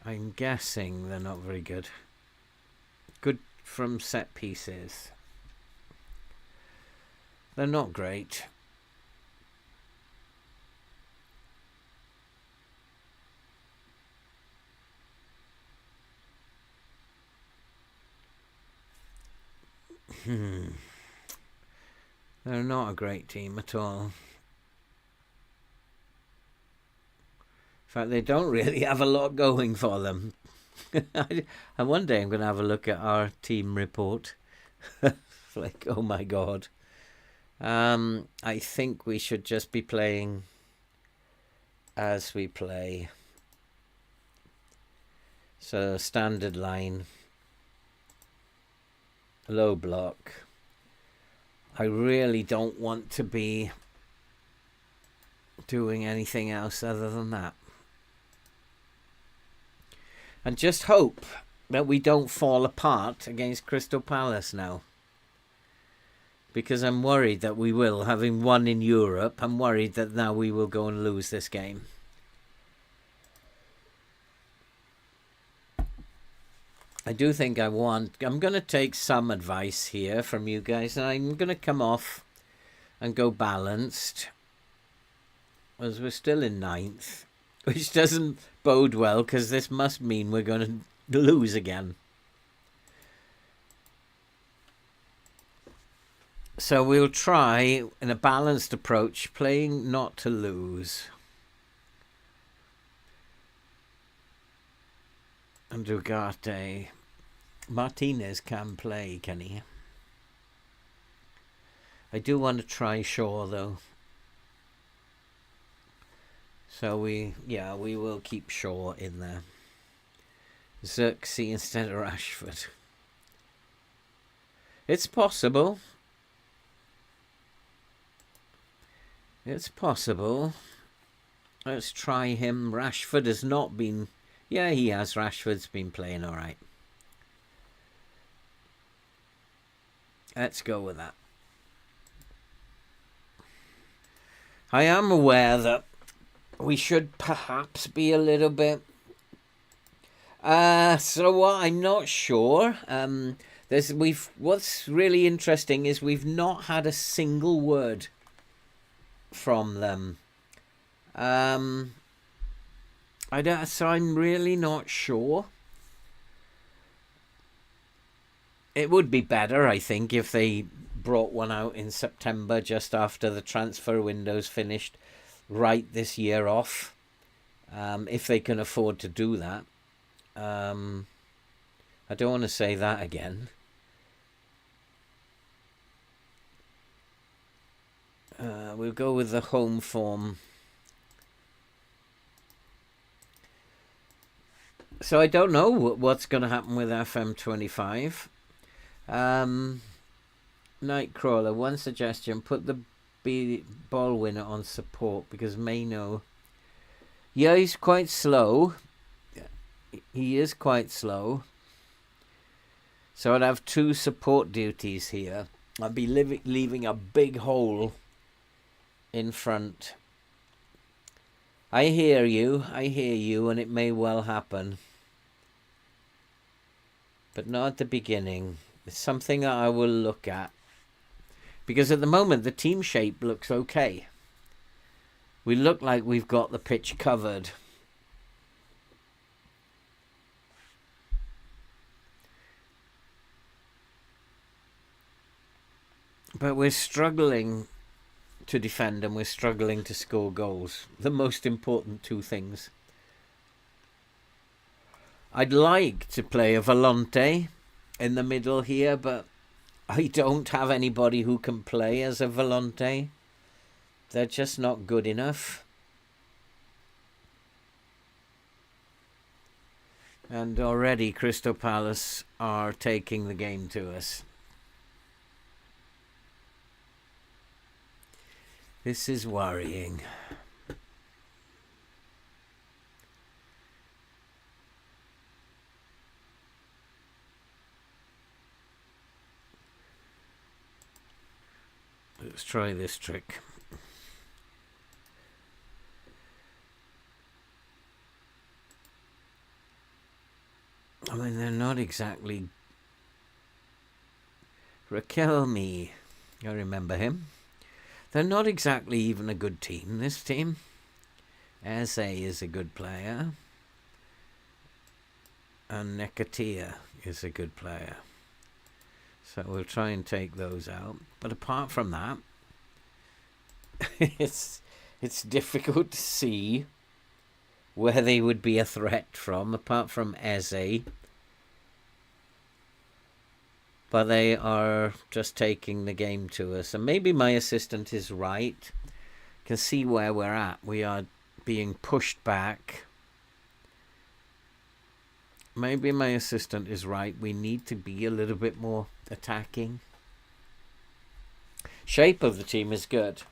Speaker 1: I'm guessing they're not very good. Good from set pieces. They're not great. They're not a great team at all. In fact, they don't really have a lot going for them. And one day I'm going to have a look at our team report. It's like, oh my God. I think we should just be playing as we play. So, standard line. Low block. I really don't want to be doing anything else other than that. And just hope that we don't fall apart against Crystal Palace now. Because I'm worried that we will. Having won in Europe, I'm worried that now we will go and lose this game. I do think I'm going to take some advice here from you guys, and I'm going to come off and go balanced, as we're still in 9th, which doesn't bode well, because this must mean we're going to lose again. So we'll try, in a balanced approach, playing not to lose. And Ugarte. Martinez can play, can he? I do want to try Shaw, though. So we will keep Shaw in there. Xerxes instead of Rashford. It's possible. It's possible. Let's try him. Rashford has not been... Yeah, he has. Rashford's been playing all right. Let's go with that. I am aware that we should perhaps be a little bit... I'm not sure. What's really interesting is we've not had a single word from them. So I'm really not sure. It would be better, I think, if they brought one out in September, just after the transfer window's finished, right this year off, if they can afford to do that. I don't want to say that again. We'll go with the home form. So I don't know what's going to happen with FM25. Nightcrawler, one suggestion: put the ball winner on support, because Maino, yeah, he's quite slow. He is quite slow. So I'd have 2 support duties here. I'd be leaving a big hole in front. I hear you, and it may well happen. But not at the beginning. It's something that I will look at. Because at the moment, the team shape looks okay. We look like we've got the pitch covered. But we're struggling to defend and we're struggling to score goals. The most important two things. I'd like to play a volante in the middle here, but I don't have anybody who can play as a volante. They're just not good enough. And already Crystal Palace are taking the game to us. This is worrying. Let's try this trick. I mean, they're not exactly... Raquelme, I remember him. They're not exactly even a good team, this team. Eze is a good player. And Nekatia is a good player. So we'll try and take those out. But apart from that, it's difficult to see where they would be a threat from, apart from Eze. But they are just taking the game to us. And maybe my assistant is right. You can see where we're at. We are being pushed back. Maybe my assistant is right. We need to be a little bit more attacking. Shape of the team is good.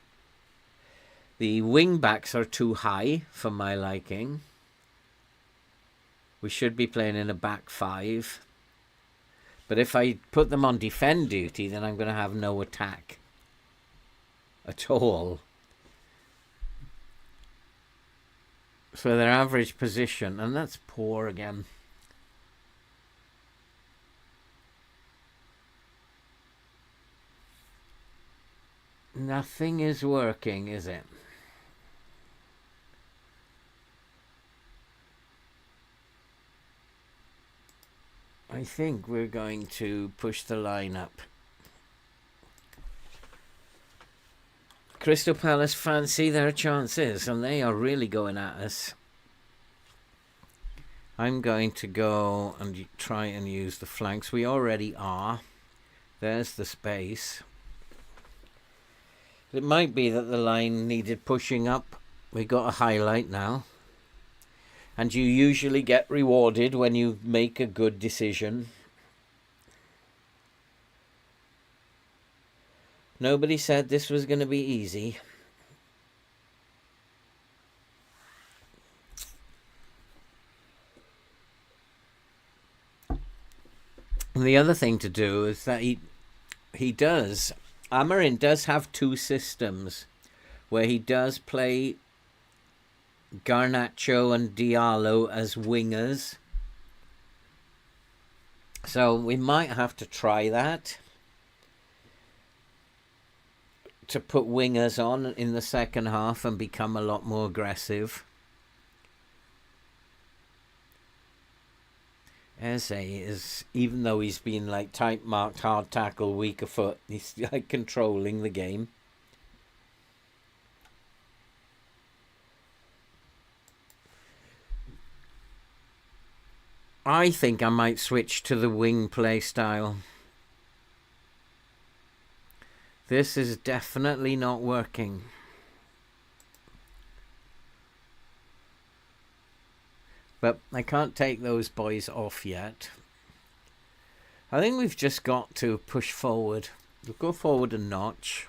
Speaker 1: The wing backs are too high for my liking. We should be playing in a back five. But if I put them on defend duty, then I'm going to have no attack at all. So their average position, and that's poor again. Nothing is working, is it? I think we're going to push the line up. Crystal Palace fancy their chances, and they are really going at us. I'm going to go and try and use the flanks. We already are. There's the space. It might be that the line needed pushing up. We got a highlight now. And you usually get rewarded when you make a good decision. Nobody said this was going to be easy. And the other thing to do is that Amorim does have two systems where he does play Garnacho and Diallo as wingers. So we might have to try that. To put wingers on in the second half and become a lot more aggressive. Eze is, even though he's been like tight marked, hard tackle, weaker foot, he's like controlling the game. I think I might switch to the wing play style. This is definitely not working. But I can't take those boys off yet. I think we've just got to push forward. We'll go forward a notch.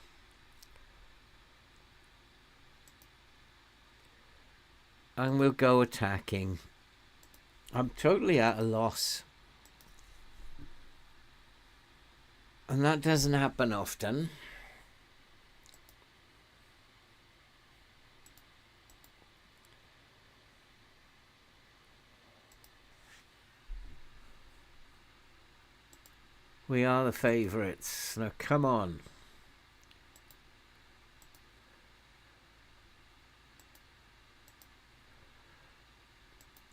Speaker 1: And we'll go attacking. I'm totally at a loss. And that doesn't happen often. We are the favourites. Now, come on.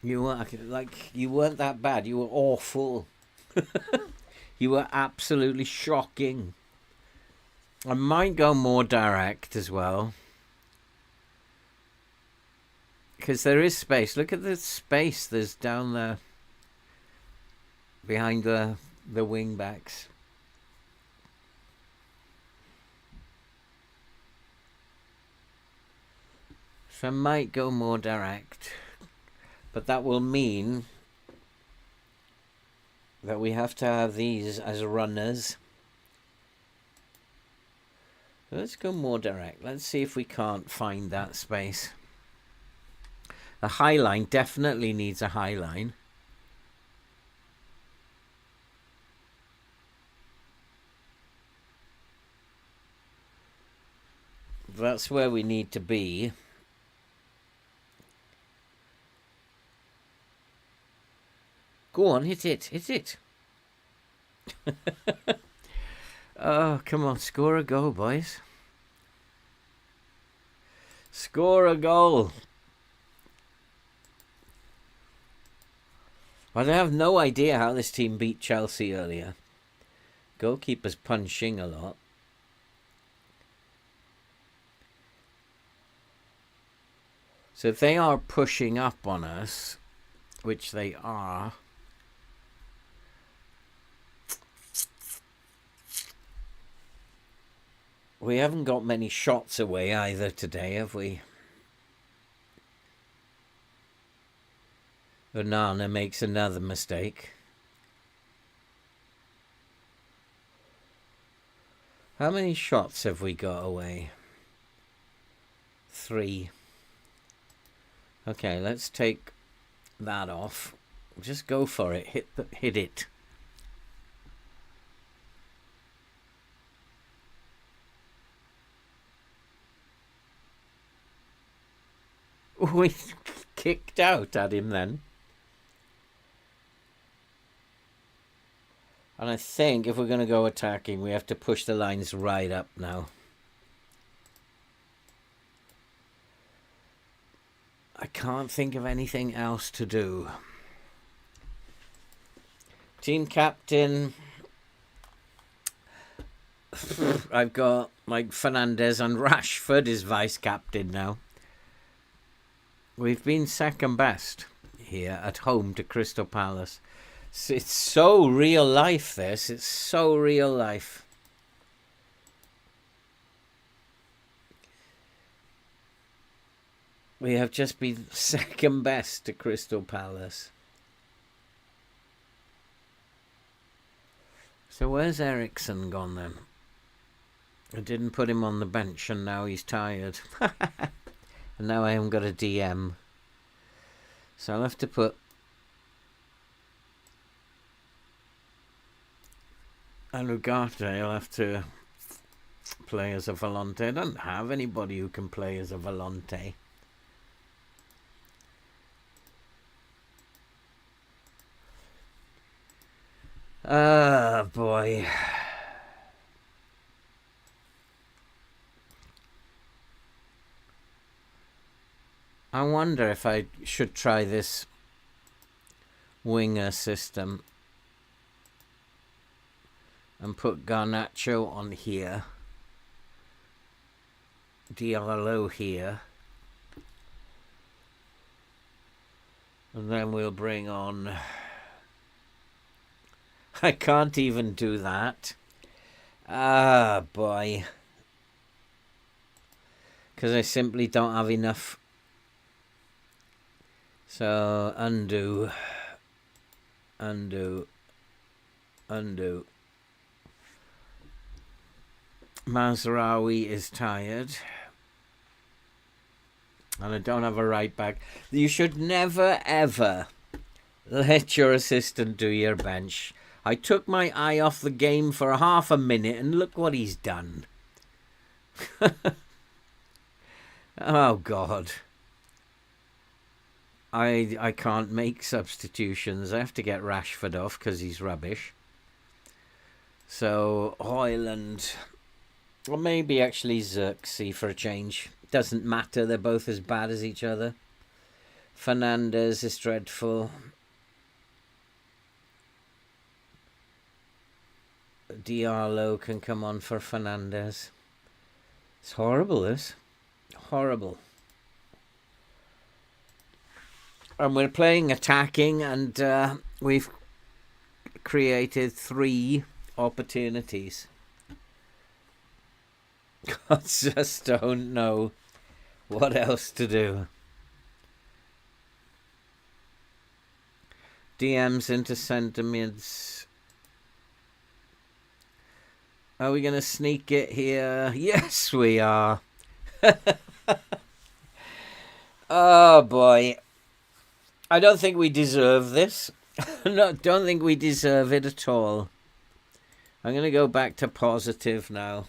Speaker 1: You weren't that bad. You were awful. You were absolutely shocking. I might go more direct as well. Because there is space. Look at the space there's down there. Behind the wing backs. So I might go more direct. But that will mean that we have to have these as runners. Let's go more direct. Let's see if we can't find that space. A high line definitely needs a high line. That's where we need to be. Go on, hit it, hit it. Oh, come on, score a goal, boys. Score a goal. Well, I have no idea how this team beat Chelsea earlier. Goalkeeper's punching a lot. So if they are pushing up on us, which they are, we haven't got many shots away either today, have we? Onana makes another mistake. How many shots have we got away? 3. Okay, let's take that off. Just go for it. Hit it. We kicked out at him then. And I think if we're going to go attacking, we have to push the lines right up now. I can't think of anything else to do. Team captain. I've got like Fernandes and Rashford is vice captain now. We've been second best here at home to Crystal Palace. It's so real life, this. It's so real life. We have just been second best to Crystal Palace. So where's Ericsson gone then? I didn't put him on the bench and now he's tired. And now I haven't got a DM. So I'll have to put... And Ugarte, I'll have to play as a volante. I don't have anybody who can play as a volante. Ah, boy. I wonder if I should try this winger system and put Garnacho on here, Diallo here, and then we'll bring on... I can't even do that. Ah, boy. Because I simply don't have enough. So, undo. Undo. Undo. Mazraoui is tired. And I don't have a right back. You should never, ever let your assistant do your bench. I took my eye off the game for half a minute and look what he's done. Oh, God. I can't make substitutions. I have to get Rashford off because he's rubbish. So Hoyland, or maybe actually Xerxes for a change. Doesn't matter, they're both as bad as each other. Fernandez is dreadful. Diallo can come on for Fernandez. It's horrible, this. Horrible. And we're playing attacking, and we've created 3 opportunities. I just don't know what else to do. DMs into centre mids. Are we going to sneak it here? Yes, we are. Oh, boy. I don't think we deserve this. No, don't think we deserve it at all. I'm going to go back to positive now.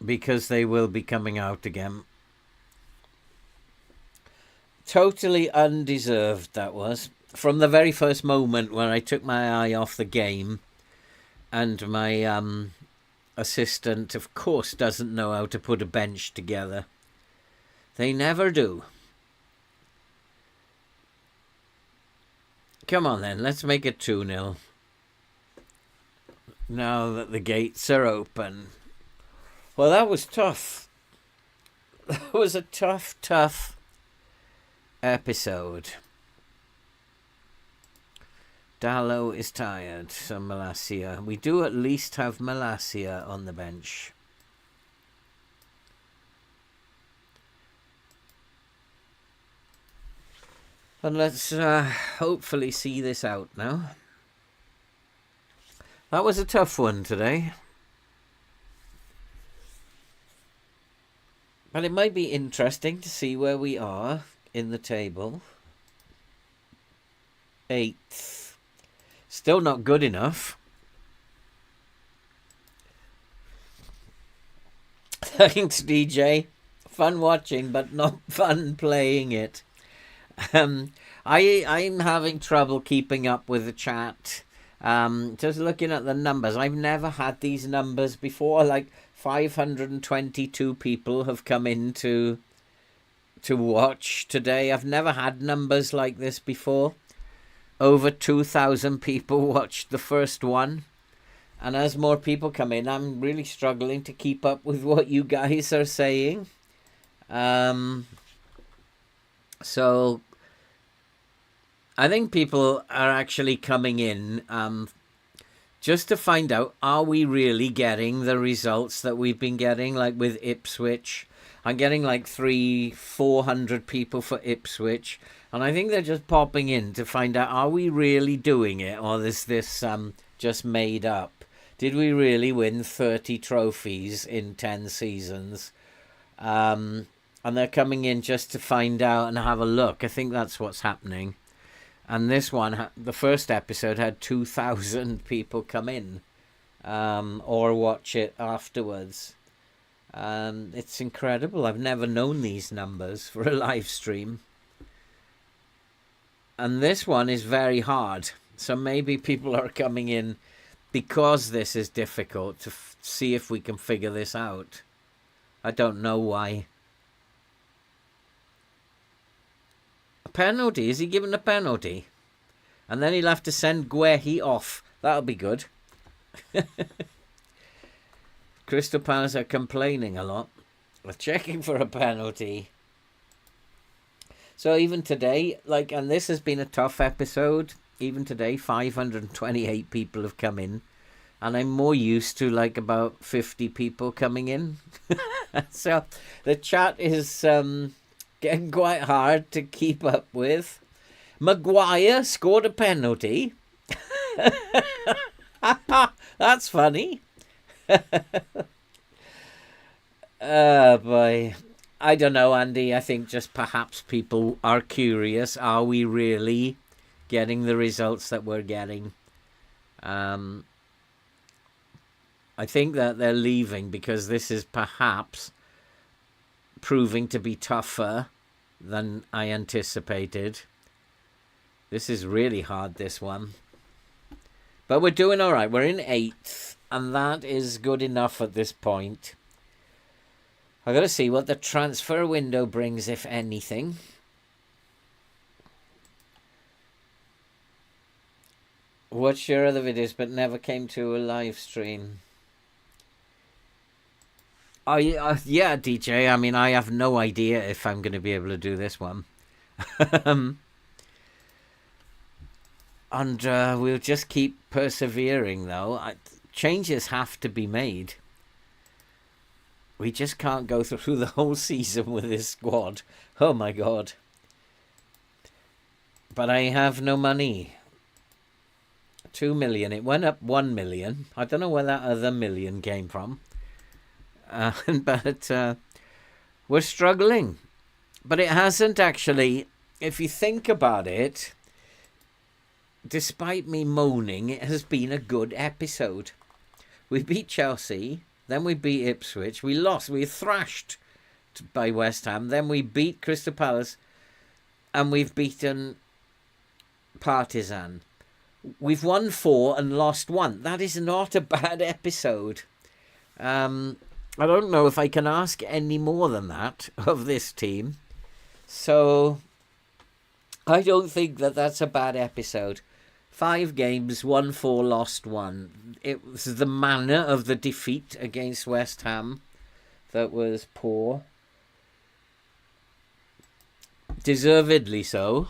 Speaker 1: Because they will be coming out again. Totally undeserved, that was. From the very first moment when I took my eye off the game, and my assistant, of course, doesn't know how to put a bench together. They never do. Come on then, let's make it 2-0. Now that the gates are open. Well, that was tough. That was a tough episode. Dallo is tired, so Malacia. We do at least have Malacia on the bench. And let's hopefully see this out now. That was a tough one today. But it might be interesting to see where we are in the table. 8th. Still not good enough. Thanks, DJ. Fun watching, but not fun playing it. I'm having trouble keeping up with the chat. Just looking at the numbers. I've never had these numbers before. Like 522 people have come in to watch today. I've never had numbers like this before. Over 2,000 people watched the first one. And as more people come in, I'm really struggling to keep up with what you guys are saying. So I think people are actually coming in just to find out, are we really getting the results that we've been getting? Like with Ipswich, I'm getting like 400 people for Ipswich. And I think they're just popping in to find out, are we really doing it? Or is this just made up? Did we really win 30 trophies in 10 seasons? And they're coming in just to find out and have a look. I think that's what's happening. And this one, the first episode, had 2,000 people come in or watch it afterwards. It's incredible. I've never known these numbers for a live stream. And this one is very hard. So maybe people are coming in because this is difficult to see if we can figure this out. I don't know why. A penalty? Is he given a penalty? And then he'll have to send Guehi off. That'll be good. Crystal Palace are complaining a lot. We're checking for a penalty. So even today, and this has been a tough episode. Even today, 528 people have come in. And I'm more used to about 50 people coming in. So the chat is getting quite hard to keep up with. Maguire scored a penalty. That's funny. Oh, boy. I don't know, Andy. I think just perhaps people are curious. Are we really getting the results that we're getting? I think that they're leaving because this is perhaps proving to be tougher than I anticipated. This is really hard, this one. But we're doing all right. We're in 8th, and that is good enough at this point. I've got to see what the transfer window brings, if anything. Watch your other videos, but never came to a live stream. Oh, yeah, DJ. I mean, I have no idea if I'm going to be able to do this one. And we'll just keep persevering, though. Changes have to be made. We just can't go through the whole season with this squad. Oh, my God. But I have no money. 2 million. It went up 1 million. I don't know where that other million came from. But we're struggling. But it hasn't actually, if you think about it, despite me moaning, it has been a good episode. We beat Chelsea, then we beat Ipswich, we lost, we thrashed by West Ham, then we beat Crystal Palace, and we've beaten Partizan. We've won 4 and lost 1. That is not a bad episode. I don't know if I can ask any more than that of this team. So I don't think that that's a bad episode. 5 games, won 4, lost 1. It was the manner of the defeat against West Ham that was poor. Deservedly so.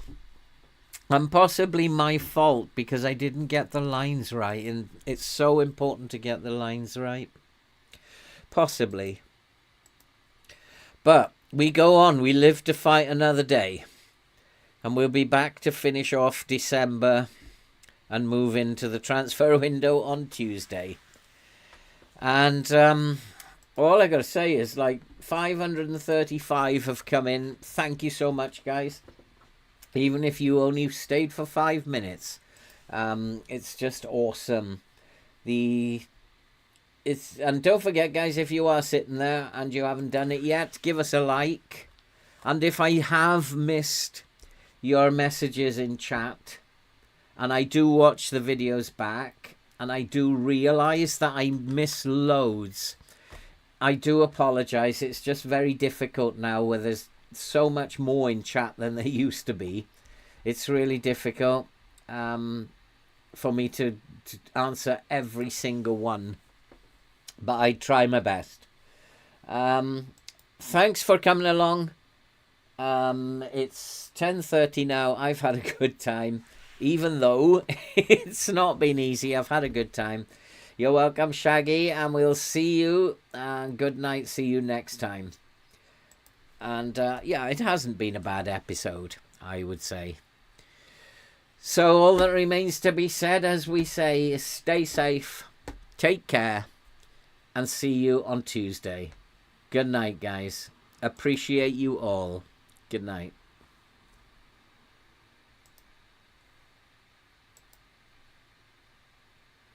Speaker 1: And possibly my fault because I didn't get the lines right. And it's so important to get the lines right. Possibly. But we go on. We live to fight another day. And we'll be back to finish off December and move into the transfer window on Tuesday. And all I got to say is, like, 535 have come in. Thank you so much, guys. Even if you only stayed for 5 minutes. It's just awesome. And don't forget, guys, if you are sitting there and you haven't done it yet, give us a like. And if I have missed your messages in chat, and I do watch the videos back, and I do realise that I miss loads, I do apologise. It's just very difficult now where there's so much more in chat than there used to be. It's really difficult for me to answer every single one. But I try my best. Thanks for coming along. It's 10:30 now. I've had a good time. Even though it's not been easy, I've had a good time. You're welcome, Shaggy, and we'll see you. Good night. See you next time. And yeah, it hasn't been a bad episode, I would say. So all that remains to be said, as we say, is stay safe, take care, and see you on Tuesday. Good night, guys. Appreciate you all. Good night.